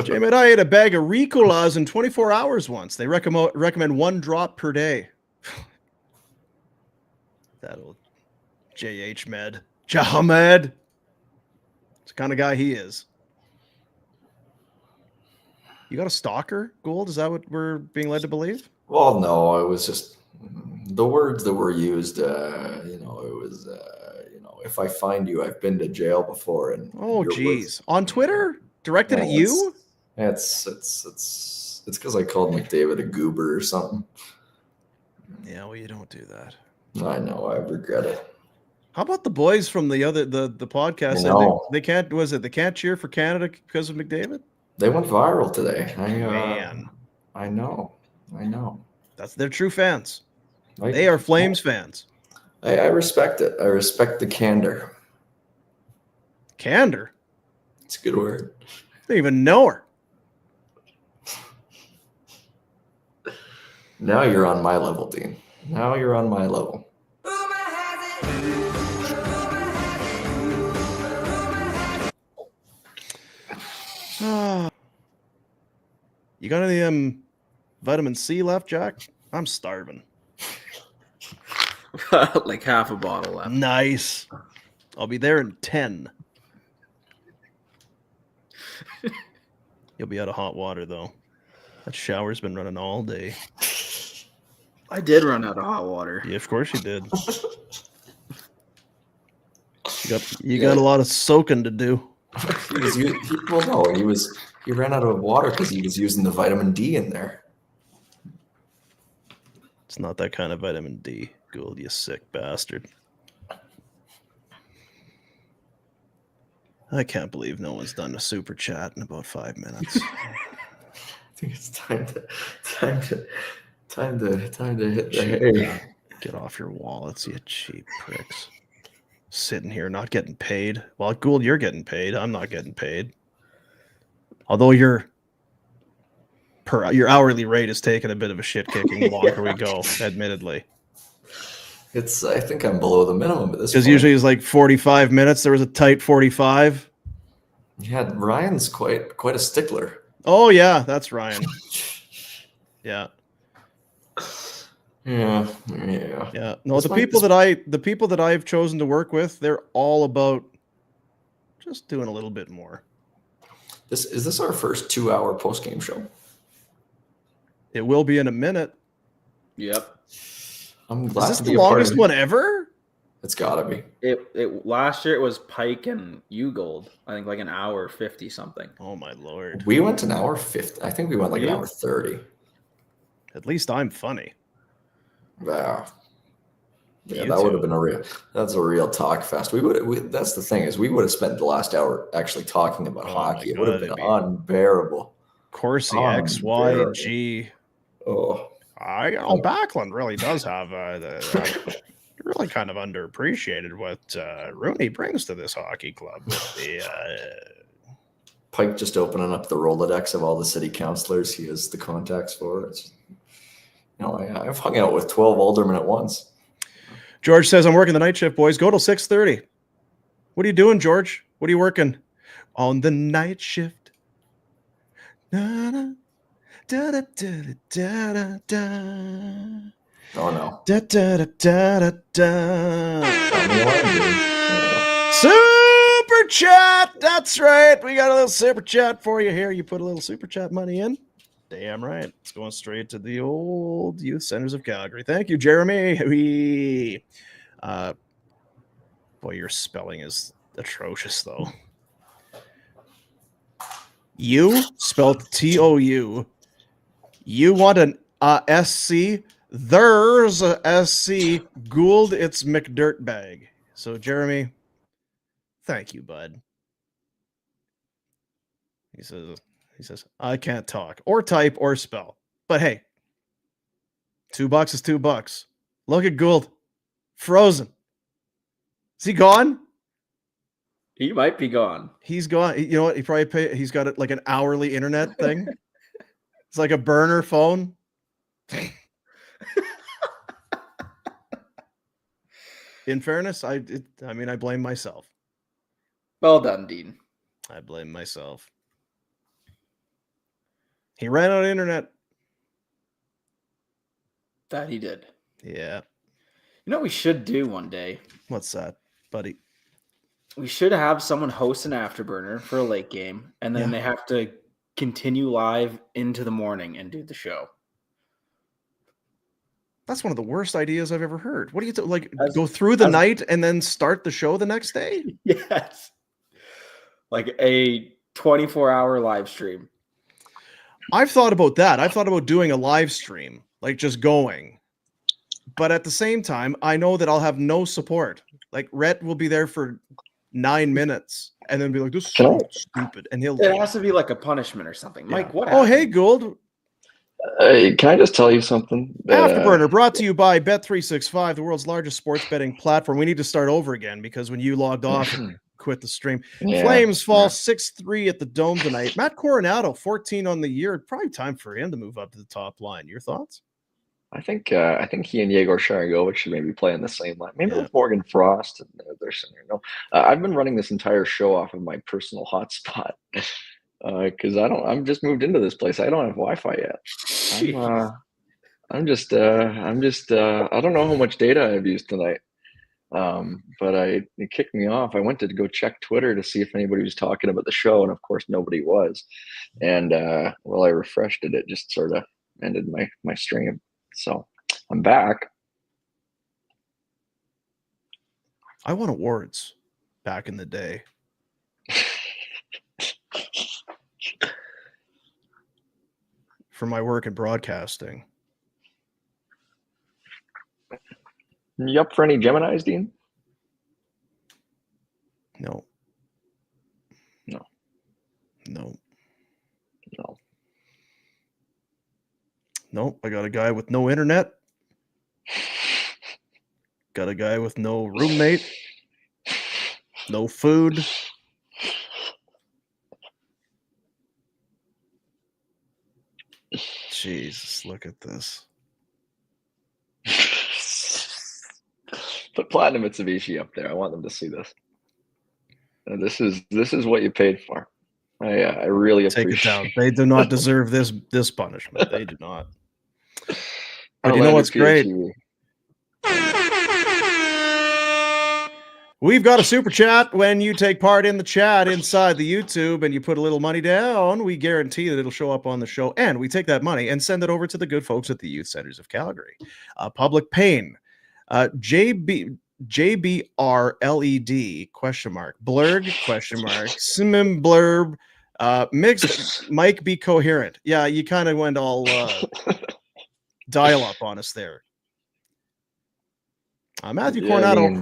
J-Med, I ate a bag of Ricolas in 24 hours once. They recommend 1 drop per day. That old J.H. Med. Jahamed. It's the kind of guy he is. You got a stalker, Gould? Is that what we're being led to believe? Well, no, it was just the words that were used. It was, if I find you, I've been to jail before. And oh, geez, on Twitter, directed at you? It's because I called McDavid a goober or something. Yeah, well, you don't do that. I know, I regret it. How about the boys from the podcast? They can't. Was it they can't cheer for Canada because of McDavid? They went viral today. Man, I know. They're true fans. They are Flames fans. I respect it. I respect the candor. Candor? It's a good word. I don't even know her. Now you're on my level, Dean. Now you're on my level. You got any vitamin C left, Jack? I'm starving. Like half a bottle left. Nice. I'll be there in 10. You'll be out of hot water, though. That shower's been running all day. I did run out of hot water. Yeah, of course you did. You got a lot of soaking to do. He ran out of water because he was using the vitamin D in there. It's not that kind of vitamin D, Gould, you sick bastard. I can't believe no one's done a super chat in about 5 minutes. I think it's time to hit the hay. Get off your wallets, you cheap pricks. Sitting here not getting paid. Well, Gould, you're getting paid. I'm not getting paid. Although your hourly rate is taking a bit of a shit kicking the longer we go, admittedly. I think I'm below the minimum at this point. Because usually it's like 45 minutes. There was a tight 45. Yeah, Ryan's quite a stickler. Oh yeah, that's Ryan. Yeah. Yeah. No, the people that I've chosen to work with, they're all about just doing a little bit more. Is this our first 2-hour post-game show? It will be in a minute. Yep. I'm glad. Is this the longest one ever? It's gotta be. It last year it was Pike and Gould. I think like an hour 50 something. Oh my lord. We went an hour 50. I think we went like an hour 30. At least I'm funny. Yeah, that would have been that's a real talk fest. That's the thing is we would have spent the last hour actually talking about hockey. It would have been unbearable. Corsi X, Y, G. Oh, Backlund really does have really kind of underappreciated what Rooney brings to this hockey club. With the Pike just opening up the Rolodex of all the city councilors he has the contacts for. It's, I've hung out with 12 aldermen at once. George says, I'm working the night shift, boys. Go till 6:30. What are you doing, George? What are you working? On the night shift. Da, da, da, da, da, da, da. Oh, no. Da, da, da, da, da, da. Super chat. That's right. We got a little super chat for you here. You put a little super chat money in. Damn right. It's going straight to the old Youth Centers of Calgary. Thank you, Jeremy. Boy, your spelling is atrocious, though. You spelled T-O-U. You want an SC? There's a SC. Gould, it's McDirtbag. So, Jeremy, thank you, bud. He says, I can't talk or type or spell. But hey, $2 is $2. Look at Gould. Frozen. Is he gone? He might be gone. He's gone. You know what? He's got like an hourly internet thing. It's like a burner phone. In fairness, I blame myself. Well done, Dean. I blame myself. He ran out of internet. That he did. Yeah. You know what we should do one day? What's that, buddy? We should have someone host an Afterburner for a late game, and then they have to continue live into the morning and do the show. That's one of the worst ideas I've ever heard. What do you go through the night and then start the show the next day? Yes. Like a 24-hour live stream. I've thought about that. I've thought about doing a live stream, like just going. But at the same time, I know that I'll have no support. Like Rhett will be there for 9 minutes and then be like, this is so stupid. And it has to be like a punishment or something. Yeah. Mike, what happened? Oh, hey, Gould. Can I just tell you something? Afterburner brought to you by Bet365, the world's largest sports betting platform. We need to start over again because when you logged off and quit the stream. Flames fall 6-3 at the Dome tonight. Matt Coronato, 14 on the year. Probably time for him to move up to the top line. Your thoughts? I think he and Yegor Sharangovich should maybe play in the same line. Maybe with Morgan Frost and their center. No, I've been running this entire show off of my personal hotspot because I'm just moved into this place. I don't have Wi-Fi yet. I don't know how much data I've used tonight. But it kicked me off. I went to go check Twitter to see if anybody was talking about the show, and of course nobody was. And I refreshed it. It just sort of ended my stream. So I'm back. I won awards back in the day. For my work in broadcasting. You up for any Geminis, Dean? No. No. No. No. Nope. I got a guy with no internet. Got a guy with no roommate. No food. Jesus, look at this. Put Platinum Mitsubishi up there. I want them to see this. This is what you paid for. I really appreciate. Take it down. They do not deserve this punishment. They do not. But you know what's great? We've got a super chat. When you take part in the chat inside the YouTube and you put a little money down, we guarantee that it'll show up on the show. And we take that money and send it over to the good folks at the Youth Centers of Calgary. Public Pain. JBRLED ? Blurg ? Simim blurb. Mixed. Mike, be coherent. Yeah, you kind of went all dial up on us there. Matthew Coronato.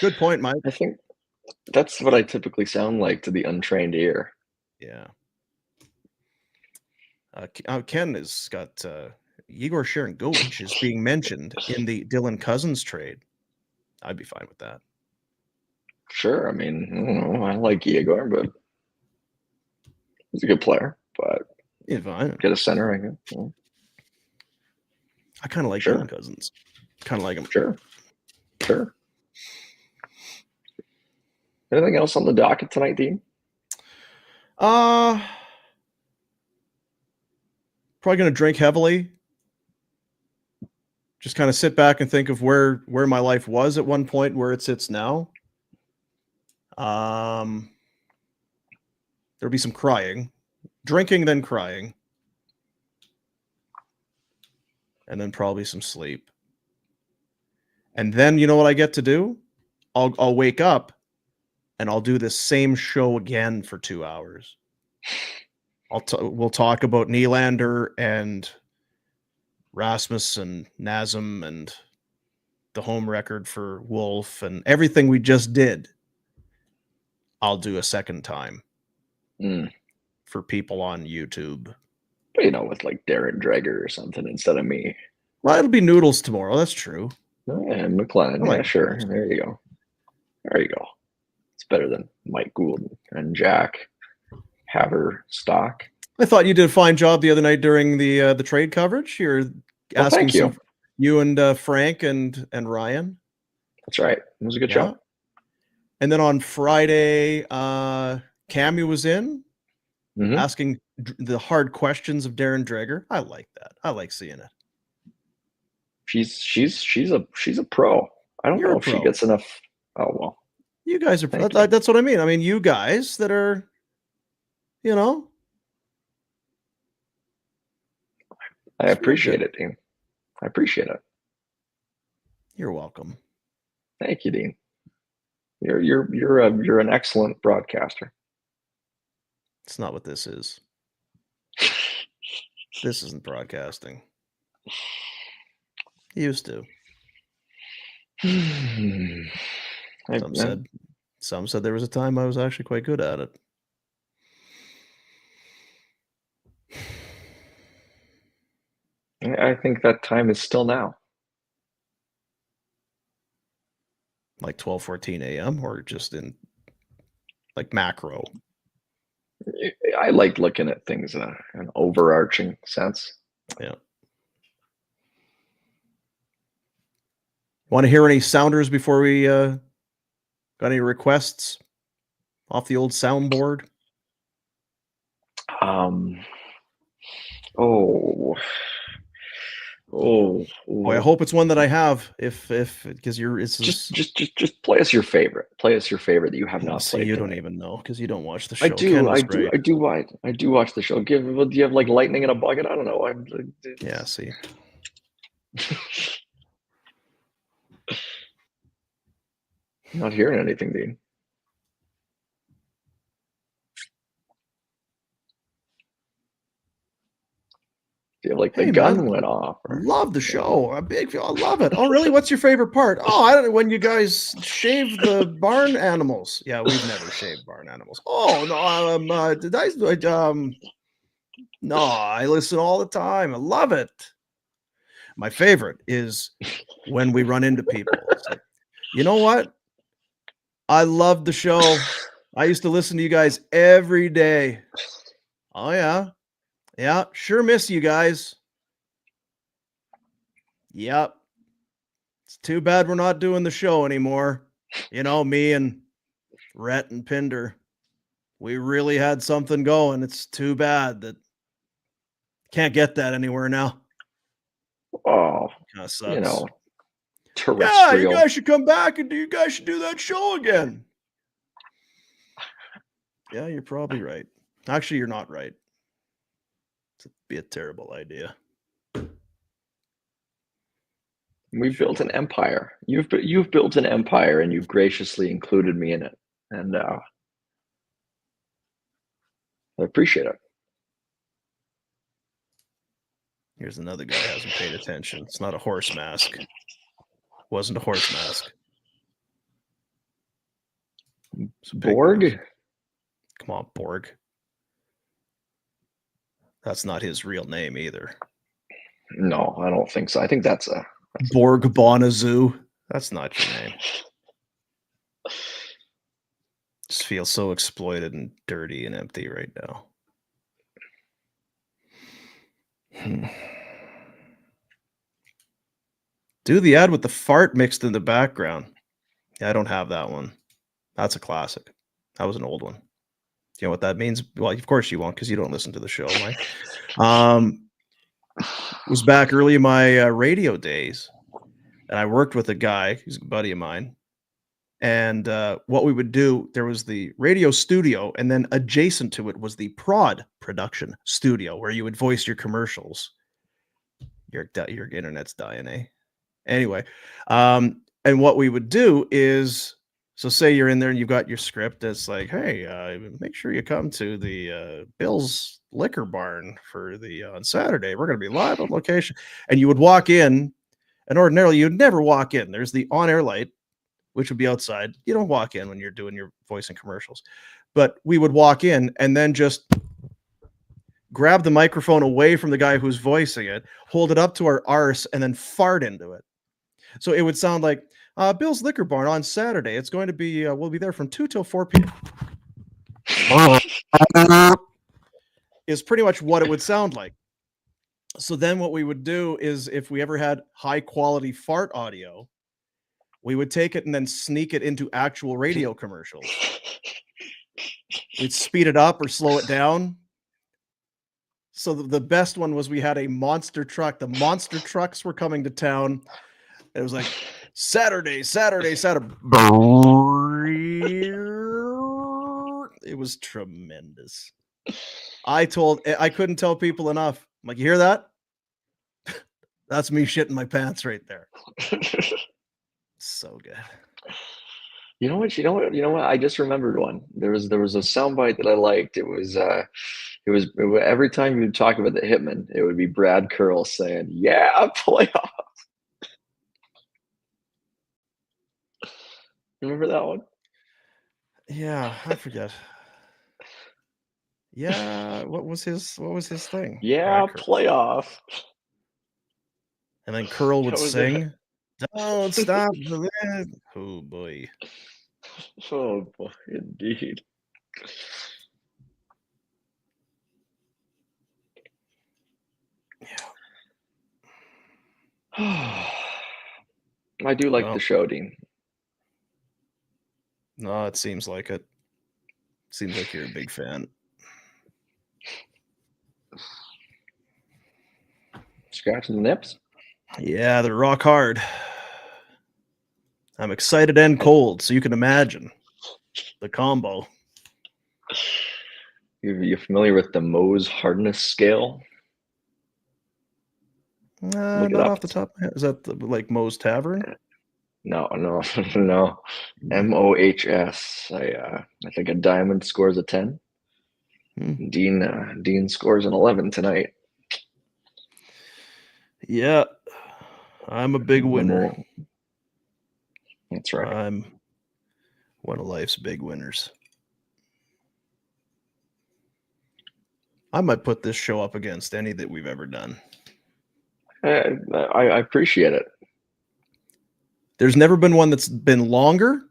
Good point, Mike. I think that's what I typically sound like to the untrained ear. Yeah. Ken has got Igor Sharangovich is being mentioned in the Dylan Cousins trade. I'd be fine with that. Sure. I mean, I don't know. I like Igor, but he's a good player. But Yeah, fine. get a center, I guess. Yeah. I kind of like Sure. Dylan Cousins. Kind of like him. Sure. Anything else on the docket tonight, Dean? Probably gonna drink heavily. Just kind of sit back and think of where my life was at one point, where it sits now. There'll be some crying, drinking, then crying, and then probably some sleep. And then you know what I get to do? I'll wake up and I'll do this same show again for 2 hours. We'll talk about Nylander and Rasmus and Nazem and the home record for Wolf and everything we just did. I'll do a second time for people on YouTube. But, with like Darren Dreger or something instead of me. Well, it'll be Noodles tomorrow. That's true. Yeah, McLennan. Like yeah, sure. There you go. It's better than Mike Gould and Jack Haverstock. I thought you did a fine job the other night during the trade coverage. You're asking you and Frank and Ryan. That's right. It was a good job. And then on Friday, Cammy was in asking the hard questions of Darren Dreger. I like that. I like seeing it. She's a pro. I don't know if she gets enough. Oh well. You guys are. That's what I mean. I mean, you guys that are, I appreciate it, Dean. I appreciate it. You're welcome. Thank you, Dean. You're an excellent broadcaster. It's not what this is. This isn't broadcasting. Used to. Some said there was a time I was actually quite good at it. I think that time is still now. Like 12:14 a.m. or just in like macro? I like looking at things in an overarching sense. Yeah. Want to hear any sounders before we got any requests off the old soundboard? I hope it's one that I have. If because it's just play us your favorite. Play us your favorite that you have not played. You don't even know because you don't watch the show. I do watch the show. Do you have like lightning in a bucket? I don't know. Yeah. See. I'm not hearing anything, Dean. Feel like the gun went off. Love the show. I love it. Oh, really? What's your favorite part? Oh, I don't know. When you guys shave the barn animals. Yeah, we've never shaved barn animals. Oh no, no, I listen all the time. I love it. My favorite is when we run into people. It's like, you know what? I love the show. I used to listen to you guys every day. Oh yeah. Yeah, sure miss you guys. Yep. It's too bad we're not doing the show anymore. Me and Rhett and Pinder. We really had something going. It's too bad that can't get that anywhere now. Oh, kind of sucks. Terrestrial. Yeah, you guys should come back and you guys should do that show again. Yeah, you're probably right. Actually, you're not right. It'd be a terrible idea. We've built an empire. You've built an empire, and you've graciously included me in it, and I appreciate it. Here's another guy who hasn't paid attention. It's not a horse mask. Wasn't a horse mask. Borg? Come on, Borg. That's not his real name either. No, I don't think so. I think that's a Borg Bonazu. That's not your name. Just feel so exploited and dirty and empty right now. Do the ad with the fart mixed in the background. Yeah, I don't have that one. That's a classic. That was an old one. Do you know what that means? Well, of course you won't, because you don't listen to the show, Mike. Was back early in my radio days, and I worked with a guy who's a buddy of mine. And what we would do, there was the radio studio, and then adjacent to it was the prod production studio where you would voice your commercials. Your internet's dying, eh? Anyway, and what we would do is, so say you're in there and you've got your script. It's like, hey, make sure you come to the Bill's Liquor Barn for the on Saturday. We're going to be live on location. And you would walk in, and ordinarily you'd never walk in. There's the on-air light, which would be outside. You don't walk in when you're doing your voice and commercials. But we would walk in and then just grab the microphone away from the guy who's voicing it, hold it up to our arse, and then fart into it. So it would sound like, Bill's Liquor Barn on Saturday. It's going to be, we'll be there from 2 till 4 p.m. Is pretty much what it would sound like. So then what we would do is, if we ever had high quality fart audio, we would take it and then sneak it into actual radio commercials. We'd speed it up or slow it down. So the best one was, we had a monster truck. The monster trucks were coming to town. It was like, Saturday. It was tremendous. I couldn't tell people enough. I'm like, you hear that? That's me shitting my pants right there. So good. You know what? I just remembered one. There was a soundbite that I liked. It was every time you talk about the Hitman, it would be Brad Curl saying, "Yeah, playoff." Remember that one? Yeah, I forget. Yeah, what was his thing? Yeah, playoff. And then Curl would sing, "Don't stop the wind." Oh boy. Oh boy, indeed. Yeah. I do like the show, Dean. No, it seems like it. Seems like you're a big fan. Scratching the nips? Yeah, they're rock hard. I'm excited and cold, so you can imagine the combo. You familiar with the Mohs hardness scale? Not off the top of my head. Is that like Mohs Tavern? No. MOHS. I think a diamond scores a 10. Dean scores an 11 tonight. Yeah, I'm a big winner. That's right. I'm one of life's big winners. I might put this show up against any that we've ever done. I appreciate it. There's never been one that's been longer.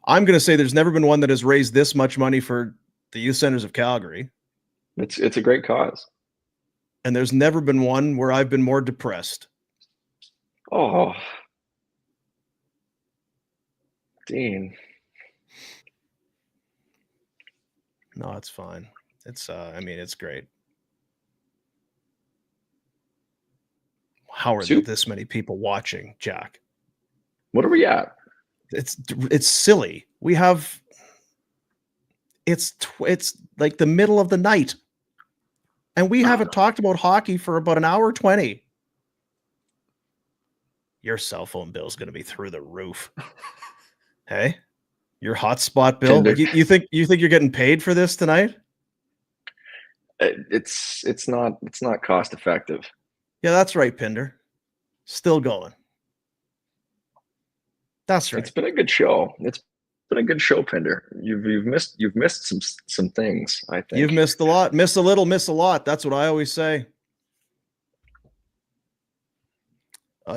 I'm going to say there's never been one that has raised this much money for the Youth Centers of Calgary. It's a great cause. And there's never been one where I've been more depressed. Oh, Dean. No, it's fine. It's it's great. How are there this many people watching, Jack? What are we at? It's silly. We have it's like the middle of the night. And we haven't talked about hockey for about an hour 20. Your cell phone bill is going to be through the roof. Hey, your hotspot bill. You think you're getting paid for this tonight? It's not cost effective. Yeah, that's right, Pinder. Still going. That's right. It's been a good show. been a good show, Pinder. You've missed some things, I think. You've missed a lot. Miss a little, miss a lot. That's what I always say.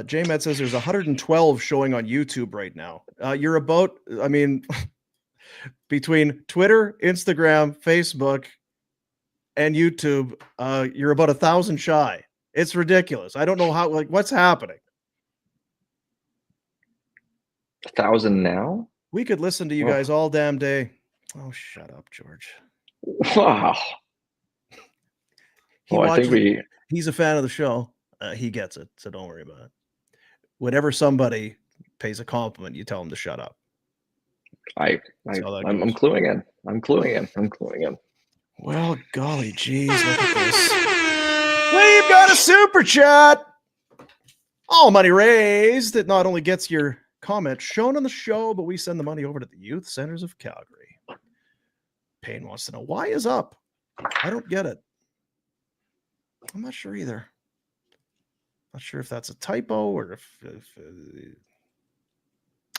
J-Med says there's 112 showing on YouTube right now. You're about, I mean, between Twitter, Instagram, Facebook, and YouTube, you're about 1,000 shy. It's ridiculous. I don't know how, like, what's happening? 1,000 now? We could listen to you guys all damn day. Oh, shut up, George. Wow. He's a fan of the show. He gets it, so don't worry about it. Whenever somebody pays a compliment, you tell him to shut up. I'm cluing in. I'm cluing in. Well, golly geez, look at this. We've got a super chat. All money raised. It not only gets your comment shown on the show, but we send the money over to the Youth Centers of Calgary. Payne wants to know, why is up? I don't get it. I'm not sure either. Not sure if that's a typo or if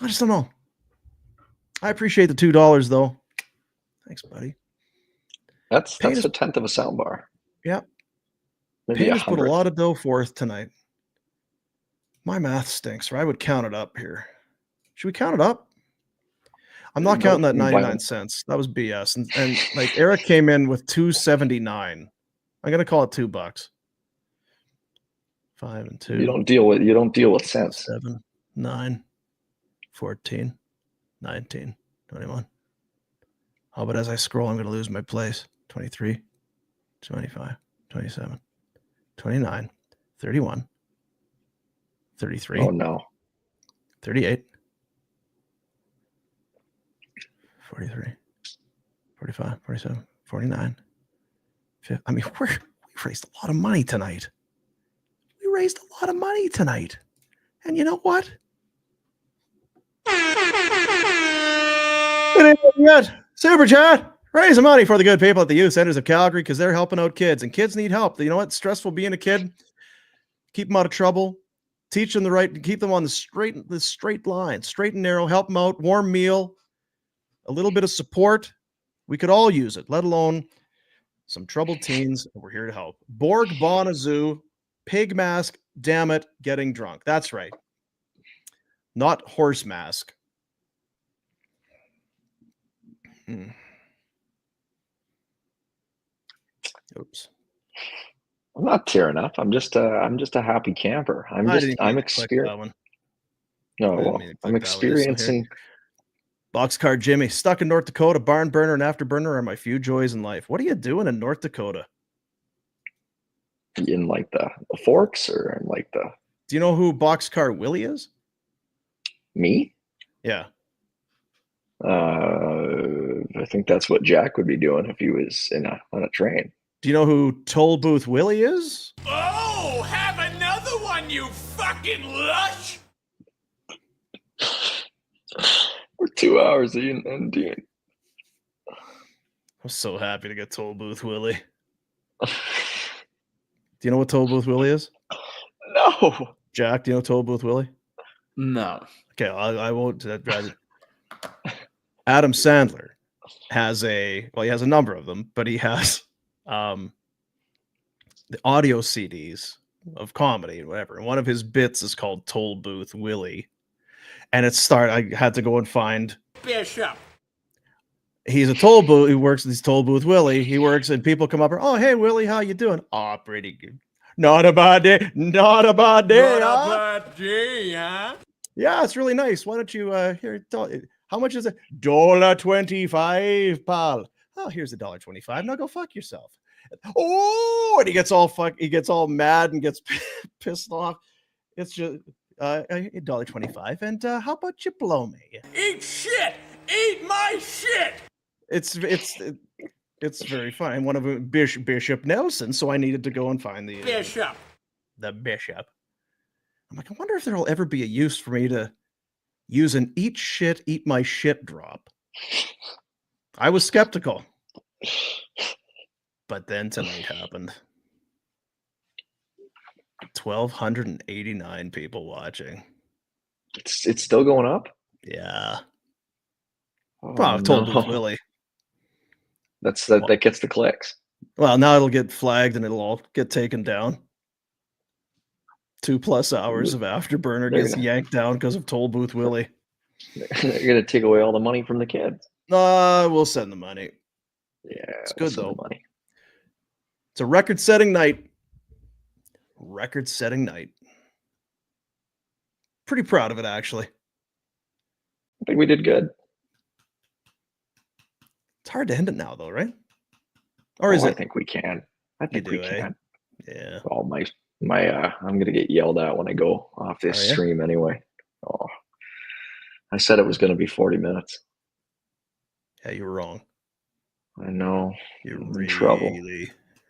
I just don't know. I appreciate the $2 though. Thanks, buddy. That's a tenth of a sound bar. Yeah. Maybe Payne has put a lot of dough forth tonight. My math stinks, or I would count it up here. Should we count it up? I'm not counting that 99 cents. That was BS. And like Eric came in with $2.79. I'm gonna call it $2. 5 and 2. You don't deal with cents. 7, 9, 14, 19, 21. Oh, but as I scroll, I'm going to lose my place. 23, 25, 27, 29, 31, 33. Oh, no. 38, 43, 45, 47, 49. 50. I mean, we've raised a lot of money tonight. Raised a lot of money tonight. And you know what? It ain't yet. Super chat. Raise the money for the good people at the Youth Centers of Calgary because they're helping out kids, and kids need help. You know what? Stressful being a kid. Keep them out of trouble. Teach them the right. Keep them on the straight line, straight and narrow. Help them out. Warm meal. A little bit of support. We could all use it, let alone some troubled teens. We're here to help. Borg Bonazoo. Pig mask, damn it, getting drunk. That's right. Not horse mask. Oops. I'm not tearing up. I'm just a happy camper. I'm experiencing. No, well, I'm experiencing. Boxcar Jimmy, stuck in North Dakota. Barn burner and afterburner are my few joys in life. What are you doing in North Dakota? In like the Forks or in like the. Do you know who Boxcar Willie is? Me? Yeah. I think that's what Jack would be doing if he was on a train. Do you know who Toll Booth Willie is? Oh, have another one, you fucking lush! We're 2 hours in, and dude. I'm so happy to get Toll Booth Willie. Do you know what Toll Booth Willie is? No. Jack, do you know Toll Booth Willie? No. Okay, I won't. Adam Sandler has he has a number of them, but he has the audio CDs of comedy and whatever. And one of his bits is called Toll Booth Willie. And I had to go and find Bishop. He's a toll booth. He works at this Toll Booth Willie. He works and people come up and, oh, hey, Willie, how you doing? Oh, pretty good. Not a bad day. Not a bad day. Not a bad day, huh? Yeah, it's really nice. Why don't you here? How much is it? $1.25, pal. Oh, here's $1.25. Now go fuck yourself. Oh, and he gets all mad and gets pissed off. It's just $1.25. And how about you blow me? Eat shit. Eat my shit. It's very fun. And one of them, Bishop Nelson. So I needed to go and find the Bishop. The Bishop. I'm like, I wonder if there'll ever be a use for me to use an eat my shit drop. I was skeptical. But then tonight happened. 1,289 people watching. It's still going up? Yeah. Told Booth Willie. That gets the clicks. Well, now it'll get flagged and it'll all get taken down. 2+ hours of Afterburner gets yanked down because of Toll Booth Willie. They're gonna take away all the money from the kids. We'll send the money. Yeah, it's good though. Money. It's a record-setting night. Record-setting night. Pretty proud of it, actually. I think we did good. It's hard to end it now, though, right? Or is it? I think we can. I think we can. Yeah. Oh, my I'm gonna get yelled at when I go off this stream anyway. Oh, I said it was gonna be 40 minutes. Yeah, you were wrong. I know. You're in trouble.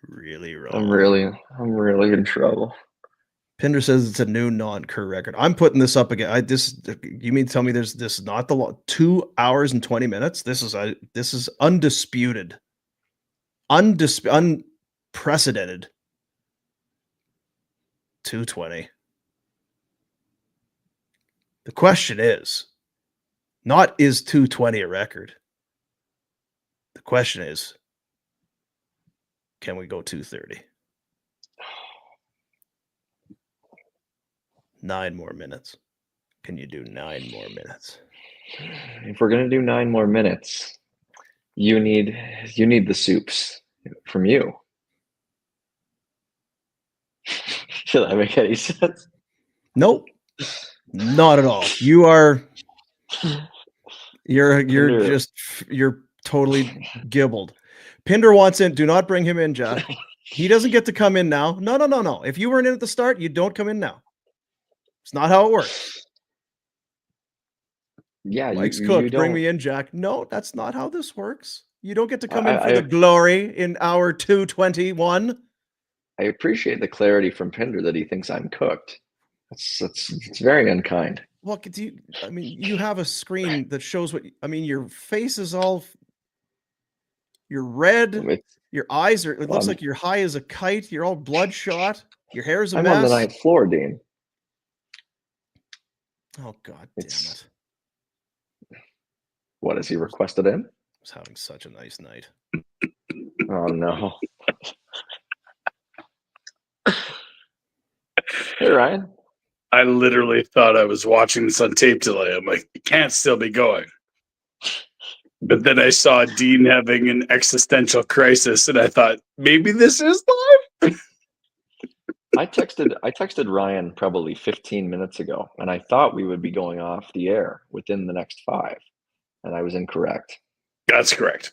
Really wrong. I'm really in trouble. Pinder says it's a new non-cur record. I'm putting this up again. You mean to tell me this is not the 2 hours and 20 minutes? This is undisputed. Unprecedented. 220. The question is not, is 220 a record? The question is, can we go 230? 9 more minutes. Can you do 9 more minutes? If we're gonna do 9 more minutes, you need the soups from you. Should that make any sense? Nope. Not at all. You're totally gibbled. Pinder wants in. Do not bring him in, Jack. He doesn't get to come in now. No. If you weren't in at the start, you don't come in now. It's not how it works. Yeah, Mike's cooked. Bring me in, Jack. No, that's not how this works. You don't get to come in for the glory in hour 221. I appreciate the clarity from Pinder that he thinks I'm cooked. It's very unkind. Well, you have a screen that shows your face is all, you're red. Your eyes are, it looks like you're high as a kite. You're all bloodshot. Your hair is a mess. I'm on the 9th floor, Dean. Oh, God damn it. What, has he requested in? I was having such a nice night. Oh, no. Hey, Ryan. I literally thought I was watching this on tape delay. I'm like, it can't still be going. But then I saw Dean having an existential crisis, and I thought, maybe this is live? I texted Ryan probably 15 minutes ago, and I thought we would be going off the air within the next 5, and I was incorrect. That's correct.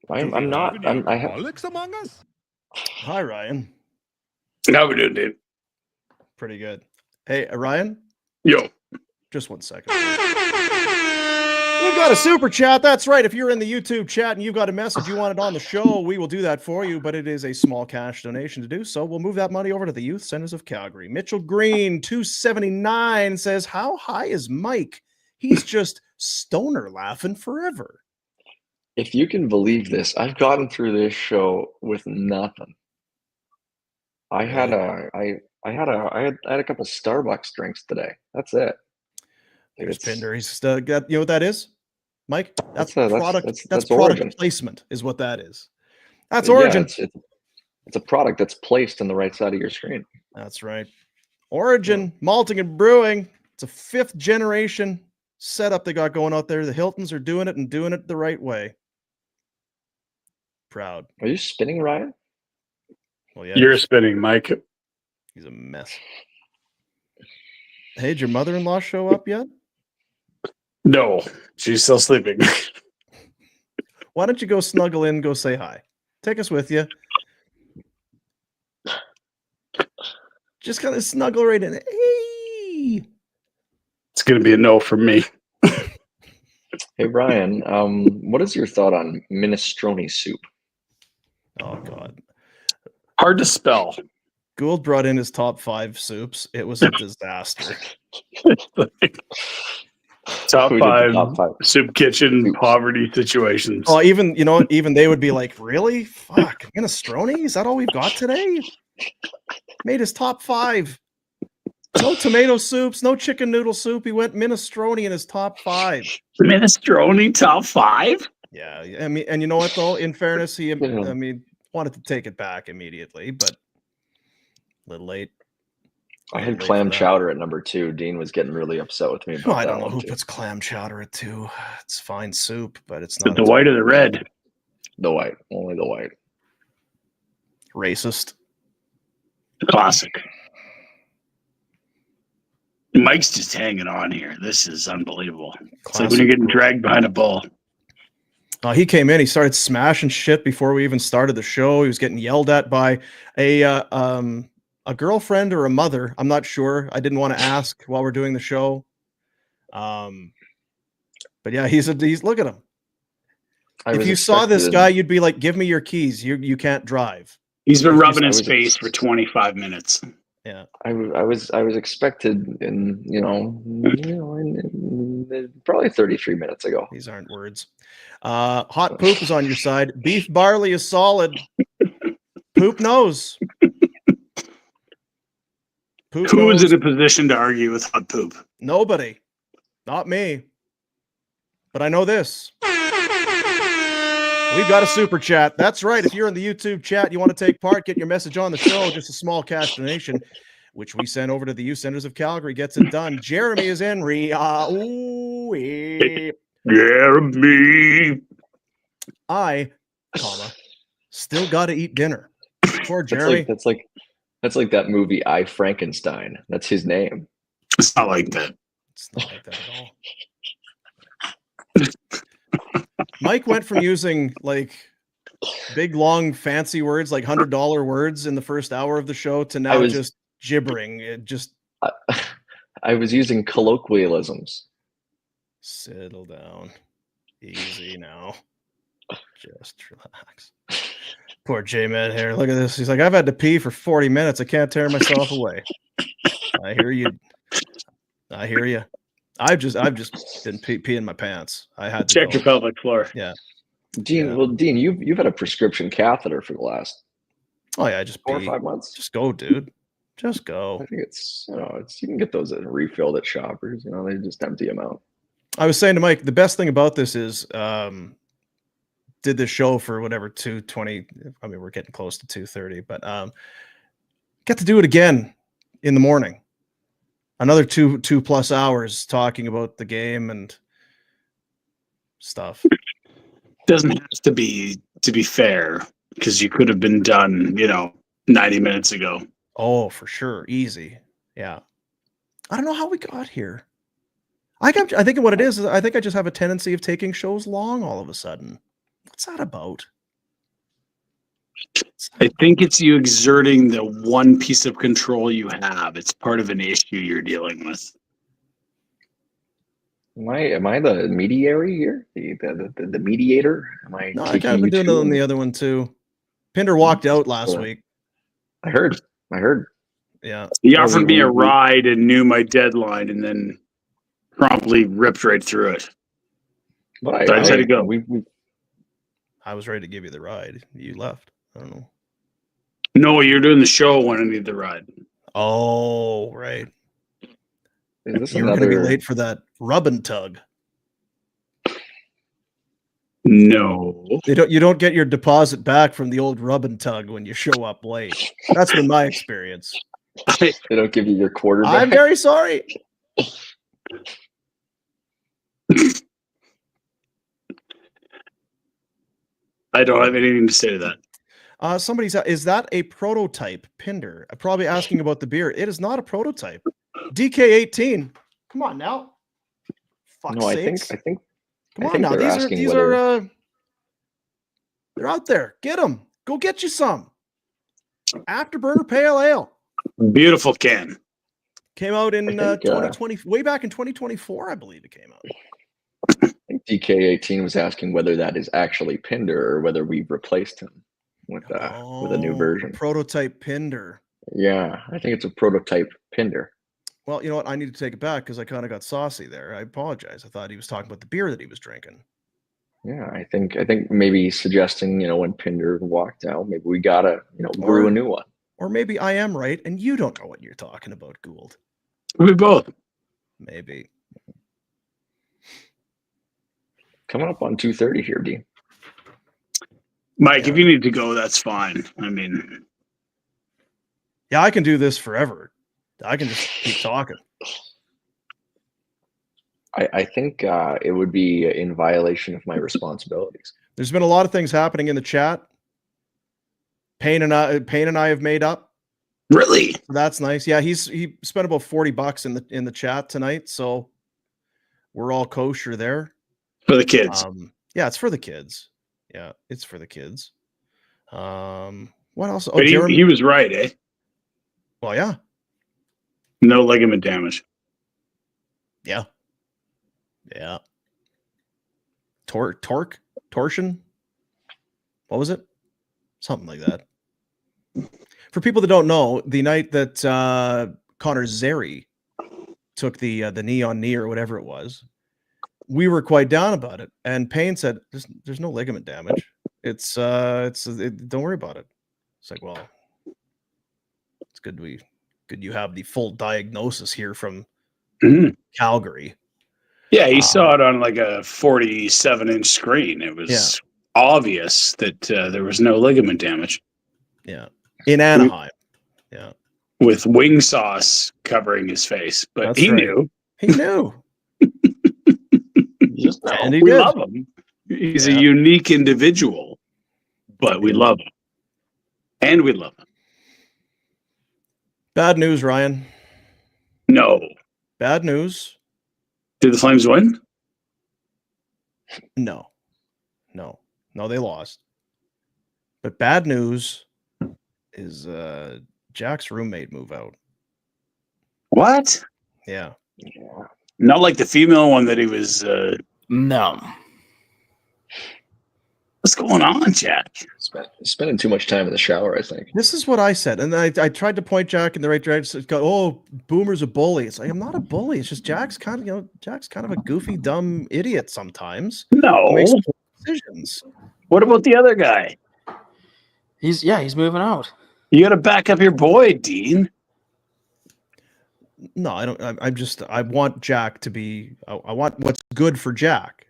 I'm not. I have Alex among us. Hi, Ryan. How we doing, Dave? Pretty good. Hey, Ryan. Yo. Just 1 second. We've got a super chat. That's right. If you're in the YouTube chat and you've got a message you wanted on the show, we will do that for you, but it is a small cash donation to do so. We'll move that money over to the Youth Centers of Calgary. Mitchell Green, 279, says, how high is Mike? He's just stoner laughing forever. If you can believe this, I've gotten through this show with nothing. I had a couple Starbucks drinks today. That's it. There's Pinder. He's got, you know what that is, Mike? That's product. That's product Origin. Placement is what that is. That's Origin. Yeah, it's a product that's placed on the right side of your screen. That's right. Origin malting and brewing. It's a 5th generation setup they got going out there. The Hiltons are doing it and doing it the right way. Proud. Are you spinning, Ryan? Well, yeah. You're spinning, Mike. He's a mess. Hey, did your mother-in-law show up yet? No, she's still sleeping. Why don't you go snuggle in, go say hi. Take us with you. Just kind of snuggle right in. Hey! It's going to be a no from me. Hey, Brian, what is your thought on minestrone soup? Oh, God. Hard to spell. Gould brought in his top 5 soups. It was a disaster. Top five soup kitchen poverty situations. Oh, even they would be like, really? Fuck, minestrone? Is that all we've got today? Made his top 5. No tomato soups, no chicken noodle soup. He went minestrone in his top 5. Minestrone top 5? Yeah, I mean, and you know what though? In fairness, he, I mean, wanted to take it back immediately, but a little late. I had clam chowder at number 2. Dean was getting really upset with me about I don't know who too. puts clam chowder at 2. It's fine soup, but it's not the white or the red? The white, only the white. Racist. Classic. Mike's just hanging on here. This is unbelievable. It's like when you're getting dragged behind a bull. He came in. He started smashing shit before we even started the show. He was getting yelled at by a girlfriend or a mother. I'm not sure. I didn't want to ask while we're doing the show. But yeah, he's look at him. If you saw this guy, you'd be like, "Give me your keys. You can't drive." He's been rubbing his face for 25 minutes. Yeah, I was expected in probably 33 minutes ago. These aren't words. Hot poop is on your side. Beef barley is solid. Poop knows. Poop Who knows. is in a position to argue with hot poop? Nobody. Not me. But I know this. We've got a super chat. That's right. If you're in the YouTube chat, you want to take part, get your message on the show, just a small cash donation, which we send over to the youth centers of Calgary, gets it done. Jeremy is in. Jeremy. I, still got to eat dinner. Poor Jeremy. That's like that movie, I, Frankenstein. That's his name. It's not like that. It's not like that at all. Mike went from using like big, long, fancy words, like $100 words in the first hour of the show to now just gibbering. I was using colloquialisms. Settle down. Easy now. Just relax. Poor J-Man here. Look at this. He's like, I've had to pee for 40 minutes. I can't tear myself away. I hear you. I've just been peeing my pants. I had to check your pelvic floor. Yeah. Dean, yeah. Well, Dean, you've had a prescription catheter for the last just 4 or 5 months. Just go, dude. Just go. I think it's you can get those refilled at Shoppers. They just empty them out. I was saying to Mike, the best thing about this is did this show for whatever 2:20. I mean, we're getting close to 2:30, but get to do it again in the morning. Another 2+ hours talking about the game and stuff. Doesn't have to be fair, because you could have been done, 90 minutes ago. Oh, for sure. Easy. Yeah. I don't know how we got here. I think what it is I think I just have a tendency of taking shows long all of a sudden. What's that about? I think it's you exerting the one piece of control you have. It's part of an issue you're dealing with. Am I the mediary here? The mediator? Am I? No, I kind of been doing it on the other one too. Pinder walked out last week. I heard. Yeah. He offered me a ride and knew my deadline, and then promptly ripped right through it. But I just had to go. I was ready to give you the ride. You left. I don't know. No, you're doing the show when I need the ride. Oh, right. Is this You're going to be late for that rub and tug. No. You don't get your deposit back from the old rub and tug when you show up late. That's been my experience. They don't give you your quarter back. I'm very sorry. I don't have anything to say to that. Is that a prototype, Pinder? I'm probably asking about the beer. It is not a prototype. DK18. Come on now. Fuck's sakes. I think. Come on now. These are they're out there. Get them. Go get you some. Afterburner Pale Ale. Beautiful can. Came out in 2020, way back in 2024, I believe it came out. I think DK18 was asking whether that is actually Pinder or whether we've replaced him with a new version. Prototype Pinder. Yeah, I think it's a prototype Pinder. Well, you know what? I need to take it back because I kind of got saucy there. I apologize. I thought he was talking about the beer that he was drinking. Yeah, I think maybe he's suggesting, when Pinder walked out, maybe we gotta, brew a new one. Or maybe I am right and you don't know what you're talking about, Gould. We both. Maybe. Coming up on 2:30 here, D. Mike, if you need to go, that's fine. I mean, yeah, I can do this forever. I can just keep talking. I think it would be in violation of my responsibilities. There's been a lot of things happening in the chat. Payne and I have made up. Really? That's nice. Yeah, he spent about $40 in the chat tonight, so we're all kosher there. For the kids. Yeah, it's for the kids. Yeah, it's for the kids. What else? Oh, But Jeremy, he was right, eh? well, yeah. No ligament damage. Yeah. Yeah. Torsion? What was it? Something like that. For people that don't know, the night that Connor Zary took the knee on knee or whatever it was, we were quite down about it. And Payne said, there's no ligament damage. Don't worry about it. It's like, well, it's good you have the full diagnosis here from Calgary. Yeah, he saw it on like a 47-inch screen. It was obvious that there was no ligament damage. Yeah. In Anaheim. Yeah. With wing sauce covering his face. But That's he right. knew. He knew. And he we did. love him. He's a unique individual, but we love him. And we love him. Bad news, Ryan. No. Bad news. Did the Flames win? No, they lost. But bad news is Jack's roommate move out. What? Yeah. Not like the female one that he was. No. What's going on, Jack? Spending too much time in the shower, I think. This is what I said. And I tried to point Jack in the right direction. Oh, Boomer's a bully. It's like, I'm not a bully. It's just Jack's kind of a goofy, dumb idiot sometimes. No. He makes decisions. What about the other guy? He's moving out. You got to back up your boy, Dean. No, I don't. I want Jack to be. I want what's good for Jack.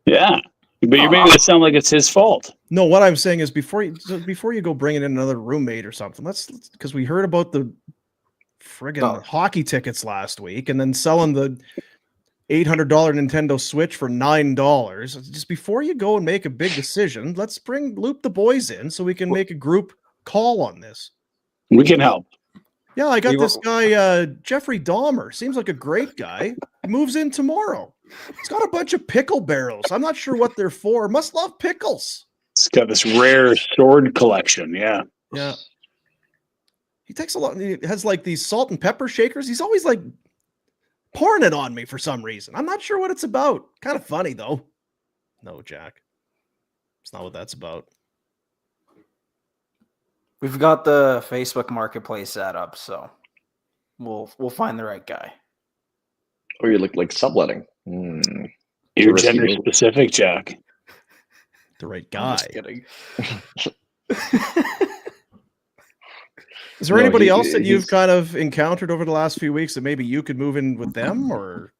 Yeah, but you're making it sound like it's his fault. No, what I'm saying is before you go bringing in another roommate or something, let's because we heard about the friggin' hockey tickets last week, and then selling the $800 Nintendo Switch for $9. Just before you go and make a big decision, let's loop the boys in so we can make a group call on this. We can help. Yeah, I got this guy, Jeffrey Dahmer. Seems like a great guy. He moves in tomorrow. He's got a bunch of pickle barrels. I'm not sure what they're for. Must love pickles. He's got this rare sword collection. Yeah. Yeah. He takes a lot. He has like these salt and pepper shakers. He's always like pouring it on me for some reason. I'm not sure what it's about. Kind of funny though. No, Jack. It's not what that's about. We've got the Facebook Marketplace set up, so we'll find the right guy. Or you look like subletting. You're gender specific, Jack. The right guy. Just kidding. Is there anybody else that you've kind of encountered over the last few weeks that maybe you could move in with them or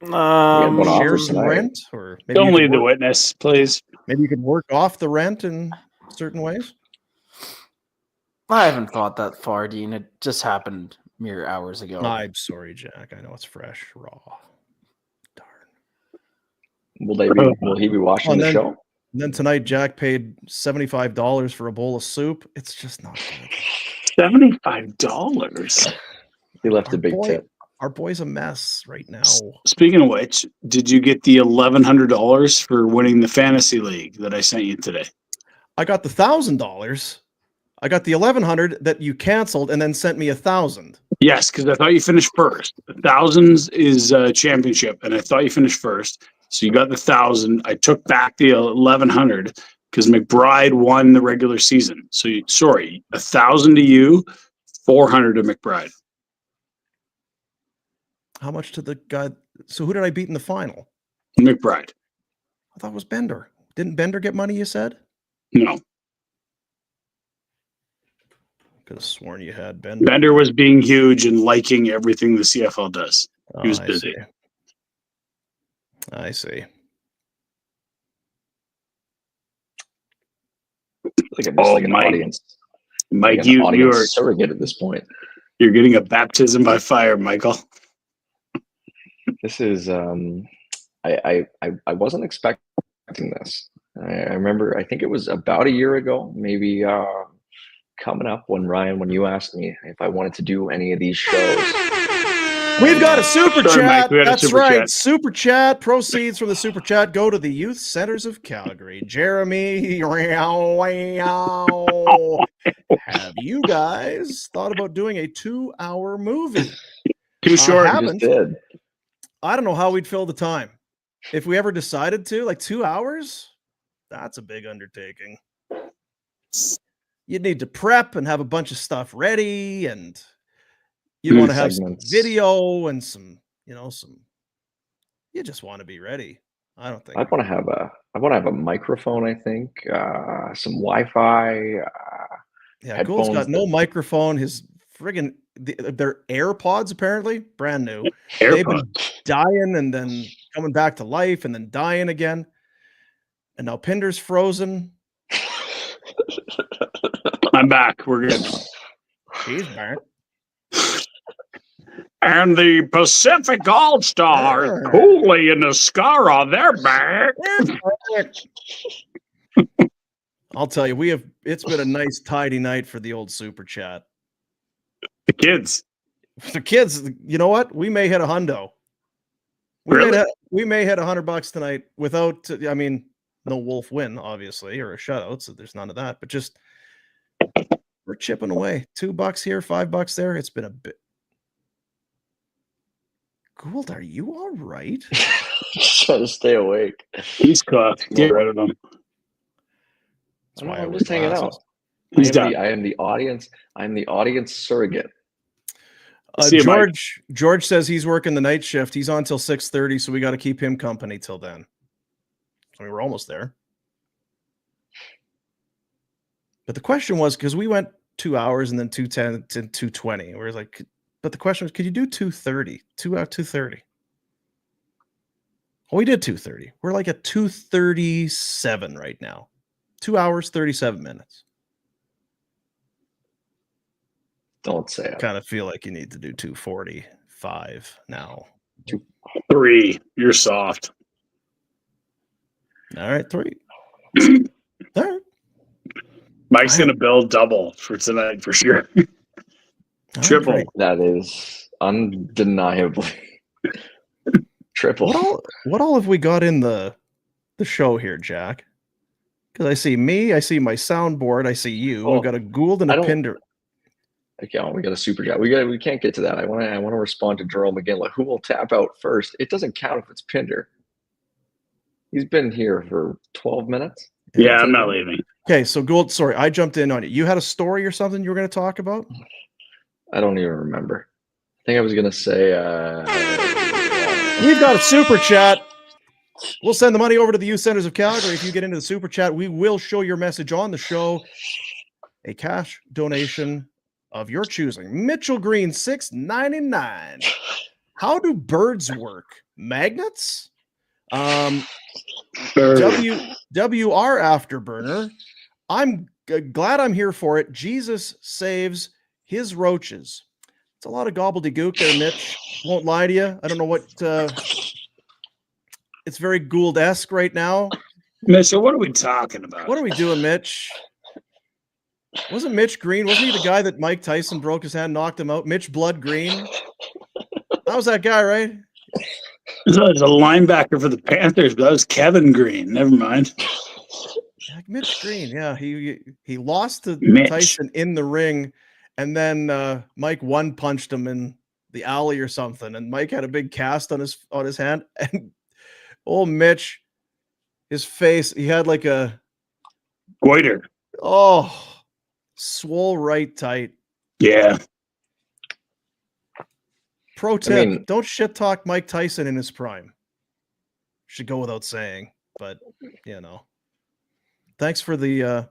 share some rent? Or maybe don't leave the witness, please. Maybe you could work off the rent in certain ways? I haven't thought that far, Dean. It just happened mere hours ago. I'm sorry, Jack. I know it's fresh, raw. Darn. Will he be watching the show? And then tonight, Jack paid $75 for a bowl of soup. It's just not good. $75? He left a big tip. Our boy's a mess right now. Speaking of which, did you get the $1,100 for winning the fantasy league that I sent you today? I got the $1,000. I got the $1,100 that you canceled and then sent me $1,000. Yes, because I thought you finished first. The thousands is championship, and I thought you finished first. So you got the 1,000. I took back the 1,100 because McBride won the regular season. So sorry, 1,000 to you, 400 to McBride. How much to the guy? So who did I beat in the final? McBride. I thought it was Bender. Didn't Bender get money, you said? No. Could have sworn you had Ben. Bender was being huge and liking everything the CFL does. He was busy. I see. Like I'm just like an audience. Mike, like you are surrogate at this point. You're getting a baptism by fire, Michael. This is I wasn't expecting this. I remember, I think it was about a year ago, maybe coming up when you asked me if I wanted to do any of these shows. We've got a super chat. Mike, That's right. Super chat. Proceeds from the super chat go to the Youth Centers of Calgary. Jeremy, have you guys thought about doing a 2-hour movie? Too short. Just did. I don't know how we'd fill the time. If we ever decided to, like 2 hours, that's a big undertaking. You'd need to prep and have a bunch of stuff ready, and you want to have some video and some, you just want to be ready. I don't think I want to have a microphone, I think, some Wi-Fi. Yeah, Gould's got no microphone. His friggin' they're AirPods, apparently, brand new. They've been dying and then coming back to life and then dying again. And now Pinder's frozen. I'm back. We're good. He's back. And the Pacific All-Stars, Cooley and Nascara, they're back. I'll tell you, it's been a nice, tidy night for the old super chat. The kids, you know what? We may hit a hundo. We may hit $100 tonight without, no Wolf win, obviously, or a shutout, so there's none of that. But just we're chipping away. $2 here, $5 there. It's been a bit. Gould, are you all right? Just trying to stay awake. He's cooked. Get rid of him. I'm just hanging out. He's done. I am the audience. I'm the audience surrogate. George says he's working the night shift. He's on till 6:30, so we got to keep him company till then. We're almost there. But the question was, because we went 2 hours and then 2:10 to 2:20. Where it's like, but the question was, could you do 2:30? 2:30. Well, we did 2:30. We're like at 2:37 right now. 2 hours, 37 minutes. Don't say it. Kind of feel like you need to do 2:45 now. 3. You're soft. All right, 3. All right. Mike's going to build double for tonight for sure. Triple. Right. That is undeniably triple. What all have we got in the show here, Jack? Because I see me, I see my soundboard, I see you. We've got a Gould and a Pinder. Okay, we got a super chat. We can't get to that. I want to respond to Jerome again. Like, who will tap out first? It doesn't count if it's Pinder. He's been here for 12 minutes. Yeah, I'm not leaving. Okay, so Gould, sorry, I jumped in on you. You had a story or something you were going to talk about? I don't even remember. I think I was going to say... We've got a super chat. We'll send the money over to the Youth Centers of Calgary. If you get into the super chat, we will show your message on the show. A cash donation of your choosing. Mitchell Green, $6.99. How do birds work? Magnets? WR Afterburner. I'm glad I'm here for it. Jesus saves his roaches. It's a lot of gobbledygook there, Mitch. Won't lie to you. I don't know what. It's very Gould-esque right now. Mitchell, what are we talking about? What are we doing, Mitch? Wasn't Mitch Green? Wasn't he the guy that Mike Tyson broke his hand, knocked him out? Mitch Blood Green? That was that guy, right? That was a linebacker for the Panthers, but that was Kevin Green. Never mind. Mitch Green, yeah. He lost to Mitch Tyson in the ring, and then Mike one-punched him in the alley or something, and Mike had a big cast on his hand, and old Mitch, his face, he had like a goiter. Oh, swole right tight. Yeah. Pro tip, don't shit talk Mike Tyson in his prime. Should go without saying, but thanks for the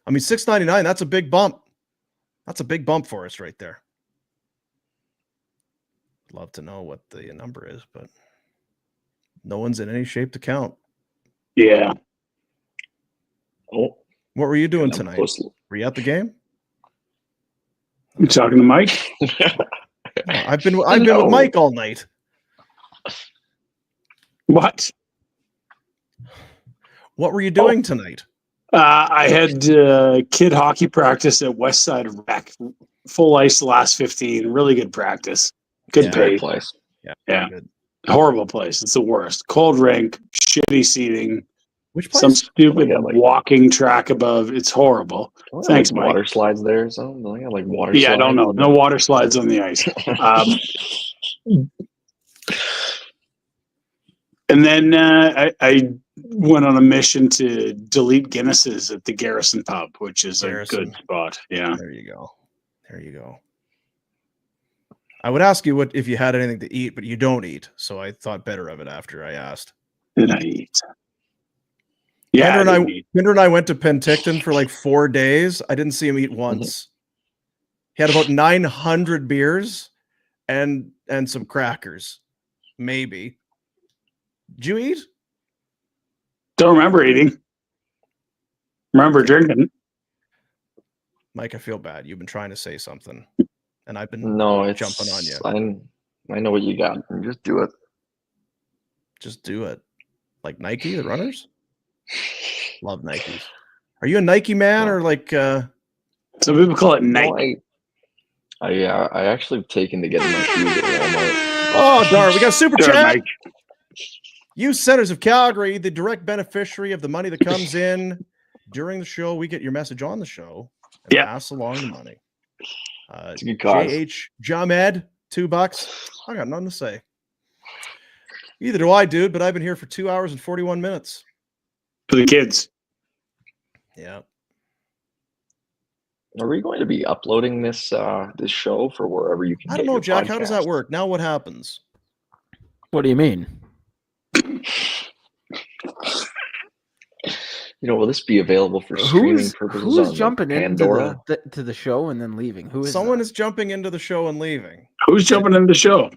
$6.99. That's a big bump. That's a big bump for us right there. Love to know what the number is, but no one's in any shape to count. Yeah. Oh, what were you doing tonight? Were you at the game? You talking to Mike? No, I've been with Mike all night. What? What were you doing tonight? I had kid hockey practice at Westside Rec. Full ice the last 15. Really good practice. Good pay. Place. Yeah. Good. Horrible place. It's the worst. Cold rink, shitty seating. Which place? Some stupid walking track above. It's horrible. Thanks, Mike. Water slides there or something? Like water Yeah, slides? I don't know. No water slides on the ice. And then I went on a mission to delete Guinnesses at the Garrison Pub, which is a good spot. Yeah. There you go. There you go. I would ask you if you had anything to eat, but you don't eat. So I thought better of it after I asked. Did I eat? Yeah. Pinder and I went to Penticton for like 4 days. I didn't see him eat once. He had about 900 beers and some crackers. Maybe. Did you eat? Don't remember eating. Remember drinking. Mike, I feel bad. You've been trying to say something, and I've been jumping on you. I know what you got. Just do it. Just do it. Like Nike, the runners? Love Nikes. Are you a Nike man or like... Some people call it Nike. No, I actually have taken to get my shoes at Walmart. Oh, darn. We got a super chat. Mike. You Centers of Calgary, the direct beneficiary of the money that comes in during the show. We get your message on the show and pass along the money. It's a good cause. JH Jamed, $2. I got nothing to say. Either do I, dude, but I've been here for 2 hours and 41 minutes. For the kids. Yeah. Are we going to be uploading this this show for wherever you can? I don't know, Jack. How does that work? Now what happens? What do you mean? Will this be available for streaming purposes? Who's jumping into the show and then leaving? Who is someone is jumping into the show and leaving? Who's jumping into the show?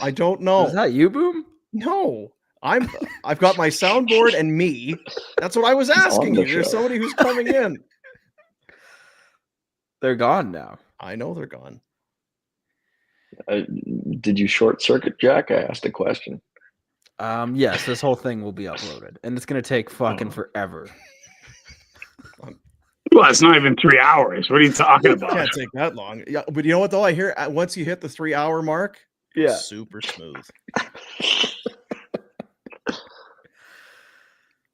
I don't know. Is that you, Boom? No, I've got my soundboard and me. That's what I was asking you. There's somebody who's coming in. They're gone now. I know they're gone. Did you short circuit, Jack? I asked a question. Yes, this whole thing will be uploaded, and it's gonna take fucking forever. Well, it's not even 3 hours. What are you talking about? It can't take that long. Yeah, but you know what though? I hear once you hit the 3 hour mark, it's super smooth.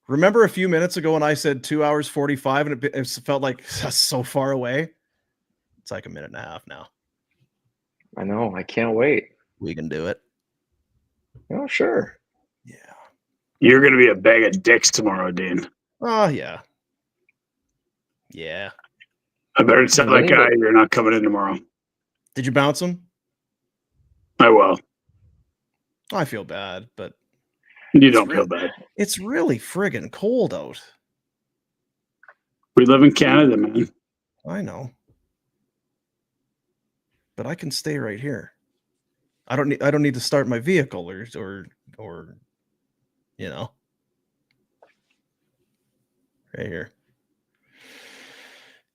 Remember a few minutes ago when I said 2 hours 45, and it felt like that's so far away. It's like a minute and a half now. I know. I can't wait. We can do it. Oh, sure. Yeah. You're going to be a bag of dicks tomorrow, Dean. Oh, yeah. Yeah. I better tell that guy you're not coming in tomorrow. Did you bounce him? I will. I feel bad, but... You don't feel bad. It's really friggin' cold out. We live in Canada, man. I know. But I can stay right here. I don't need to start my vehicle or you know. Right here.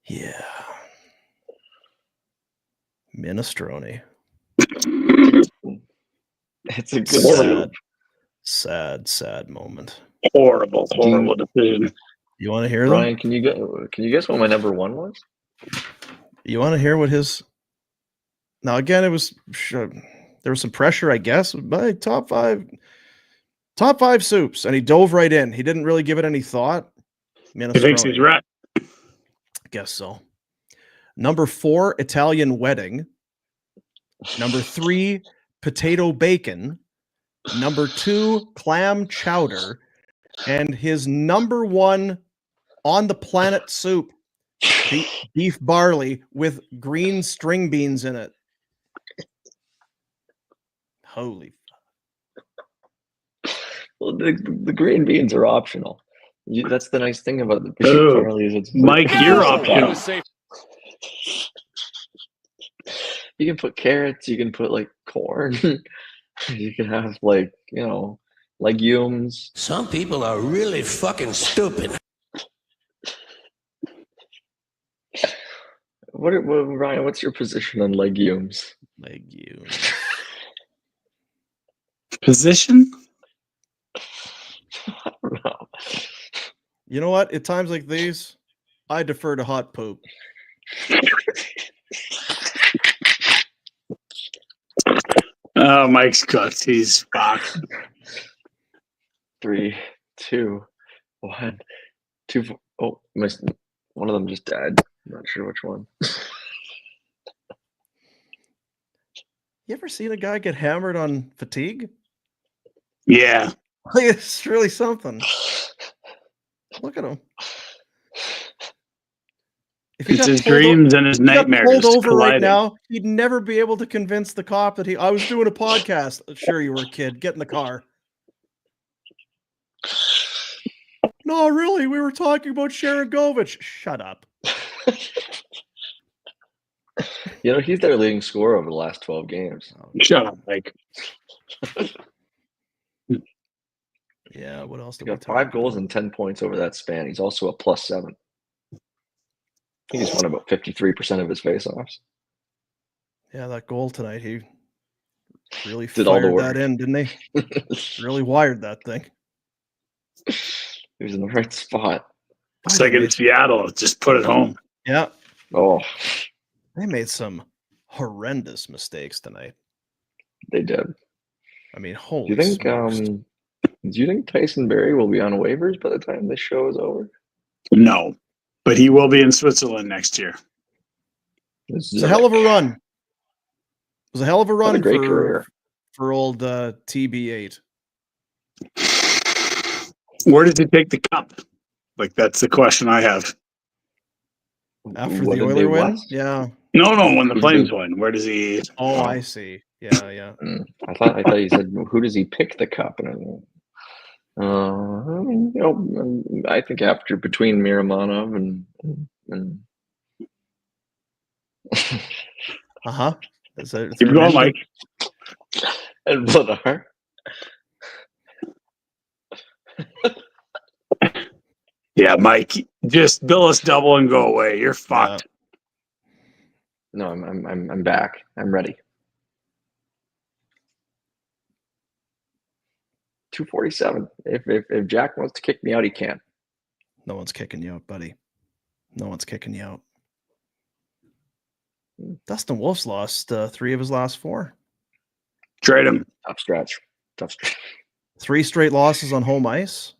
Yeah. Minestrone. It's a good sad moment. Horrible decision. You want to hear Ryan, them? can you guess what my number one was? You want to hear what his... Now, again, it was... There was some pressure, I guess, by top five soups, and he dove right in. He didn't really give it any thought. He thinks he's right. Guess so. Number 4, Italian wedding. Number 3, potato bacon. Number 2, clam chowder. And his number 1 on the planet soup, beef barley with green string beans in it. Holy. Well, the green beans are optional. That's the nice thing about the beef barley is it's Mike, you're optional. You can put carrots. You can put like corn. You can have like legumes. Some people are really fucking stupid. Ryan? What's your position on legumes? Legumes. Position? I don't know. You know what? At times like these, I defer to hot poop. Oh, Mike's cooked. He's fucked. 3, 2, 1, 2. Oh, one of them just died. I'm not sure which one. You ever seen a guy get hammered on fatigue? Yeah. Like, it's really something. Look at him. If It's his dreams and his nightmares pulled over right colliding. now, he'd never be able to convince the cop that I was doing a podcast. Sure, you were a kid. Get in the car. No, really, we were talking about Sharon Govich. Shut up. He's their leading scorer over the last 12 games. Shut up, Mike. Yeah, what else? He got 5 goals and 10 points over that span. He's also a +7. He's won about 53% of his faceoffs. Yeah, that goal tonight, he really Did all the fired work. that in, didn't he? Really wired that thing. He was in the right spot. It's like in Seattle. Just put it home. Yeah. Oh, They made some horrendous mistakes tonight. they did. I mean, Do holy you think? smokes. Do you think Tyson Barrie will be on waivers by the time this show is over? No, but he will be in Switzerland next year. It's a hell of a run. It was a hell of a run great career for old TB8. Where did he take the cup? Like, that's the question I have. After What the did they Oiler win? what? Yeah. No, when the Flames win, where does he? Oh, I see. Yeah. I thought you said, who does he pick the cup? And I think after between Miramonov and Uh-huh. Keep going, Mike. and Vladar. Yeah, Mike, just bill us double and go away. You're fucked. No, I'm back. I'm ready. 247. If Jack wants to kick me out, he can. No one's kicking you out, buddy. No one's kicking you out. Dustin Wolf's lost 3 of his last 4. Trade him. Tough stretch. 3 straight losses on home ice.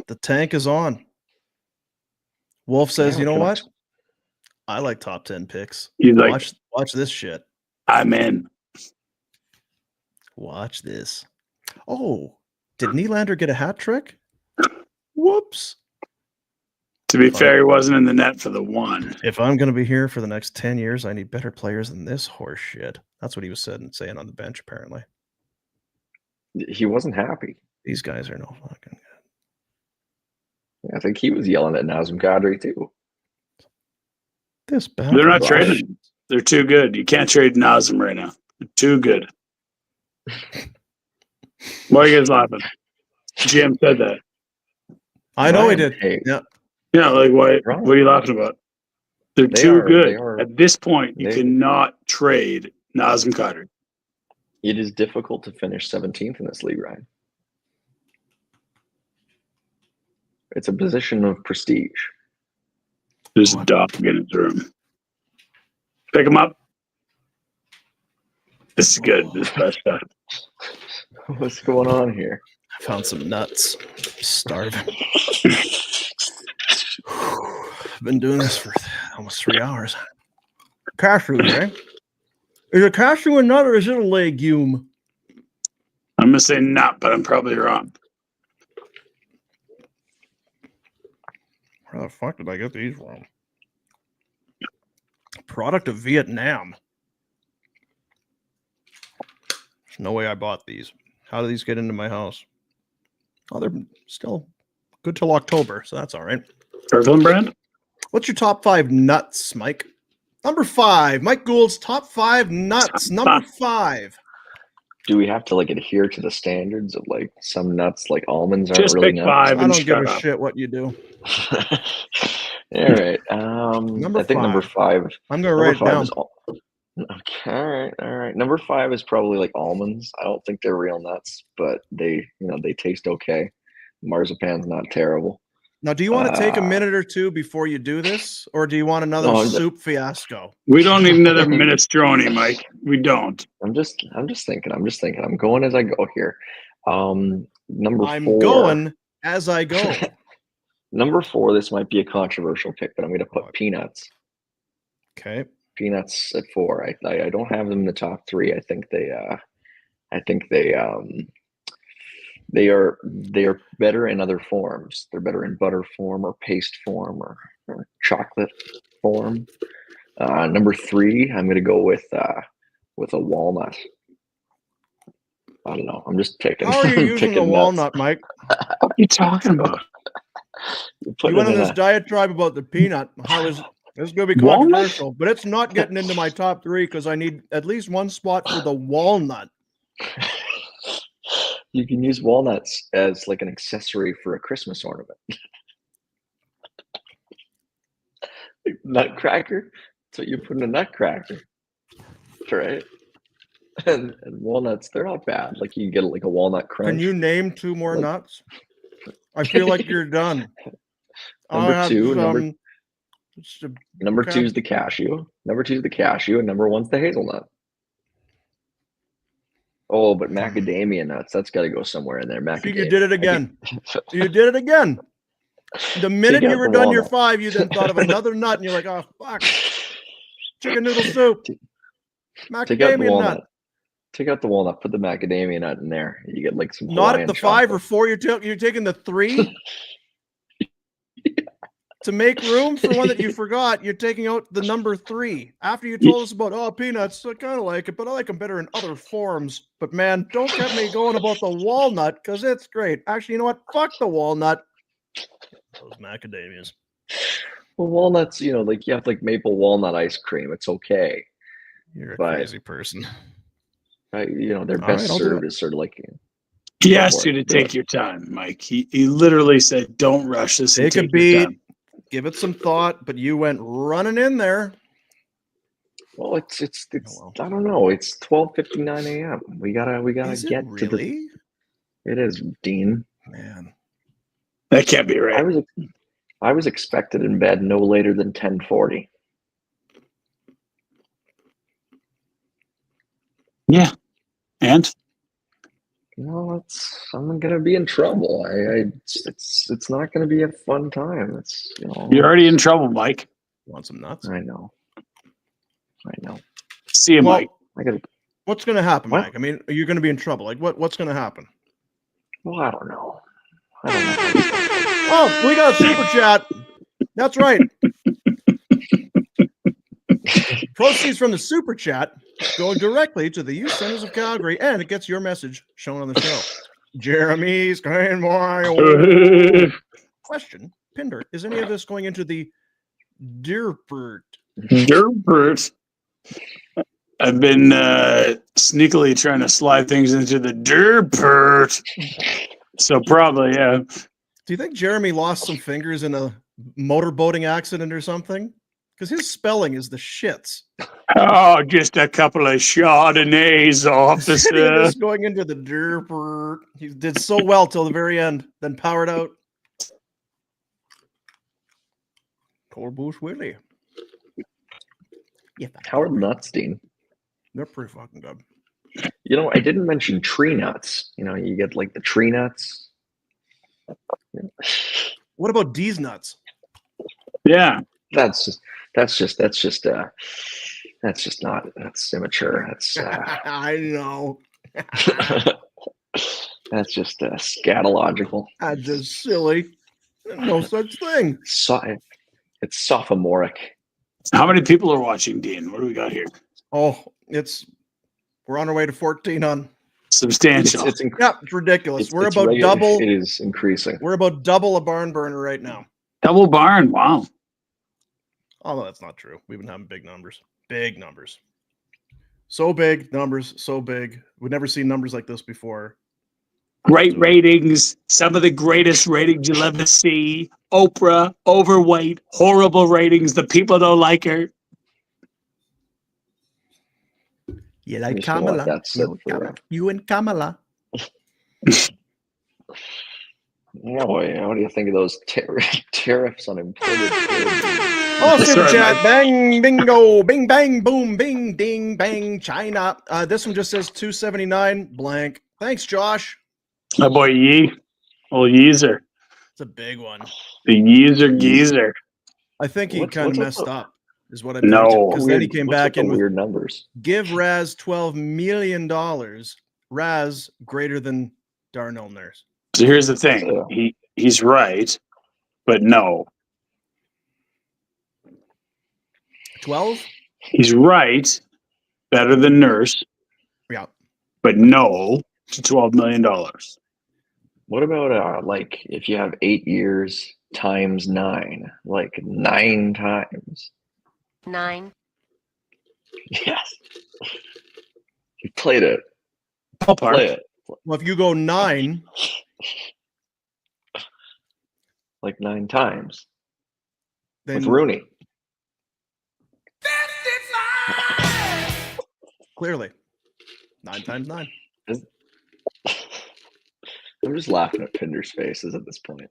The tank is on. Wolf says, you know what? I like top 10 picks. He's like, watch this shit. I'm in. Watch this. Oh, did Nylander get a hat trick? Whoops. To be fair, he wasn't in the net for the one. If I'm going to be here for the next 10 years, I need better players than this horse shit. That's what he was saying on the bench, apparently. He wasn't happy. These guys are no fucking good. I think he was yelling at Nazem Kadri too. They're not trading. They're too good. You can't trade Nazem right now. They're too good. Why are you guys laughing? GM said that. I know he did. Yeah. Yeah, like what are you laughing about? They're too good. At this point, you cannot trade Nazem Kadri. It is difficult to finish 17th in this league, Ryan. It's a position of prestige. There's a dog in his room. Pick him up. This is good. This is best stuff. What's going on here? I found some nuts. Starving. I've been doing this for almost 3 hours. Cashew, right? Is a cashew a nut or is it a legume? I'm going to say nut, but I'm probably wrong. Where the fuck did I get these from? Product of Vietnam. There's no way I bought these. How do these get into my house? Oh, they're still good till October, so that's all right. Kirkland brand? What's your top 5 nuts, Mike? Number 5, Mike Gould's top 5 nuts. Number 5. Do we have to like adhere to the standards of like some nuts, like almonds, aren't Just really pick nuts? 5 I and don't give shut a up. shit what you do. All right. Number I think number 5. 5. I'm gonna write it down. Okay. All right. Number 5 is probably like almonds. I don't think they're real nuts, but they taste okay. Marzipan's not terrible. Now, do you want to take a minute or two before you do this, or do you want another soup fiasco? We don't need another minestrone, Mike. We don't. I'm just thinking. I'm going as I go here. Number 4. I'm going as I go. Number 4. This might be a controversial pick, but I'm going to put peanuts. Okay. Peanuts at 4. I don't have them in the top 3. I think they are better in other forms. They're better in butter form or paste form or chocolate form. Number 3, I'm going to go with a walnut. I don't know. I'm just picking. How are you using a walnut, Mike? What are you talking about? You went on this diatribe about the peanut. This is going to be controversial, but it's not getting into my top 3 because I need at least one spot for the walnut. You can use walnuts as like an accessory for a Christmas ornament. Nutcracker. That's what you put in a nutcracker, right? And walnuts, they're not bad. Like you can get like a walnut crunch. Can you name 2 more nuts? I feel like you're done. Number 2 okay. is the cashew. Number 2 is the cashew, and number 1's the hazelnut. Oh, but macadamia nuts, that's got to go somewhere in there. Macadamia. You did it again. You did it again. The minute you were done your 5, you then thought of another nut, and you're like, oh, fuck. Chicken noodle soup. Macadamia nut. Take out the walnut, put the macadamia nut in there. You get like some not at the 5 or 4. You're taking the 3 to make room for one that you forgot. You're taking out the number 3 after you told us about peanuts. I kind of like it, but I like them better in other forms. But man, don't get me going about the walnut because it's great. Actually, you know what? Fuck the walnut. Those macadamias. Well, walnuts, like you have like maple walnut ice cream. It's okay. You're a crazy person. Their best served is sort of like. He asked you to take your time, Mike. He literally said, "Don't rush this. Take a beat, give it some thought." But you went running in there. Well, it's I don't know. It's 12:59 a.m. We gotta get to the. It is, Dean. Man, that can't be right. I was expected in bed no later than 10:40. Yeah. And I'm gonna be in trouble. It's not gonna be a fun time. You're already in trouble, Mike. You want some nuts? I know. See you, Mike. What's gonna happen, Mike? I mean, are you gonna be in trouble? Like what's gonna happen? Well, I don't know. Oh, we got a super chat. That's right. Proceeds from the super chat go directly to the Youth Centers of Calgary, and it gets your message shown on the show. Jeremy's going more. Question, Pinder, is any of this going into the Deerpert? Deerpert. I've been sneakily trying to slide things into the Deerpert. So probably, yeah. Do you think Jeremy lost some fingers in a motorboating accident or something? Because his spelling is the shits. Oh, just a couple of Chardonnays, officer. Just going into the Deerpert. He did so well till the very end, then powered out. Corbush Willie. Yeah. How are the nuts, Dean? They're pretty fucking good. I didn't mention tree nuts. You get like the tree nuts. What about D's nuts? Yeah. That's immature. That's I know. That's just scatological. That's just silly. No such thing. It's sophomoric. How many people are watching, Dean? What do we got here? Oh, we're on our way to 14 on. Substantial. It's ridiculous. We're about double. It is increasing. We're about double a barn burner right now. Double barn. Wow. Oh, no, that's not true. We've been having big numbers. Big numbers. So big, numbers so big. We've never seen numbers like this before. Great ratings. Some of the greatest ratings you'll ever see. Oprah, overweight, horrible ratings. The people don't like her. You like just gonna let Kamala? that sit for You and Kamala. Yeah, boy, what do you think of those tariffs on imported goods? Oh, super Sorry, chat. Mike. Bang, bingo, bing, bang, boom, bing, ding, bang, China. This one just says 279 blank. Thanks, Josh. My boy Yee. Old Yeezer. It's a big one. The Yeezer Geezer. I think he What's kind of up messed with- up, is what I No. meant. Because then he came What's back with the in with weird numbers. give Raz $12 million. Raz greater than Darnell Nurse. So here's the thing. He's right, but no. 12? He's right. Better than Nurse, Yeah. but no to $12 million. What about like if you have 8 years times 9, like 9 times? 9. Yes. You played it. Ballpark. Play it. Well, if you go 9, Like 9 times. then With Rooney. clearly 9 times 9. I'm just laughing at Pinder's faces at this point.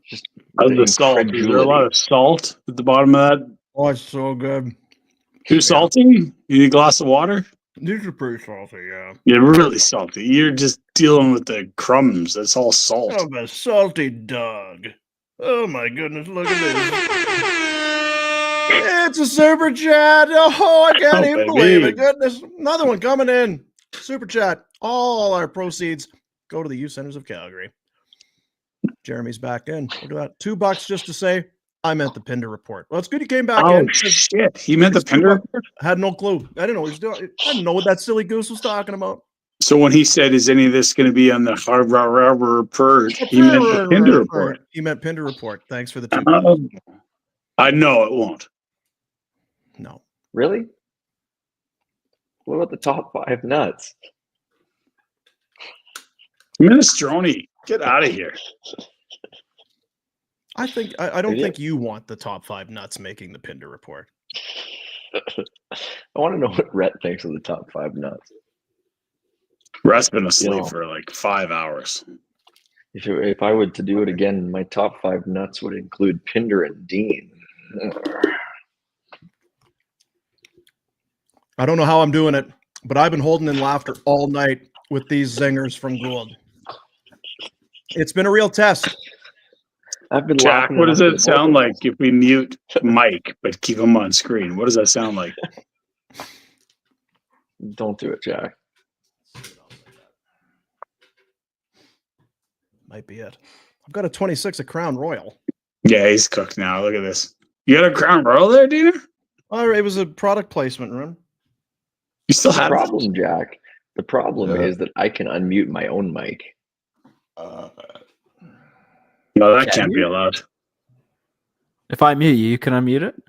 Just How's the the salt? Is there a lot of salt at the bottom of that? Oh, it's so good. Too salty? You need a glass of water? These are pretty salty, yeah. Yeah, really salty. You're just dealing with the crumbs. That's all salt. I'm a salty dog. Oh my goodness, look at this. It's a super chat. Oh, I can't even believe it. Goodness. Another one coming in. Super chat. All our proceeds go to the youth centers of Calgary. Jeremy's back in. Look at that. $2 just to say I meant the Pinder report. Well, it's good he came back in. Shit. He meant the Pinder report? I had no clue. I didn't know what he was doing. I didn't know what that silly goose was talking about. So when he said, is any of this going to be on the Harvard report, he meant the Pinder report. He meant Pinder report. Thanks for the $2. I know it won't. No. Really? What about the top 5 nuts? Minestrone, get out of here. I think I don't think you want the top 5 nuts making the Pinder report. I want to know what Rhett thinks of the top 5 nuts. Rhett's been asleep for like 5 hours. If I were to do it again, my top 5 nuts would include Pinder and Dean. I don't know how I'm doing it, but I've been holding in laughter all night with these zingers from Gould. It's been a real test. I've been Jack, laughing. what does it sound like if we mute Mike but keep him on screen? What does that sound like? Don't do it, Jack. Might be it. I've got a 26 at Crown Royal. Yeah, he's cooked now. Look at this. You got a Crown Royal there, Dina? Oh, it was a product placement room. You still The have problem, Jack. The problem is that I can unmute my own mic. No, that can't be allowed. If I mute you, you can unmute it?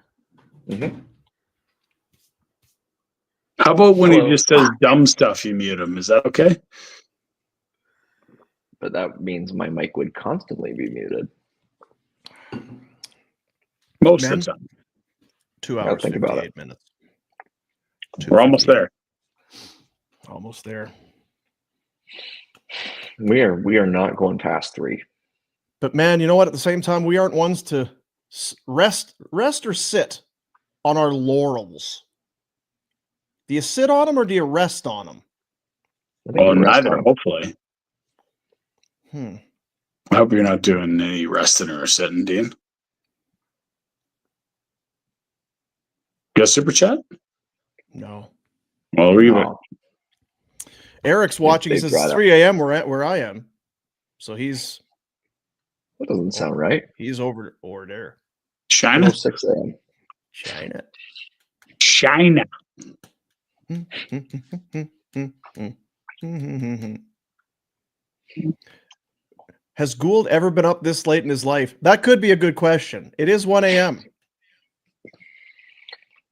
Mm-hmm. How about when he just says dumb stuff, you mute him? Is that okay? But that means my mic would constantly be muted. Most of the time. 2 hours, think about 58 minutes. We're almost there. Almost there. We are not going past 3. But man, you know what? At the same time, we aren't ones to rest or sit on our laurels. Do you sit on them or do you rest on them? Well, neither, hopefully. I hope you're not doing any resting or sitting, Dean. Got a super chat? No. Well, leave it. Eric's watching. He says it's 3 a.m. where I am. So he's... That doesn't sound right. He's over there. China? 6 a.m. China. Has Gould ever been up this late in his life? That could be a good question. It is 1 a.m.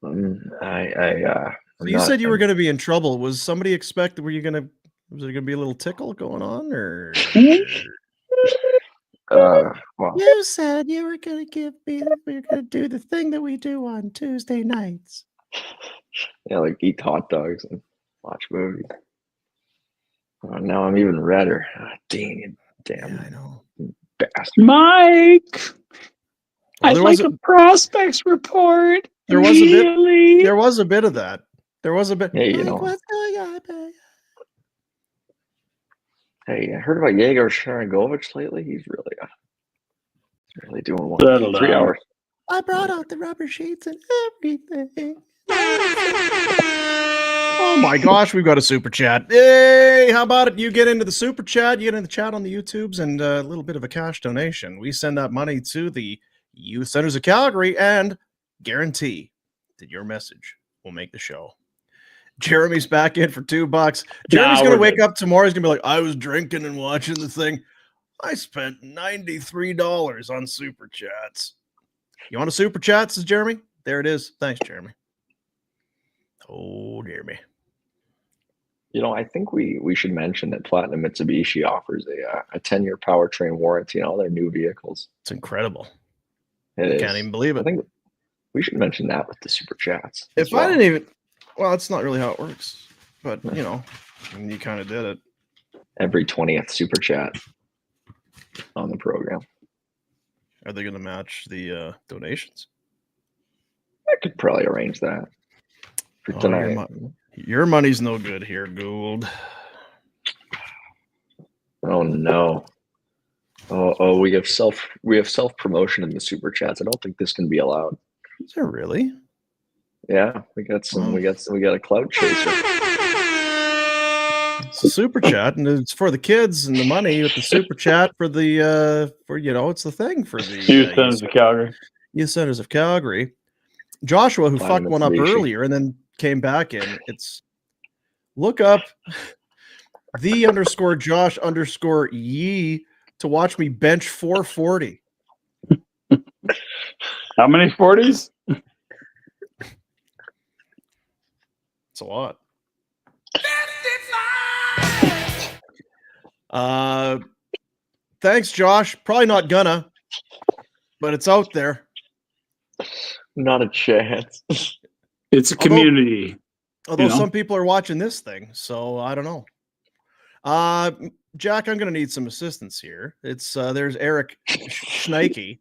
So you said you were going to be in trouble. Was somebody expected? Was there going to be a little tickle going on, or? Well, You said you were going to we were going to do the thing that we do on Tuesday nights. yeah, like eat hot dogs and watch movies. Now I'm even redder. Dang it, damn! Yeah, I know. Bastard. Mike, Well, I'd like a prospects report. There was a bit of that. There was a bit. Hey, you know. What's going on, babe? Hey, I heard about Yegor Sharangovich lately. He's really doing well. 3 hours. I brought out the rubber sheets and everything. Oh my gosh, we've got a super chat. Hey, how about it? You get into the super chat, you get in the chat on the YouTubes, and a little bit of a cash donation. We send that money to the Youth Centers of Calgary and guarantee that your message will make the show. Jeremy's back in for $2. Jeremy's going to wake up tomorrow. He's going to be like, I was drinking and watching the thing. I spent $93 on super chats. You want a super chat, says Jeremy? There it is. Thanks, Jeremy. Oh, Jeremy. You know, I think we should mention that Platinum Mitsubishi offers a 10-year powertrain warranty on all their new vehicles. It's incredible. I can't even believe it. I think we should mention that with the super chats. If I didn't even, well, that's not really how it works, but you know, you kind of did it. Every 20th super chat on the program. Are they going to match the donations? I could probably arrange that for tonight. Your money's no good here, Gould. Oh no. Oh, we have self promotion in the super chats. I don't think this can be allowed. Is there really? Yeah, we got a cloud chaser. It's a super chat, and it's for the kids and the money with the super chat for the it's the thing for the Youth Centers of Calgary. Youth Centers of Calgary. Joshua, who fucked one up earlier and then came back in. It's look up the _Josh_Yee to watch me bench 440. How many 40s? It's a lot. Thanks, Josh. Probably not gonna, but it's out there. Not a chance. It's a community. Although some people are watching this thing, so I don't know. Jack, I'm going to need some assistance here. It's there's Eric Schneike.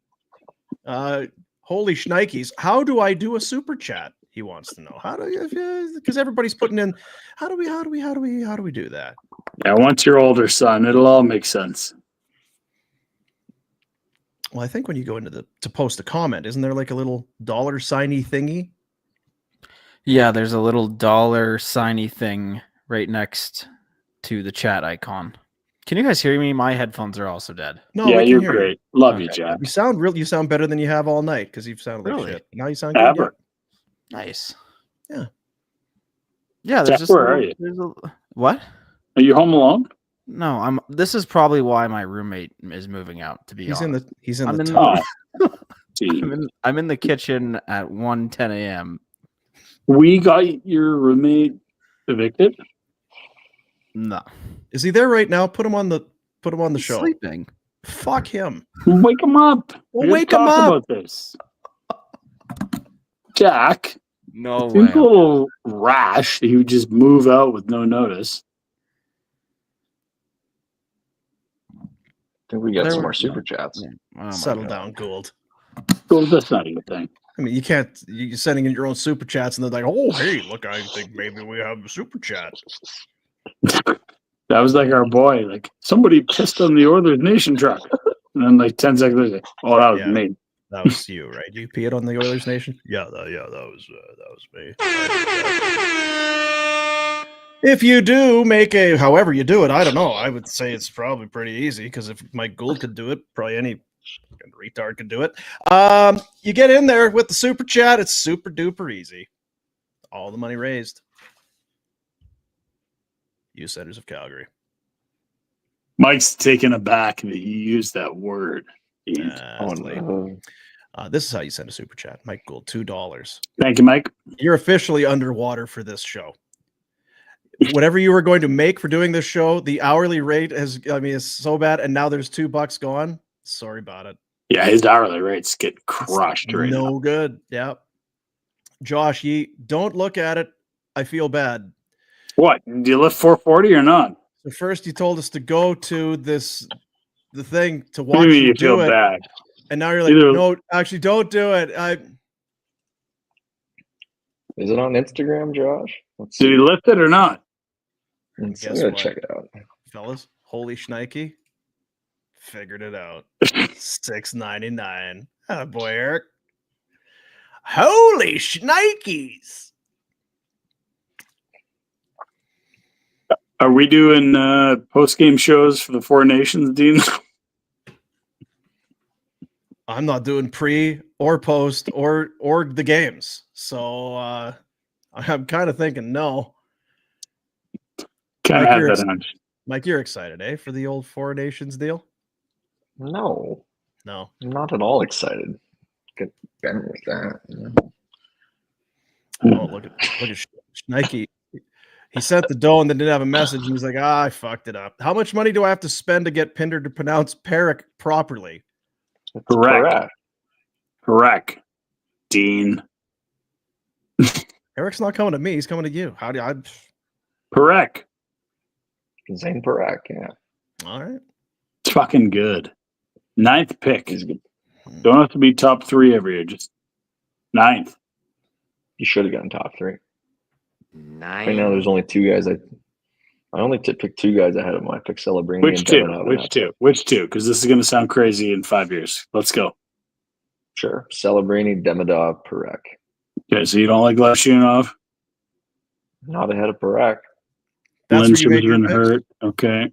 Holy Schneikes. How do I do a super chat? He wants to know. How do you, because everybody's putting in, how do we do that? Yeah, once you're older, son, it'll all make sense. Well, I think when you go into to post a comment, isn't there like a little $signy thingy? Yeah, there's a little $signy thing right next to the chat icon. Can you guys hear me? My headphones are also dead. No, yeah, you're great. Love you, Jack. You sound better than you have all night because you've sounded like shit. Now you sound good. Yet. Nice. Yeah. Yeah. Jack, where are you? What? Are you home alone? No, this is probably why my roommate is moving out. To be honest, he's in the top. I'm in the kitchen at 1:10 a.m. We got your roommate evicted. No, is he there right now? Put him on the show. Sleeping. Fuck him. Wake him up. Wake him up. About this. Jack. No way. Seems a little rash that he would just move out with no notice. I think we got some more super chats. Oh, settle down, Gould. Well, that's not a good thing. I mean, you're sending in your own super chats and they're like, oh, hey, look, I think maybe we have a super chat. That was like our boy. Like, somebody pissed on the Oilers Nation truck. And then like 10 seconds later, oh, that was me. That was you, right? You peed on the Oilers Nation? Yeah, that was me. If you do make however you do it, I don't know. I would say it's probably pretty easy because if Mike Gould could do it, probably any retard could do it. You get in there with the super chat. It's super duper easy. All the money raised. Youth Centers of Calgary. Mike's taken aback that you used that word. This is how you send a super chat. Mike Gould, $2. Thank you, Mike. You're officially underwater for this show. Whatever you were going to make for doing this show, the hourly rate is so bad, and now there's $2 gone. Sorry about it. Yeah, his hourly rates get crushed right now. No good. Yeah. Josh, don't look at it. I feel bad. What? Do you lift 440 or not? So first you told us to go to the thing to watch you do feel it. bad. And now you're like, no, actually don't do it. Is it on Instagram, Josh? Did he lift it or not? I'm gonna check it out. Fellas, holy shnikey. Figured it out. $6.99. Oh boy, Eric. Holy shnikes. Are we doing post-game shows for the Four Nations, Dean? I'm not doing pre or post or the games. So I'm kind of thinking no. Kind of have that hunch. Mike, you're excited, eh, for the old Four Nations deal? No. I'm not at all excited. Get Ben with that. Oh, look at Nike. He sent the dough and then didn't have a message, and he's like, I fucked it up. How much money do I have to spend to get Pinder to pronounce Perrick properly? Correct. Dean. Eric's not coming to me. He's coming to you. How do I? Correct. Zane Perrick, yeah. All right. It's fucking good. 9th pick. He's good. Don't have to be top 3 every year. Just 9th. You should have gotten top 3. 9. Right now, there's only 2 guys. I only picked 2 guys ahead of him. I picked Celebrini. Which two? Because this is going to sound crazy in 5 years. Let's go. Sure. Celebrini, Demidov, Perrick. Okay, so you don't like Lashunov? Not ahead of Perrick. Lindstrom's been hurt. Okay.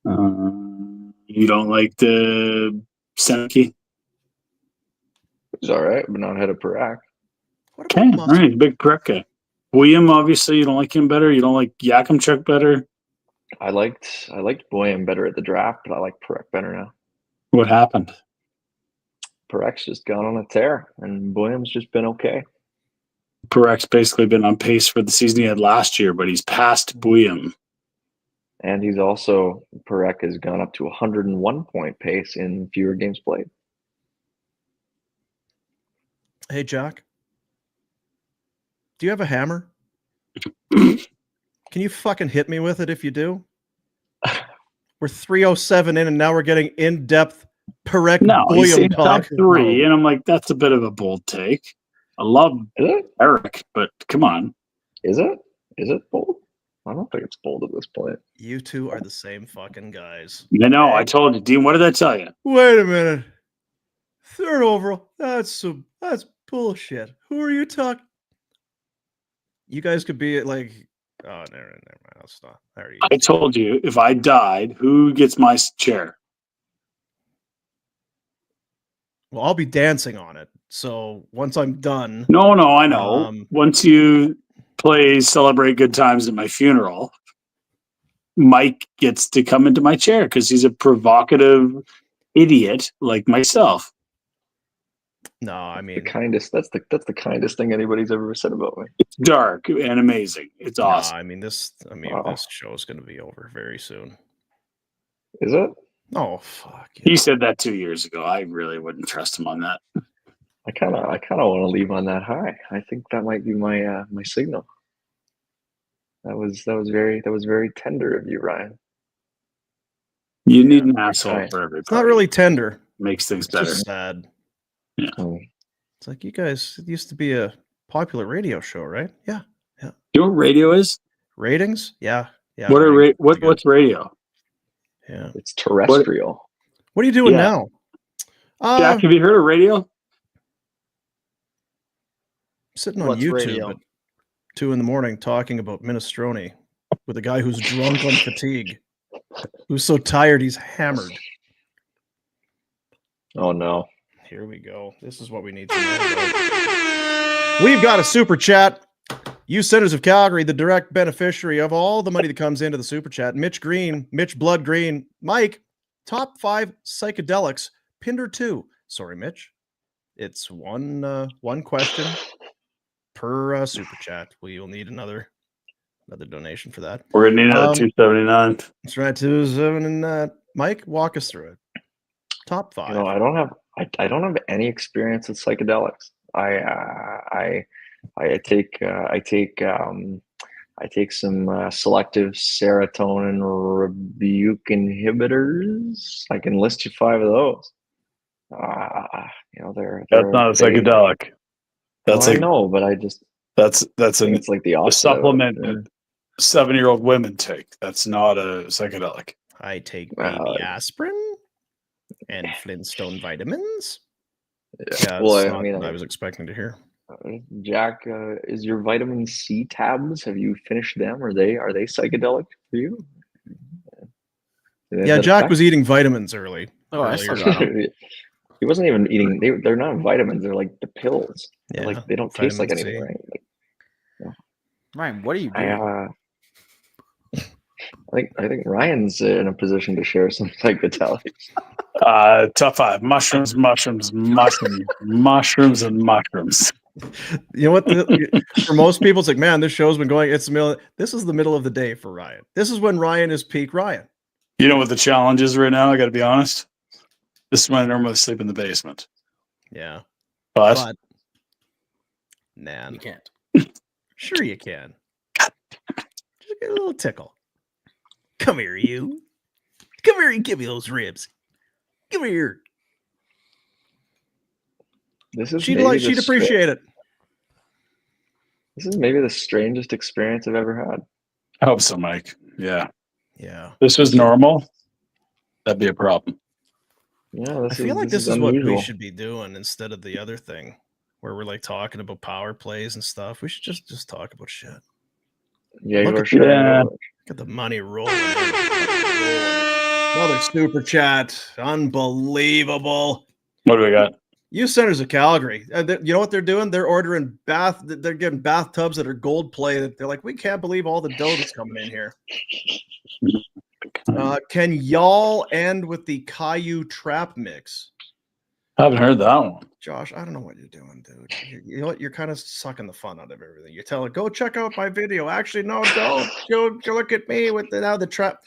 You don't like the Seneke? He's all right, but not ahead of Perrick. Okay, all right, big Perrick guy. William, obviously, you don't like him better. You don't like Yakimchuk better. I liked Boyan better at the draft, but I like Perrick better now. What happened? Perrick's just gone on a tear, and Boyam's just been okay. Perrick's basically been on pace for the season he had last year, but he's passed Boyam. And he's also, Perrick has gone up to 101 point pace in fewer games played. Hey, Jack. Do you have a hammer? Can you fucking hit me with it if you do? We're 3:07 in, and now we're getting in-depth Perrick Boyam talk. Top 3, and I'm like, that's a bit of a bold take. I love Eric, but come on. Is it bold? I don't think it's bold at this point. You two are the same fucking guys. No, I told you, Dean. What did I tell you? Wait a minute. 3rd overall. That's bullshit. Who are you talking? You guys could be like, oh, never mind. That's not. I told you, if I died, who gets my chair? Well, I'll be dancing on it. So once I'm done. No, I know. Once you play Celebrate Good Times at my funeral, Mike gets to come into my chair because he's a provocative idiot like myself. No, I mean that's the kindest thing anybody's ever said about me. It's dark and amazing. It's awesome. I mean this show is going to be over very soon. Is it? Oh fuck! He said that 2 years ago. I really wouldn't trust him on that. I kind of want to leave on that high. I think that might be my my signal. That was very tender of you, Ryan. You need an asshole for everybody. It's not really tender. Makes things better. Just sad. Yeah. It's like you guys, it used to be a popular radio show, right? Yeah. You know what radio is? Ratings? Yeah. What's radio? Yeah. It's terrestrial. What are you doing now? Jack, have you heard of radio? Sitting on YouTube at 2 a.m. talking about minestrone with a guy who's drunk on fatigue, who's so tired he's hammered. Oh no. Here we go. This is what we need to know. We've got a super chat. You Senators of Calgary, the direct beneficiary of all the money that comes into the super chat. Mitch Blood Green, Mike, top 5 psychedelics, Pinder 2. Sorry, Mitch. It's one question per super chat. We will need another donation for that. We're gonna need another 279. That's right, 279. Mike, walk us through it. Top 5. I don't have any experience with psychedelics. I take some selective serotonin rebuke inhibitors. I can list you 5 of those. That's not a psychedelic. I know, but I just that's it's like the opposite supplement that 7-year-old women take. That's not a psychedelic. I take baby aspirin and Flintstone vitamins. Yeah, well, I mean, I was expecting to hear. Jack, is your vitamin C tabs? Have you finished them? Are they psychedelic for you? Yeah, Jack was eating vitamins early. Oh, I still got them. He wasn't even eating. They're not vitamins. They're like the pills. Yeah, like they don't taste like anything, right? Ryan, what are you doing? I think Ryan's in a position to share some psychedelics. Top 5: mushrooms, mushrooms, mushrooms, mushrooms, and mushrooms. You know what? For most people, it's like, man, this show's been going. It's the middle. This is the middle of the day for Ryan. This is when Ryan is peak Ryan. You know what the challenge is right now? I got to be honest. This is when I normally sleep in the basement. Yeah, but man, you can't. Sure, you can. Just get a little tickle. Come here, you. Come here and give me those ribs. Come here. She'd appreciate it. This is maybe the strangest experience I've ever had. I hope so, Mike. Yeah. Yeah. This was normal. That'd be a problem. Yeah. I feel like this is what we should be doing instead of the other thing where we're like talking about power plays and stuff. We should just talk about shit. Yeah, look at the money rolling. Another super chat. Unbelievable. What do we got? Youth Centers of Calgary. You know what they're doing? They're ordering they're getting bathtubs that are gold plated. They're like, we can't believe all the dough that's coming in here. Can y'all end with the Caillou trap mix? I haven't heard that one. Josh, I don't know what you're doing, dude. You know what? You're kind of sucking the fun out of everything. You tell it, go check out my video. Actually, no, don't. Go look at me with the trap.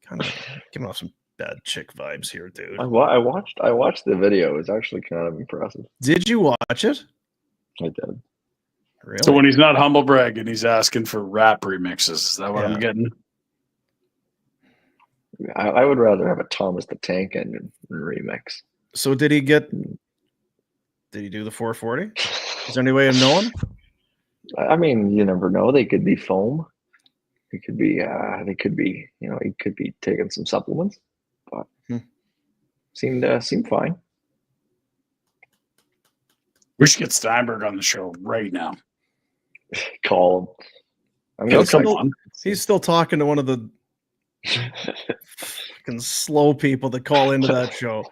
Kind of giving off some bad chick vibes here, dude. I watched the video. It was actually kind of impressive. Did you watch it? I did. Really? So when he's not humble bragging, he's asking for rap remixes. Is that what I'm getting? I would rather have a Thomas the Tank Engine remix. So did he do the 440? Is there any way of knowing? I mean, you never know. They could be foam. They could be he could be taking some supplements, but seemed fine. We should get Steinberg on the show right now. Call him. He's still talking to one of the fucking slow people that call into that show.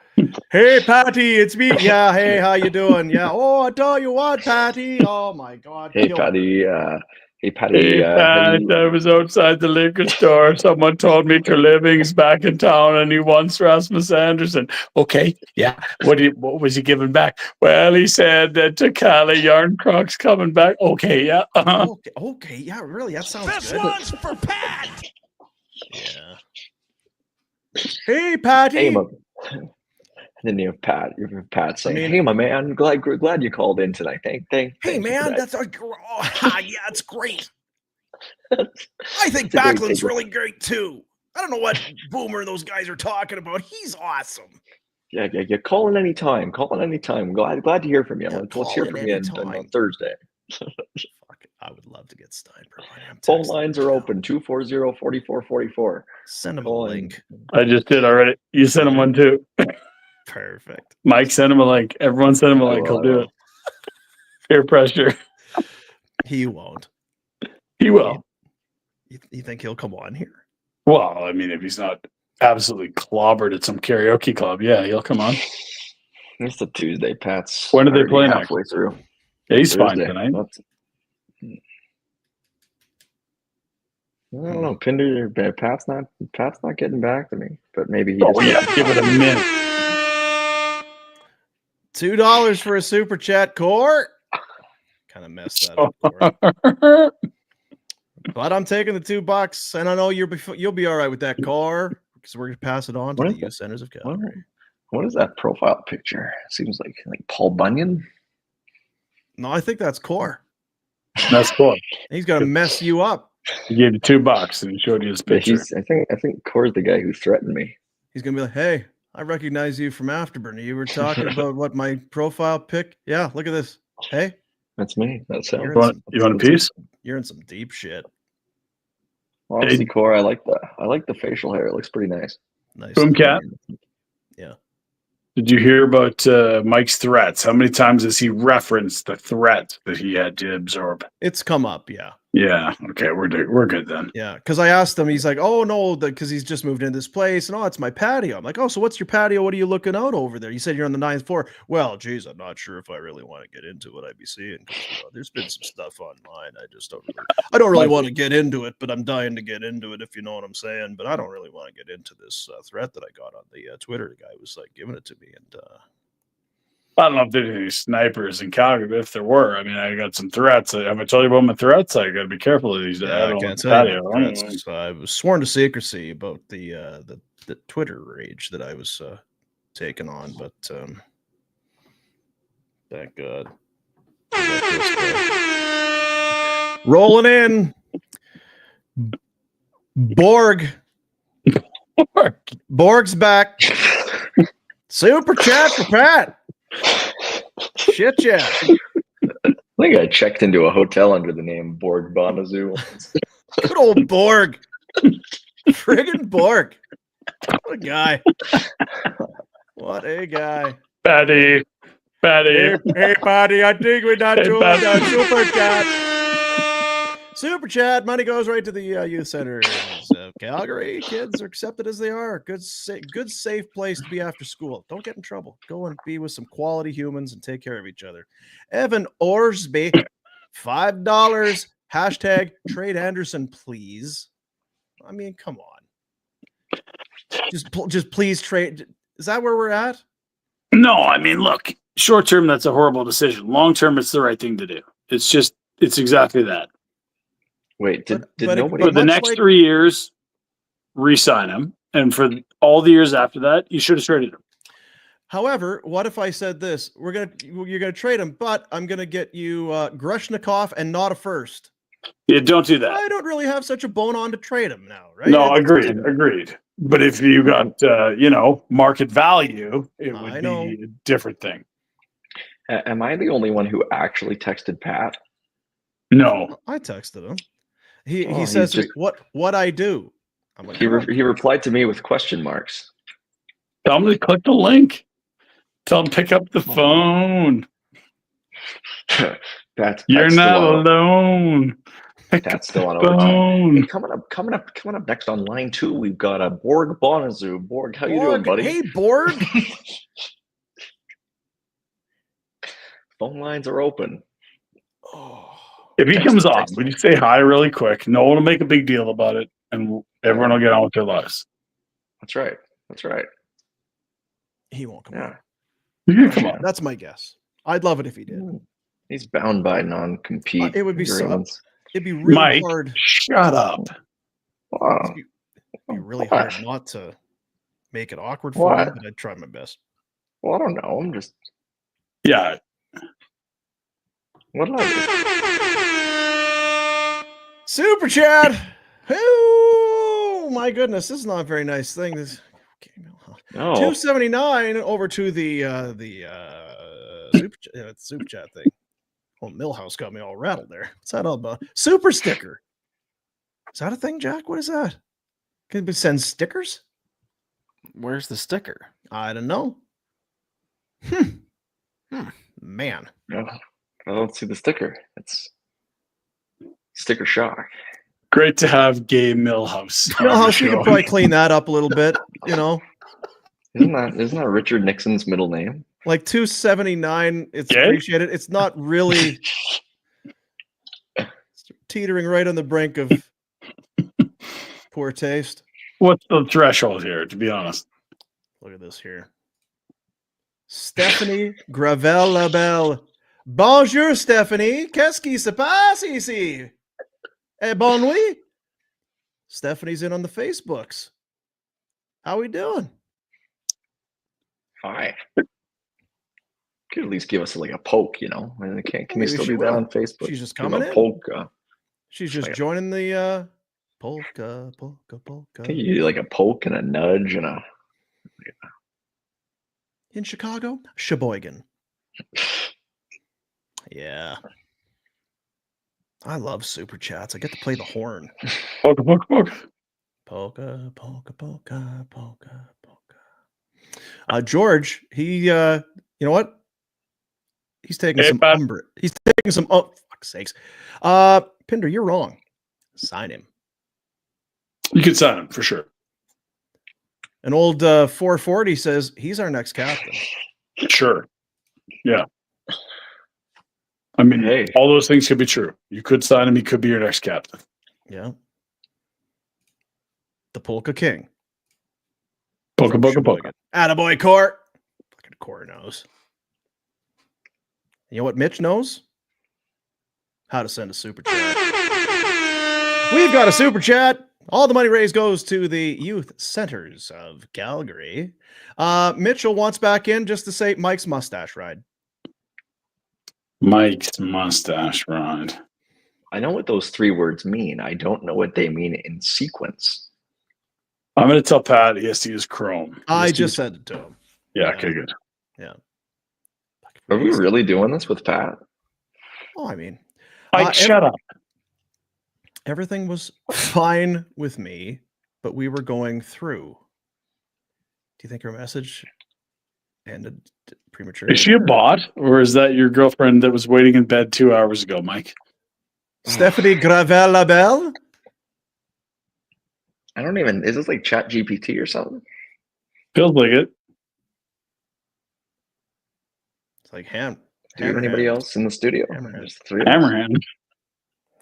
Hey, Patty, it's me. Yeah, hey, how you doing? Yeah. Oh, I tell you what, Patty. Oh my God. Hey, Patty. Hey, Patty. I was outside the liquor store. Someone told me Treliving's back in town and he wants Rasmus Andersson. Okay, yeah. What was he giving back? Well, he said that Takala Yarncrocs coming back. Okay, yeah. Uh-huh. Okay, yeah, really. That sounds this good. This one's for Pat. Yeah. Hey, Patty. Hey, then you have Pat. You have Pat saying, "Hey, my man, glad you called in tonight. Hey, man, that's it's great. I think Backlund's really great too. I don't know what Boomer and those guys are talking about. He's awesome. Yeah. Call in anytime. Glad to hear from you. Let's hear from you on Thursday. I would love to get Steinberg. Phone lines are open, 240-4444. Send him a link. I just did already. You sent him one too. Perfect. Mike sent him a link. Everyone sent him a link. He'll do it. Peer pressure. He won't. He will. You think he'll come on here? Well, I mean, if he's not absolutely clobbered at some karaoke club, yeah, he'll come on. It's a Tuesday, Pat's. When did they play halfway next? through? Yeah, he's fine tonight. I don't know. Pinder, Pat's not getting back to me, but maybe he give it a minute. $2 for a super chat, Core. Kind of messed that up, Core. But I'm taking the $2, and I know you'll be all right with that, Core, because we're gonna pass it on to the youth centers of Calgary. What is that profile picture? Seems like Paul Bunyan. No, I think that's Core. That's cool. He's gonna mess you up. He gave you $2 and he showed you his picture. I think Core's the guy who threatened me. He's gonna be like, "Hey, I recognize you from Afterburner. You were talking about what my profile pic? Yeah, look at this. Hey, that's me. That's him. You want a piece? You're in some deep shit. Honestly, Core, I like the facial hair. It looks pretty nice. Nice. Boom cat. Yeah. Did you hear about Mike's threats? How many times has he referenced the threat that he had to absorb? It's come up, yeah. Yeah. Okay, we're good then. Yeah, because I asked him, he's like, "Oh no," because he's just moved into this place, and it's my patio. I'm like, "Oh, so what's your patio? What are you looking out over there?" You said you're on the 9th floor. Well, geez, I'm not sure if I really want to get into what I'd be seeing. There's been some stuff online. I don't really want to get into it, but I'm dying to get into it, if you know what I'm saying. But I don't really want to get into this threat that I got on the Twitter. The guy was like giving it to me, and I don't know if there's any snipers in Calgary, but if there were, I mean, I got some threats. Have I told you about my threats? I got to be careful of these. I can't tell you. I was sworn to secrecy about the Twitter rage that I was taking on, but thank God. Rolling in, Borg. Borg's back. Super chat for Pat. Shit, yeah. I think I checked into a hotel under the name Borg Bonazoo. Good old Borg. Friggin' Borg. What a guy. What a guy. Patty. Hey, Patty, I think we're not doing that super chat. Super chat. Money goes right to the youth centers of Calgary. Kids are accepted as they are. Good, safe place to be after school. Don't get in trouble. Go and be with some quality humans and take care of each other. Evan Orsby, $5. Hashtag trade Andersson, please. I mean, come on. Just please trade. Is that where we're at? No, I mean, look, short term, that's a horrible decision. Long term, it's the right thing to do. It's exactly that. Wait, did but nobody for the next 3 years re-sign him, and for all the years after that, you should have traded him. However, what if I said this? You're gonna trade him, but I'm gonna get you Grushnikov and not a first. Yeah, don't do that. I don't really have such a bone on to trade him now, right? No, agreed. But if you got market value, it would be a different thing. Am I the only one who actually texted Pat? No, I texted him. He says what I do. I'm like, he replied to me with question marks. Tell him to click the link. Tell him to pick up the phone. You're not alone. That's still on overtime. Hey, coming up next on line 2, we've got a Borg Bonazoo. Borg, how you doing, buddy? Hey, Borg. Phone lines are open. If he comes on, would you say hi really quick? No one will make a big deal about it, and everyone will get on with their lives. That's right. He won't come on. Yeah, come on. That's my guess. I'd love it if he did. He's bound by non-compete. It would be agreements. It'd be really Mike, hard. Shut up. It'd be really hard not to make it awkward for him, but I'd try my best. Well, I don't know. I'm just. Yeah. What did I do? Super chat. Oh my goodness, this is not a very nice thing. This no. 279 over to the super chat thing. Well, Millhouse got me all rattled there. What's that all about? Super sticker. Is that a thing, Jack? What is that? Can we send stickers? Where's the sticker? I don't know. Man. No, I don't see the sticker. It's sticker shock. Great to have Gay Millhouse. Millhouse, you could probably clean that up a little bit, Isn't that Richard Nixon's middle name? Like 279, it's appreciated. It's not really teetering right on the brink of poor taste. What's the threshold here, to be honest? Look at this here. Stephanie Gravel-Labelle. Bonjour, Stephanie. Qu'est-ce qui se passe ici? Eh, bon nuit. Stephanie's in on the Facebooks. How we doing? Hi. Could at least give us like a poke, you know? I mean, can we still do that will. on Facebook? She's just Give coming a in. poke. She's just joining the polka. I think you do like a poke and a nudge and a. In Chicago, Sheboygan. Yeah. I love super chats. I get to play the horn. Polka, polka, polka. Polka, polka, polka, polka, polka. George, he, you know what? He's taking some umbrage. He's taking some, oh, fuck's sakes. Pinder, you're wrong. Sign him. You could sign him for sure. An old 440 says he's our next captain. Sure. Yeah. I mean, hey, all those things could be true. You could sign him. He could be your next captain. Yeah. The Polka King. Polka, polka, polka. Attaboy, Court. Fucking Court knows. You know what Mitch knows? How to send a super chat. We've got a super chat. All the money raised goes to the youth centers of Calgary. Mitchell wants back in just to say Mike's mustache ride. Mike's mustache ride. I know what those 3 words mean. I don't know what they mean in sequence. I'm going to tell Pat he has to use Chrome. I just said it to him. Yeah, okay, good. Yeah. Are we really doing this with Pat? Oh, I mean. Mike, shut up. Everything was fine with me, but we were going through. Do you think her message ended prematurely? Is she a bot, or is that your girlfriend that was waiting in bed 2 hours ago, Mike? Stephanie Gravel-Labelle? I don't even, is this like Chat GPT or something? Feels like it. It's like Ham. Do you have anybody else in the studio? There's 3 Hammerhand.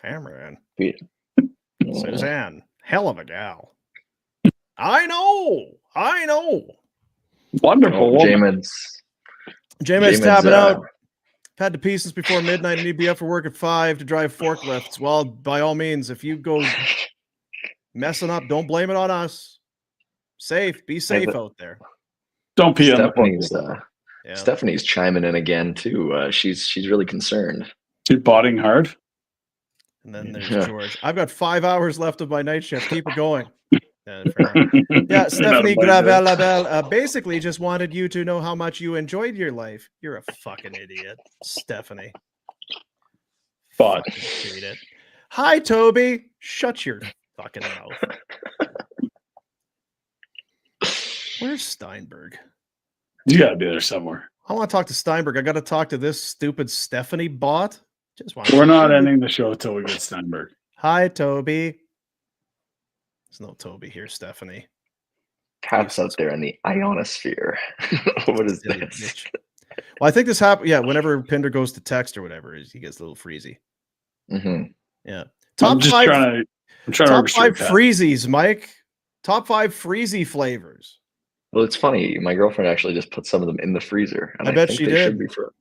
Hammerhand. Yeah. Suzanne. Hell of a gal. I know. Wonderful. J-Man's tapping out. Had to pee since before midnight and need to be up for work at 5 to drive forklifts. Well, by all means, if you go messing up, don't blame it on us. Be safe out there. Don't pee on the Stephanie's chiming in again too. She's really concerned. She's botting hard. And then there's George. I've got 5 hours left of my night shift. Keep it going. Yeah, Stephanie Gravel-Labelle basically just wanted you to know how much you enjoyed your life. You're a fucking idiot, Stephanie. Bot. Idiot. Hi, Toby. Shut your fucking mouth. Where's Steinberg? You gotta be there somewhere. I want to talk to Steinberg. I got to talk to this stupid Stephanie bot. We're not ending the show until we get Steinberg. Hi, Toby. There's no Toby here, Stephanie. Cap's out there in the ionosphere. What is this? Well, I think this happened. Yeah, whenever Pinder goes to text or whatever, he gets a little freezy. Mm-hmm. Yeah. I'm trying to top 5 freezies, Mike. Top 5 freezy flavors. Well, it's funny. My girlfriend actually just put some of them in the freezer. And I bet she did. Should be for...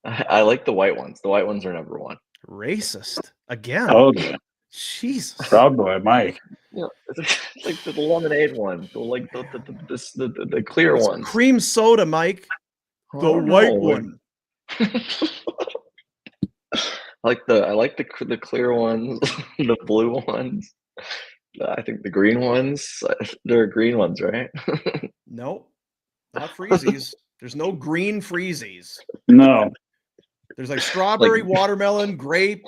I like the white ones. The white ones are number 1. Racist again. Oh, yeah. Jesus. Proud boy, Mike. Yeah, it's like the lemonade one, the clear it's ones. Cream soda, Mike. The white one. I like the clear ones, the blue ones. I think the green ones. They're green ones, right? Nope, not freezies. There's no green freezies. No. There's like strawberry, watermelon, grape,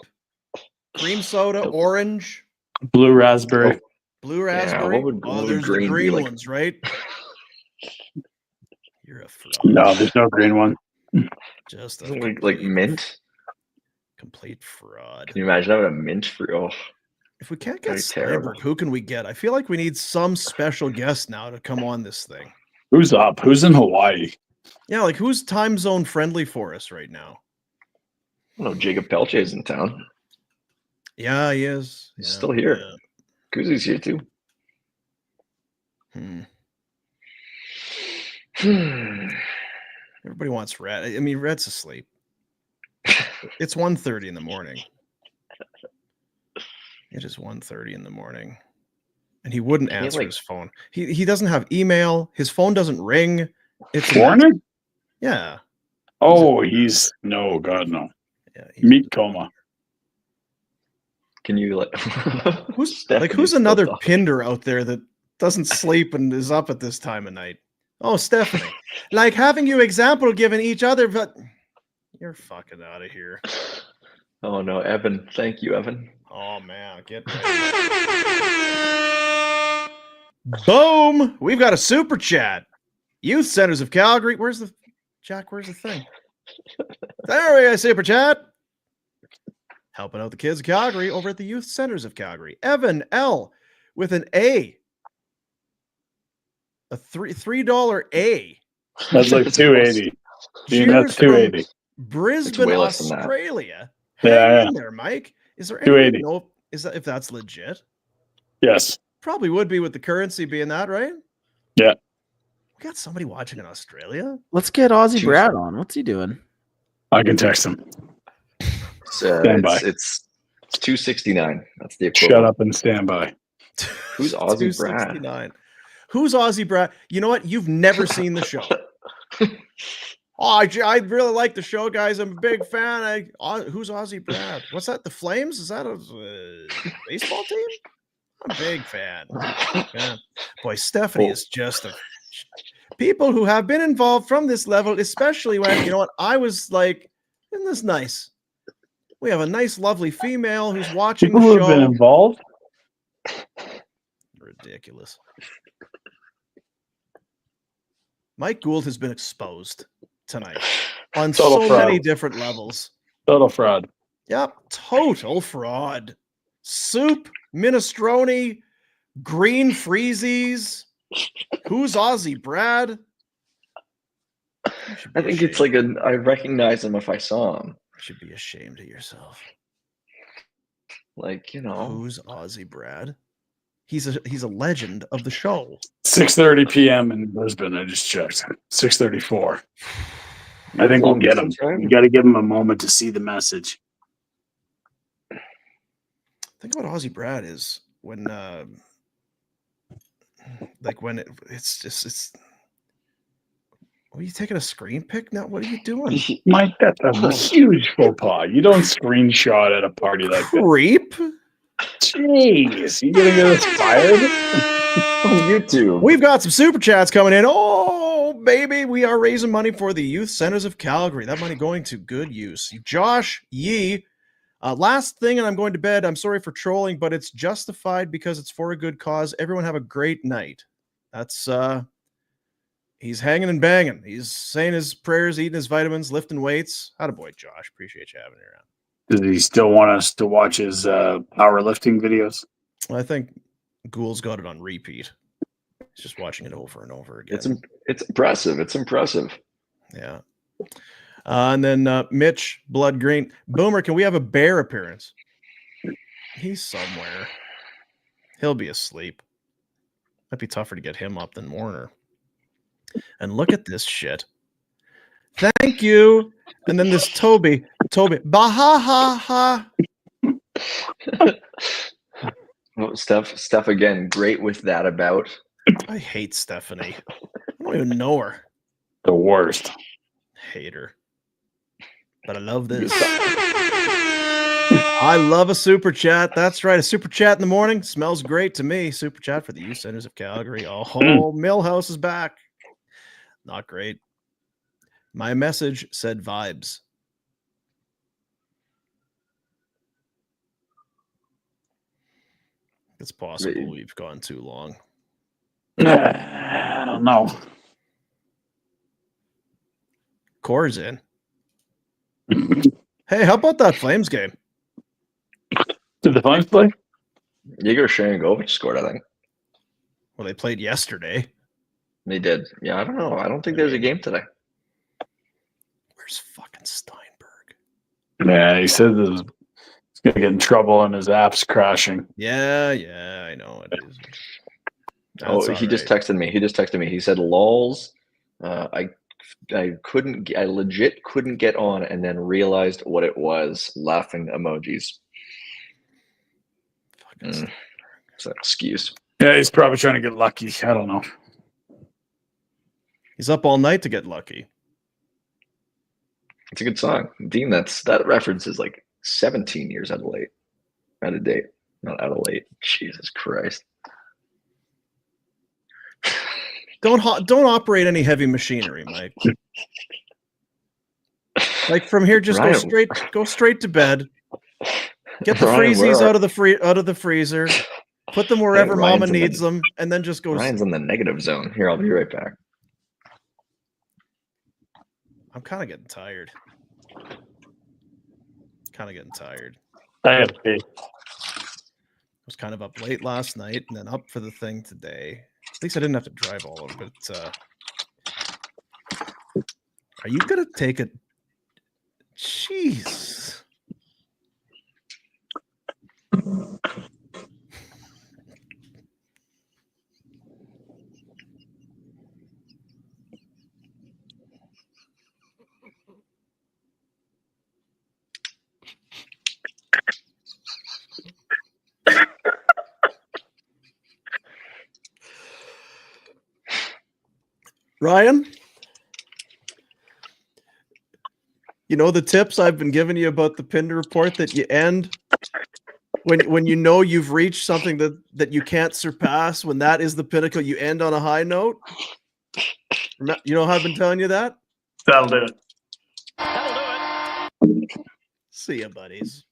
cream soda, orange, blue raspberry. Blue raspberry. Yeah, there's the green ones, right? You're a fraud. No, there's no green one. Just like mint. Complete fraud. Can you imagine having a mint fruit? Oh, if we can't get Steinberg, who can we get? I feel like we need some special guest now to come on this thing. Who's up? Who's in Hawaii? Yeah, like who's time zone friendly for us right now? I don't know. Jacob Pelche is in town. Yeah, he is. He's still here. Yeah. Kuzi's here too. Everybody wants Red. I mean, Red's asleep. It's 1:30 in the morning. It is 1:30 in the morning. And he wouldn't answer his phone. He doesn't have email. His phone doesn't ring. It's Warner? Yeah. Oh, no, God, no. Yeah, meat coma. Can you who's another Pinder out there that doesn't sleep and is up at this time of night? Oh, Stephanie. Like having you example given each other, but you're fucking out of here. Oh no, Evan. Thank you, Evan. Oh man, get ready. Boom! We've got a super chat. Youth Centers of Calgary. Where's the thing? There we go, super chat. Helping out the kids of Calgary over at the Youth Centers of Calgary. Evan L with an A. A $3 A. That's like $2.80. That's $2.80. Brisbane, Australia. Yeah. Hang in there, Mike. Is there any know if that's legit? Yes. Probably would be with the currency being that, right? Yeah. We got somebody watching in Australia. Let's get Aussie Brad on. What's he doing? I can text him. Stand by. It's $2.69. That's the equivalent. Shut up and stand by. Who's Aussie Brad? Who's Aussie Brad? You know what? You've never seen the show. I really like the show, guys. I'm a big fan. Who's Aussie Brad? What's that? The Flames? Is that a baseball team? I'm a big fan. Yeah. Boy, Stephanie is just a... People who have been involved from this level, especially when, you know what, I was like, isn't this nice? We have a nice, lovely female who's watching the show. People who have been involved? Ridiculous. Mike Gould has been exposed tonight on so many different levels. Total fraud. Yep, total fraud. Soup, minestrone, green freezies. Who's Aussie Brad? I think it's like I recognize him if I saw him. You should be ashamed of yourself. Like, you know. Who's Aussie Brad? He's a legend of the show. 6:30 p.m. in Brisbane. I just checked. 6:34. I think we'll get him. You got to give him a moment to see the message. Think about Aussie Brad is when, it's. Are you taking a screen pic now? What are you doing? Mike, that's a huge faux pas. You don't screenshot at a party like that. Creep. Jeez, you gonna get us fired on YouTube? We've got some super chats coming in. Oh, baby, we are raising money for the Youth Centers of Calgary. That money going to good use. Josh Yee, last thing, and I'm going to bed. I'm sorry for trolling, but it's justified because it's for a good cause. Everyone have a great night. That's he's hanging and banging. He's saying his prayers, eating his vitamins, lifting weights. Attaboy, Josh. Appreciate you having me around. Does he still want us to watch his powerlifting videos? Well, I think Gould's got it on repeat. He's just watching it over and over again. It's impressive. It's impressive. Yeah. And then Mitch, Blood Green. Boomer, can we have a bear appearance? He's somewhere. He'll be asleep. Might be tougher to get him up than Warner. And look at this shit. Thank you. And then this Toby, bah ha ha. Well, Steph again, great with that about. I hate Stephanie. I don't even know her. The worst. Hate her. But I love this. I love a super chat. That's right. A super chat in the morning smells great to me. Super chat for the Youth Centers of Calgary. Oh, Millhouse is back. Not great. My message said vibes. It's possible we've gone too long. I don't know. Core's in. Hey, how about that Flames game? Did the Flames play? Igor Sharangovich scored, I think. Well, they played yesterday. They did. Yeah, I don't know. I don't think there's a game today. Where's fucking Steinberg? Yeah, he said he's going to get in trouble and his app's crashing. Yeah, I know it is. He just texted me. He said, "Lols, I legit couldn't get on, and then realized what it was." Laughing emojis. It's an excuse. Yeah, he's probably trying to get lucky. I don't know. He's up all night to get lucky. It's a good song, Dean. That reference is like 17 years out of date, not out of late. Jesus Christ! Don't operate any heavy machinery, Mike. Like from here, just Ryan, go straight to bed. Get the freezies out of the freezer. Put them wherever Mama needs them, and then just go. Ryan's in the negative zone. Here, I'll be right back. I'm kind of getting tired. I have to pee. I was kind of up late last night, and then up for the thing today. At least I didn't have to drive all over. But are you gonna take a? Jeez. Ryan, you know the tips I've been giving you about the Pinder report that you end when you know you've reached something that you can't surpass, when that is the pinnacle, you end on a high note. You know how I've been telling you that? That'll do it. See ya, buddies.